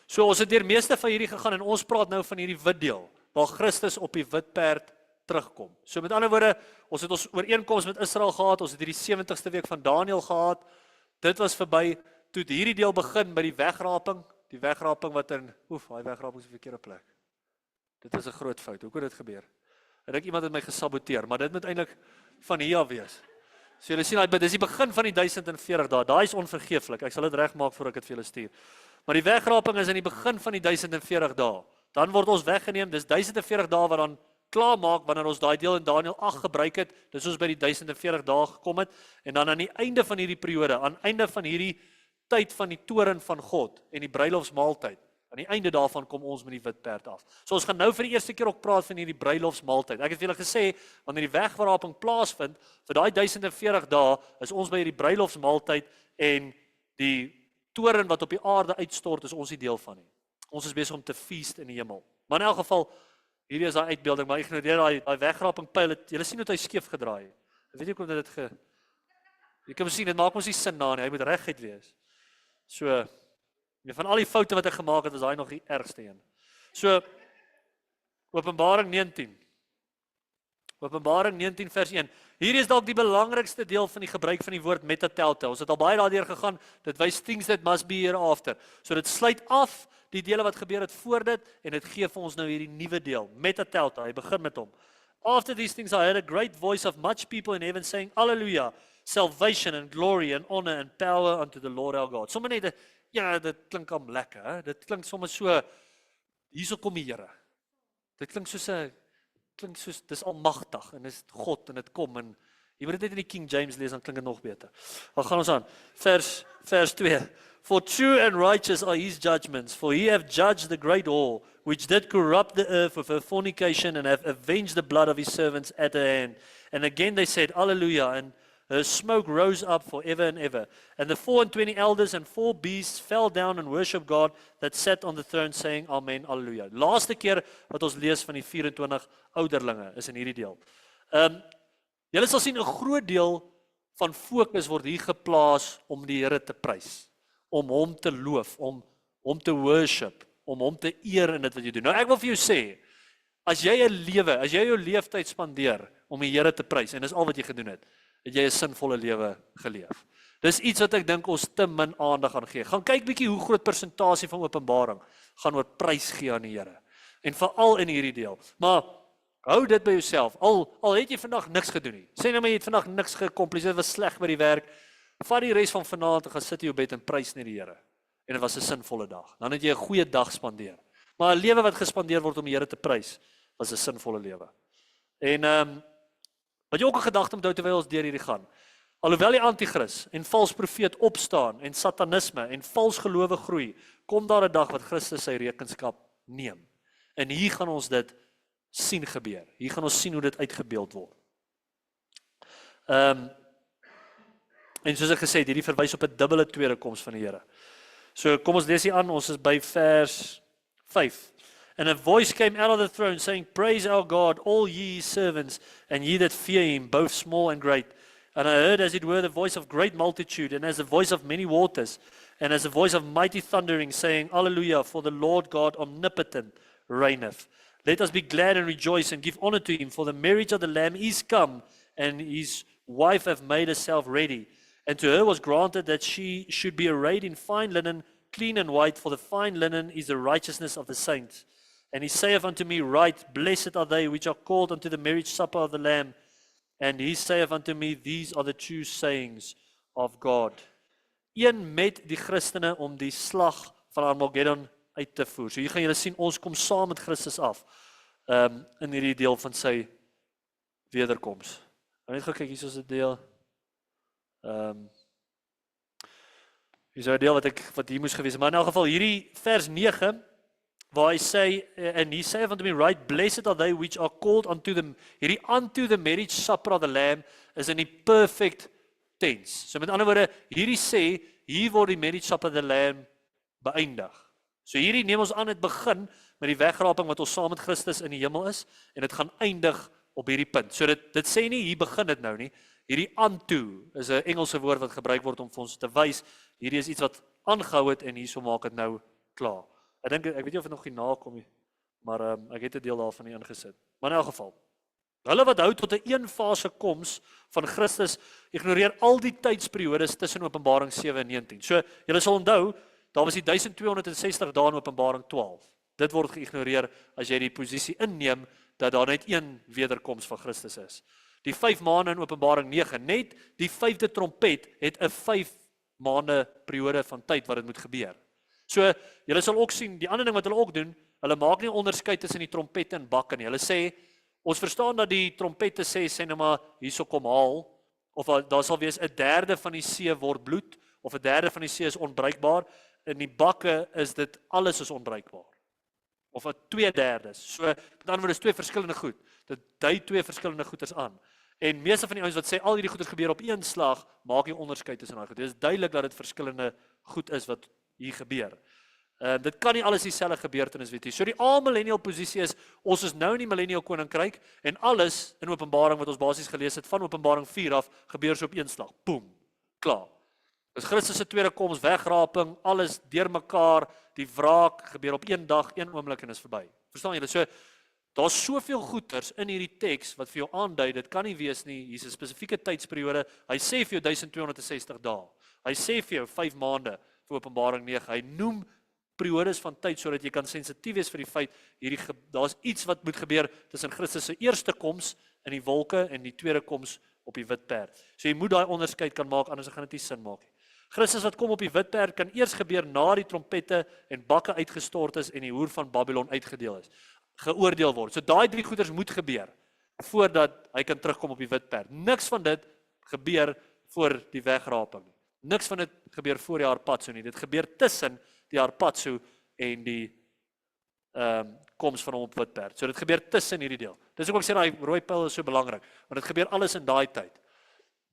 So, ons het deur meeste van hierdie gegaan en ons praat nou van hierdie wit deel, waar Christus op die wit perd terugkom. So met ander woorde, ons het ons ooreenkoms met Israel gehad, ons het hierdie 70ste week van Daniël gehad. Dit was verby toe hierdie deel begin by die wegraping wat in, daai wegraping is op 'n verkeerde plek. Dit is 'n groot fout. Hoe kon dit gebeur? Ek dink iemand het my gesaboteer, maar dit moet eintlik van hier af wees. So julle sien, dis die begin van die 1040 dae. Daai is onvergeeflik. Ek sal dit regmaak voor ek dit vir julle stuur. Maar die wegraping is in die begin van die 1040 dae. Dan word ons weggeneem. Dis 1040 dae wat dan klaar maak wanneer ons daai deel in Daniël 8 gebruik het. Dis ons by die 1040 dae gekom het en dan aan die einde van hierdie periode, aan einde van hierdie tyd van die toren van God en die bruilofsmaaltyd. Aan die einde daarvan kom ons met die wit perd af. So ons gaan nou vir die eerste keer ook praat van hierdie bruilofsmaaltyd. Ek het vir julle gesê, wanneer die wegraping plaasvind, vir daai 1040 dae is ons by hierdie bruilofsmaaltyd en die toren wat op die aarde uitstort, is ons nie deel van nie. Ons is besig om te feast in die hemel. Maar in elk geval, hierdie is daai uitbeelding, maar ignoreer daai wegraping pyl. Julle sien hoe hy skeef gedraai het. Ek weet nie hoe dit jy kan sien, dit maak ons nie sin na nie. Hy moet reguit wees. So, van al die foute wat ek gemaak het, was daai nog die ergste een. So, Openbaring 19 vers 1. Hier is dalk die belangrikste deel van die gebruik van die woord metathelte. Ons het al baie daardeur gegaan. Dit wys things that must be hereafter. So dit sluit af die dele wat gebeur het voor dit en dit gee vir ons nou hierdie nuwe deel, metathelte. Hy begin met hom. After these things I heard a great voice of much people in heaven saying, Hallelujah, salvation and glory and honor and power unto the Lord our God. Sommige net, ja, dit klink am lekker, hè? Dit klink sommer so, hierso kom die Here. Dit klink soos, dis almagtig, en dis God, en dit kom, en jy moet dit net in die King James lees, dan klink dit nog beter. Dan gaan ons aan, vers 2. For true and righteous are his judgments, for he have judged the great whore, which did corrupt the earth with her fornication, and have avenged the blood of his servants at her hand. And again they said, Hallelujah, and her smoke rose up forever and ever. And the 24 elders and 4 beasts fell down and worshiped God that sat on the throne, saying, Amen, Hallelujah. Laaste keer wat ons lees van die 24 ouderlinge is in hierdie deel. Julle sal sien 'n groot deel van fokus word hier geplaas om die Here te prys, om hom te loof, om hom te worship, om hom te eer in dit wat jy doen. Nou ek wil vir jou sê, as jy jou leeftyd spandeer om die Here te prys, en dis al wat jy gedoen het jy 'n sinvolle lewe geleef. Dis iets wat ek dink ons te min aandag gaan gee. Gaan kyk bietjie hoe groot persentasie van Openbaring gaan oor prys gee aan die Here. En veral in hierdie deel. Maar hou dit by jouself. Al het jy vandag niks gedoen nie. Sê nou maar jy het vandag niks gekompliseer, dit was sleg by die werk. Vat die res van vanaand en gaan sit in jou bed en prys net die Here. En dit was 'n sinvolle dag. Dan het jy 'n goeie dag spandeer. Maar 'n lewe wat gespandeer word om die Here te prys, was 'n sinvolle lewe. En wat jy ook 'n gedagte moet hou terwyl ons deur hierdie gaan. Alhoewel die anti-kris en vals profeet opstaan en satanisme en vals gelowe groei, kom daar 'n dag wat Christus sy rekenskap neem. En hier gaan ons dit sien gebeur. Hier gaan ons sien hoe dit uitgebeeld word. En soos ek gesê het, hierdie verwys op 'n dubbele tweede koms van die Here. So kom ons lees hier aan, ons is by vers 5. And a voice came out of the throne saying, Praise our God, all ye his servants, and ye that fear him, both small and great. And I heard as it were the voice of great multitude, and as the voice of many waters, and as the voice of mighty thundering, saying, Hallelujah, for the Lord God omnipotent reigneth. Let us be glad and rejoice and give honor to him, for the marriage of the Lamb is come, and his wife hath made herself ready. And to her was granted that she should be arrayed in fine linen, clean and white, for the fine linen is the righteousness of the saints. And he saith unto me, Right, blessed are they which are called unto the marriage supper of the Lamb. And he saith unto me, These are the true sayings of God. een met die Christene om die slag van Armageddon uit te voer. So hier gaan julle sien, ons kom saam met Christus af in hierdie deel van sy wederkoms. Net gou kyk, hier is 'n deel. Hier is 'n deel wat hier moes gewees het. Maar in elk geval, hierdie vers 9, waar hy sê, and he saith unto me, right, blessed are they which are called unto them. Hierdie unto the marriage supper of the Lamb is in die perfect tense. So met ander woorde, hierdie sê, hier word die marriage supper of the Lamb beëindig. So hierdie neem ons aan, het begin met die wegraping wat ons saam met Christus in die hemel is, en dit gaan eindig op hierdie punt. So dit sê nie, hier begin dit nou nie. Hierdie unto is 'n Engelse woord wat gebruik word om vir ons te wys, hierdie is iets wat aangehou het en hierso maak dit nou klaar. Ek weet nie of dit nog hierna kom nie, maar ek het 'n deel daarvan hier ingesit. Maar in elk geval, hulle wat hou tot 'n eenfase koms van Christus, ignoreer al die tydsperiodes tussen Openbaring 7 en 19. So, julle sal onthou, daar was die 1260 dae in Openbaring 12. Dit word geïgnoreer as jy die posisie inneem dat daar net een wederkoms van Christus is. Die 5 maande in Openbaring 9, net die 5de trompet het 'n 5 maande periode van tyd wat dit moet gebeur. So, julle sal ook sien, die ander ding wat hulle ook doen, hulle maak nie onderskeid tussen die trompette en bakke nie. Hulle sê, ons verstaan dat die trompette sê nou maar, hierso kom haal, of daar sal wees 1/3 van die see word bloed, of 1/3 van die see is onbruikbaar, in die bakke is dit, alles is onbruikbaar. Of 2/3. So, met ander woorde is 2 verskillende goed. Dit dui 2 verskillende goeders aan. En meeste van die ouens wat sê, al hierdie goeders gebeur op een slag, maak nie onderskeid tussen daai goed. Dit is duidelik dat dit verskillende goed is wat hier gebeur. Dit kan nie alles dieselfde gebeurtenis weet jy. So die amillennial posisie is, ons is nou in die millennial koninkryk, en alles in Openbaring wat ons basies gelees het, van Openbaring 4 af, gebeur so op een slag. Boom, klaar. Dis Christus se tweede koms, wegraping, alles deurmekaar, die wraak gebeur op een dag, een oomblik en is verby. Verstaan julle? So, daar's soveel goeters in hierdie teks wat vir jou aandui, dit kan nie wees nie, hier's 'n spesifieke tydsperiode, hy sê vir jou 1260 dae, hy sê vir jou 5 maande vir Openbaring 9, hy noem periodes van tyd, sodat jy kan sensitief wees vir die feit, daar's iets wat moet gebeur tussen Christus se eerste koms in die wolke en die tweede koms op die wit perd. So jy moet daai onderskeid kan maak, anders gaan dit nie sin maak nie. Christus wat kom op die wit perd kan eers gebeur na die trompette en bakke uitgestort is en die hoer van Babylon uitgedeel is, geoordeel word. So daai 3 goeders moet gebeur voordat hy kan terugkom op die wit perd. Niks van dit gebeur voor die wegraping. Niks van dit gebeur voor die harpazo nie. Dit gebeur tussen die harpazo en die koms van hom op wit perd. So dit gebeur tussen hierdie deel. Dis hoekom ek sê daai rooi pyl is so belangrik, want dit gebeur alles in daai tyd.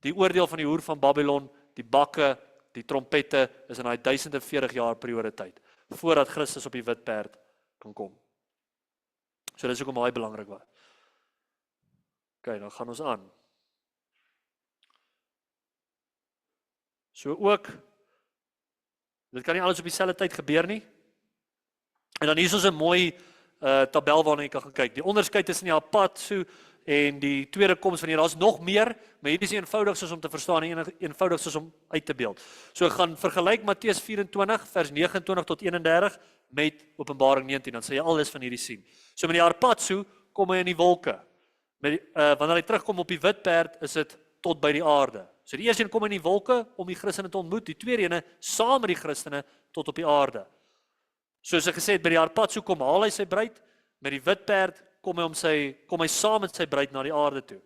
Die oordeel van die hoer van Babylon, die bakke, die trompette is in daai 1040 jaar periode tyd, voordat Christus op die wit perd kan kom. So dis hoekom baie belangrik was. OK, dan gaan ons aan. So ook, dit kan nie alles op dieselfde tyd gebeur nie. En dan hier is ons 'n mooi tabel waarna jy kan gaan kyk. Die onderskeid tussen die harpazo en die tweede koms van hier, daar's nog meer, maar hierdie is eenvoudig soos om te verstaan en eenvoudig soos om uit te beeld. So gaan vergelyk Matteus 24 vers 29 tot 31 met Openbaring 19, dan sal jy alles van hierdie sien. So met die harpazo kom hy in die wolke. Wanneer hy terugkom op die wit perd, is dit tot by die aarde. So die eerste een kom in die wolke om die Christene te ontmoet, die tweede ene saam met die Christene tot op die aarde. Soos ek gesê het, by die harpazo kom haal hy sy bruid, met die wit perd kom hy saam met sy bruid na die aarde toe.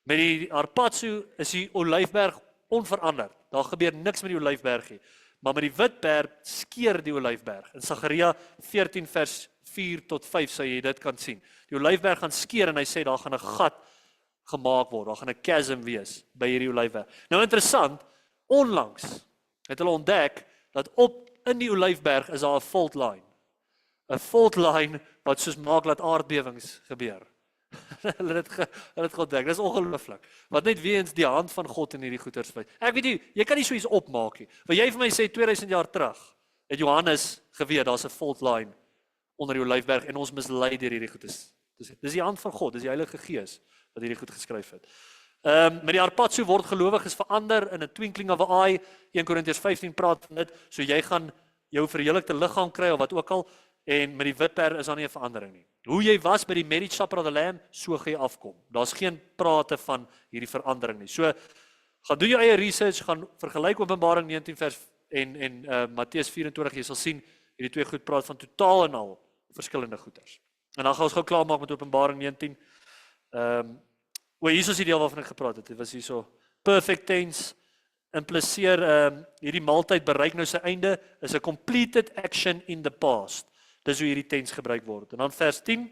Met die harpazo is die olyfberg onveranderd. Daar gebeur niks met die olyfberg nie. Maar met die wit perd skeer die olyfberg. In Sagaria 14 vers 4 tot 5 sal jy dit kan sien. Die olyfberg gaan skeer en hy sê daar gaan 'n gat gemaak word. Daar gaan 'n chasm wees by hierdie olyfberg. Nou interessant, onlangs het hulle ontdek dat in die olyfberg is daar 'n fault line. 'n fault line wat soos maak dat aardbewings gebeur. Hulle het ontdek. Dis ongelooflik. Wat net weens die hand van God in hierdie goeters wys. Ek weet nie, jy kan nie so iets opmaak nie. Wat jy vir my sê 2000 jaar terug, het Johannes geweet daar's 'n fault line onder die olyfberg en ons mislei deur hierdie goeters. Dis die hand van God, dis die Heilige Gees wat hierdie goed geskryf het. Met die harpazo word gelowiges verander in 'n twinkling of an eye. 1 Korintiërs 15 praat van dit. So jy gaan jou verheerlikte liggaam kry of wat ook al. En met die wit perd is daar nie 'n verandering nie. Hoe jy was by die marriage supper of the Lamb, so gaan jy afkom. Daar's geen prate van hierdie verandering nie. So, Gaan doen jou eie research, gaan vergelyk Openbaring 19 vers en Matteus 24, jy sal sien, hierdie twee goed praat van totaal en al verskillende goeders. En dan gaan ons gou klaarmaak met Openbaring 19. Hier is die deel waarvan ek gepraat het. Dit was hier so perfect tense, impliseer hierdie maaltyd bereik nou sy einde, is a completed action in the past. Dis hoe hierdie tense gebruik word. En dan vers 10,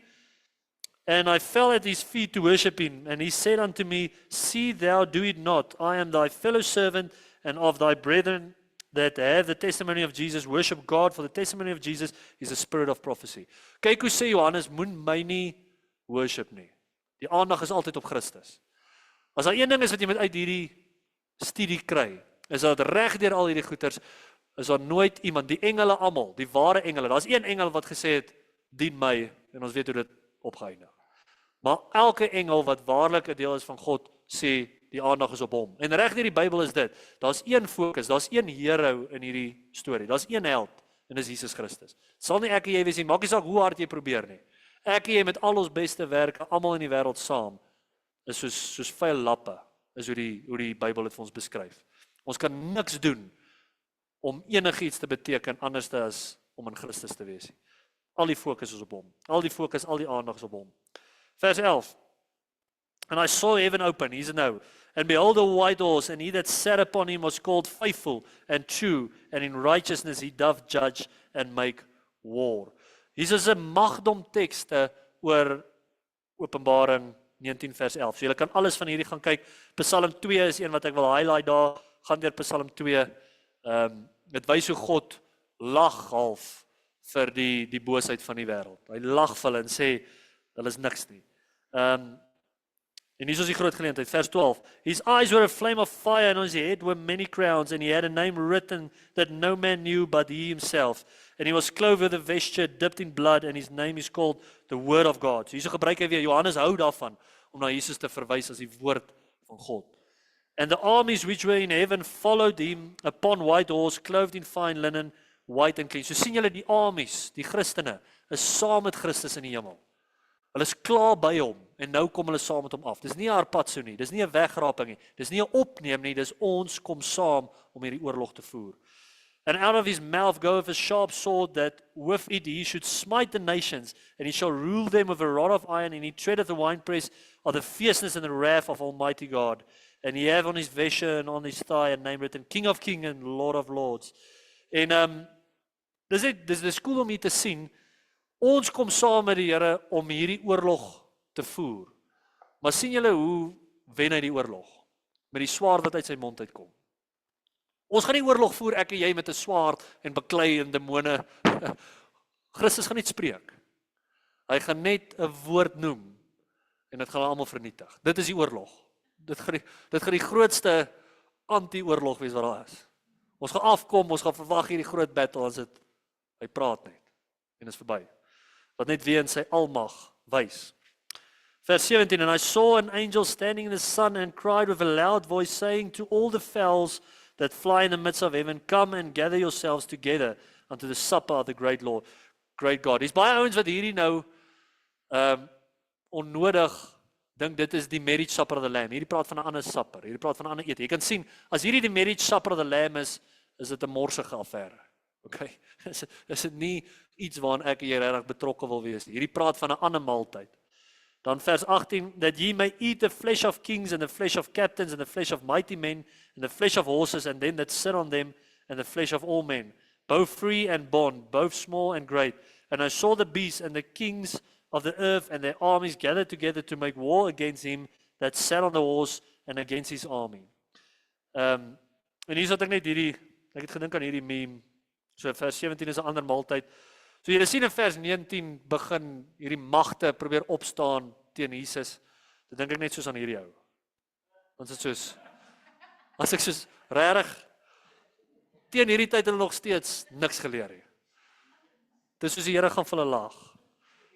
And I fell at his feet to worship him, and he said unto me, See thou do it not, I am thy fellow servant, and of thy brethren that have the testimony of Jesus, worship God, for the testimony of Jesus is a spirit of prophecy. Kyk hoe sê Johannes, moen my nie worship nie. Die aandag is altyd op Christus. As daar een ding is wat jy met uit hierdie studie kry, is dat reg deur al hierdie goeters, is daar nooit iemand, die engele almal, die ware engele, daar's een engel wat gesê het, dien my, en ons weet hoe dit opgeëindig. Maar elke engel wat waarlik 'n deel is van God, sê die aandag is op hom. En reg deur die Bybel is dit, daar's een fokus, daar's een hero in hierdie storie, daar's een held, en dis Jesus Christus. Sal nie ek en jy wees nie, maak nie saak hoe hard jy probeer nie. Ek en jy met al ons beste werke, almal in die wêreld saam, is soos vuil lappe, is hoe die Bybel dit vir ons beskryf. Ons kan niks doen om enigiets te beteken anders as om in Christus te wees. Al die fokus is op hom. Al die fokus, al die aandag is op hom. Vers 11. And I saw heaven open, hier's nou. And behold a white horse, and he that sat upon him was called faithful and true, and in righteousness he doth judge and make war. Hier is 'n magdom tekste oor Openbaring 19 vers 11. So julle kan alles van hierdie gaan kyk. Psalm 2 is een wat ek wil highlight daar. Gaan deur Psalm 2. Dit wys hoe God lag half vir die boosheid van die wêreld. Hy lag vir hulle en sê hulle is niks nie. En hier is die groot geleentheid, vers 12. His eyes were a flame of fire, and on his head were many crowns, and he had a name written that no man knew but he himself. And he was clothed with a vesture dipped in blood, and his name is called the Word of God. So hier gebruik hy weer, Johannes hou daarvan, om na Jesus te verwys as die woord van God. And the armies which were in heaven followed him upon white horse, clothed in fine linen, white and clean. So sien julle die armies, die Christene, is saam met Christus in die hemel. Hulle is klaar by hom, en nou kom hulle saam met hom af. Dis nie 'n harpatso nie, dis nie 'n wegraping nie, dis nie 'n opneem nie, dis ons kom saam om hierdie oorlog te voer. And out of his mouth goeth a sharp sword, that with it he should smite the nations, and he shall rule them with a rod of iron, and he treadeth the winepress of the fierceness and the wrath of Almighty God. And he have on his vesture and on his thigh a name written, King of Kings and Lord of Lords. En dis cool om hier te sien. Ons kom saam met die Here om hierdie oorlog te voer. Maar sien julle hoe wen hy die oorlog? Met die swaard wat uit sy mond uitkom. Ons gaan nie oorlog voer, ek en jy met 'n swaard en beklei en demone. Christus gaan net spreek. Hy gaan net 'n woord noem en dit gaan almal vernietig. Dit is die oorlog. Dit gaan die grootste anti-oorlog wees wat daar is. Ons gaan afkom, ons gaan verwag hierdie groot battle as hy praat net en is verby. Wat net weer in sy almag wys. Vers 17, And I saw an angel standing in the sun and cried with a loud voice, saying to all the fowls that fly in the midst of heaven, Come and gather yourselves together unto the supper of the great Lord, great God. Dis baie ouens wat hierdie nou onnodig dink dit is die marriage supper of the lamb. Hierdie praat van 'n ander supper, hierdie praat van 'n ander ete. Jy kan sien, as hierdie die marriage supper of the lamb is dit 'n morsige affære. Okay? Is dit nie iets waaraan ek en jy regtig betrokke wil wees nie. Hierdie praat van 'n ander maaltyd. Dan vers 18, that ye may eat the flesh of kings and the flesh of captains and the flesh of mighty men and the flesh of horses and them that sit on them and the flesh of all men, both free and bond, both small and great. And I saw the beast and the kings of the earth and their armies gathered together to make war against him that sat on the horse and against his army. En hier sit ek net ek het gedink aan hierdie meme. So vers 17 is 'n ander maaltyd. So jy sien in vers 19 begin hierdie magte probeer opstaan teen Jesus. Dit dink ek net soos aan hierdie ou. Ons het as ek soos regtig teen hierdie tyd hulle nog steeds niks geleer nie. Dis soos die Here gaan vir hulle lag.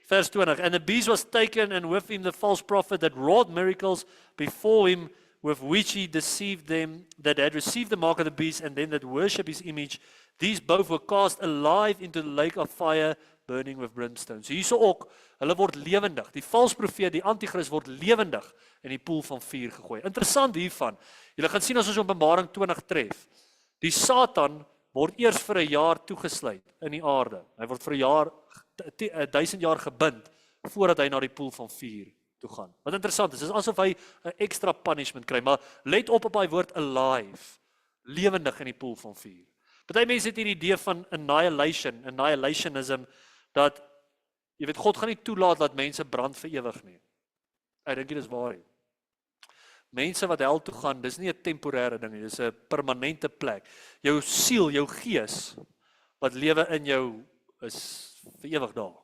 Vers 20, And the beast was taken, and with him the false prophet that wrought miracles before him, with which he deceived them that had received the mark of the beast, and them that worship his image. These both were cast alive into the lake of fire, burning with brimstone. So hierso ook, hulle word lewendig. Die valse profeet, die antichrist word lewendig in die poel van vuur gegooi. Interessant hiervan. Julle gaan sien as ons Openbaring 20 tref. Die Satan word eers vir 'n jaar toegesluit in die aarde. Hy word vir 'n jaar 1000 jaar gebind voordat hy na die poel van vuur toe gaan. Wat interessant is asof hy 'n extra punishment kry, maar let op daai woord alive, lewendig in die poel van vuur. Party mense het hierdie idee van annihilationism, dat jy weet God gaan nie toelaat dat mense brand vir ewig nie. Ek dink dit is waar nie. Mense wat hel toe gaan, dis nie 'n temporêre ding nie, dis 'n permanente plek. Jou siel, jou gees wat lewe in jou is vir ewig daar.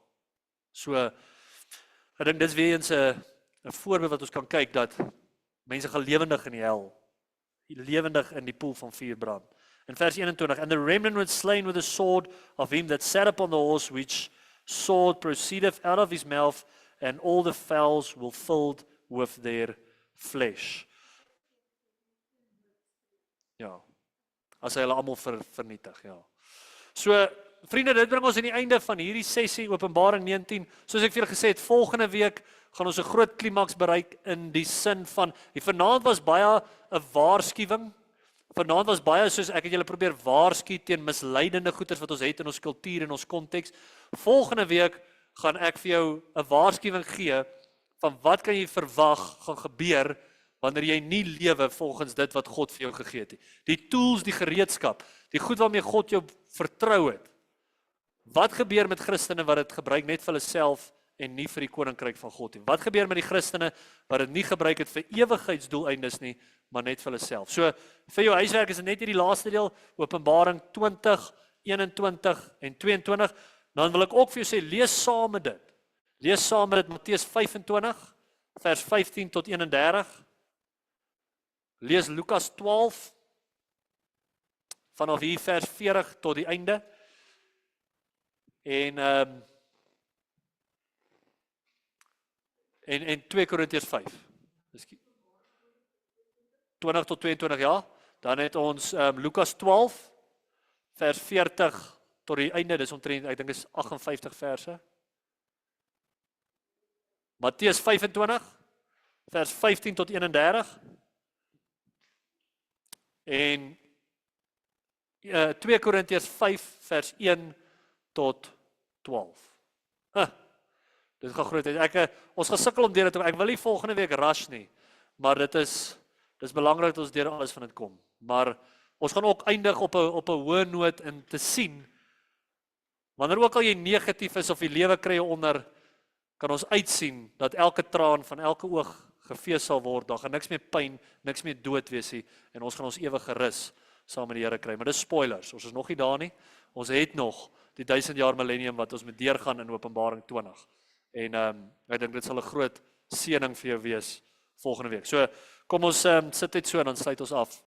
So ek dink dis weer eens 'n voorbeeld wat ons kan kyk dat mense gaan lewendig in die hel, lewendig in die poel van vuur brand. In vers 21, and the remnant was slain with the sword of him that sat upon the horse, which sword proceedeth out of his mouth, and all the fowls were filled with their flesh. Ja, as hy hulle almal vernietig, ja. So, vriende, dit bring ons aan die einde van hierdie sessie, Openbaring 19. Soos ek vir julle gesê het, volgende week gaan ons 'n groot klimaks bereik in die sin van, vanaand was baie 'n waarskuwing. Vanaand was baie soos ek het julle probeer waarsku teen misleidende goeders wat ons het in ons kultuur en ons konteks. Volgende week gaan ek vir jou 'n waarskuwing gee van wat kan jy verwag gaan gebeur wanneer jy nie lewe volgens dit wat God vir jou gegee het nie. Die tools, die gereedskap, die goed waarmee God jou vertrou het. Wat gebeur met Christene wat dit gebruik net vir hulle self en nie vir die koninkryk van God nie? Wat gebeur met die Christene wat dit nie gebruik het vir ewigheidsdoeleindes nie, maar net vir hulle self? So, vir jou huiswerk is dit net hierdie laaste deel, Openbaring 20, 21 en 22. Dan wil ek ook vir jou sê, lees saam met dit. Lees saam met dit Matteus 25, vers 15 tot 31. Lees Lukas 12, vanaf hier vers 40 tot die einde. En 2 Korintiërs 5. 20 tot 22, ja. Dan het ons Lukas 12, vers 40 tot die einde, dis omtrent, ek dink is 58 verse. Matteus 25, vers 15 tot 31. En 2 Korintiërs 5, vers 1 tot 12. Dit gaan groot wees. Ons gaan sukkel om deur dit. Ek wil nie volgende week rush nie, maar dit is belangrik dat ons deur alles van dit kom. Maar ons gaan ook eindig op 'n hoë noot in te sien, wanneer ook al jy negatief is of die lewe kry onder, kan ons uitsien dat elke traan van elke oog gefees sal word. Daar gaan niks meer pyn, niks meer dood wees nie, en ons gaan ons ewige rus saam met die Here kry. Maar dis spoilers, ons is nog nie daar nie. Ons het nog die 1000 jaar millennium wat ons moet deurgaan in Openbaring 20. En ek dink dit sal 'n groot seëning vir jou wees volgende week. So, kom ons sit dit so en dan sluit ons af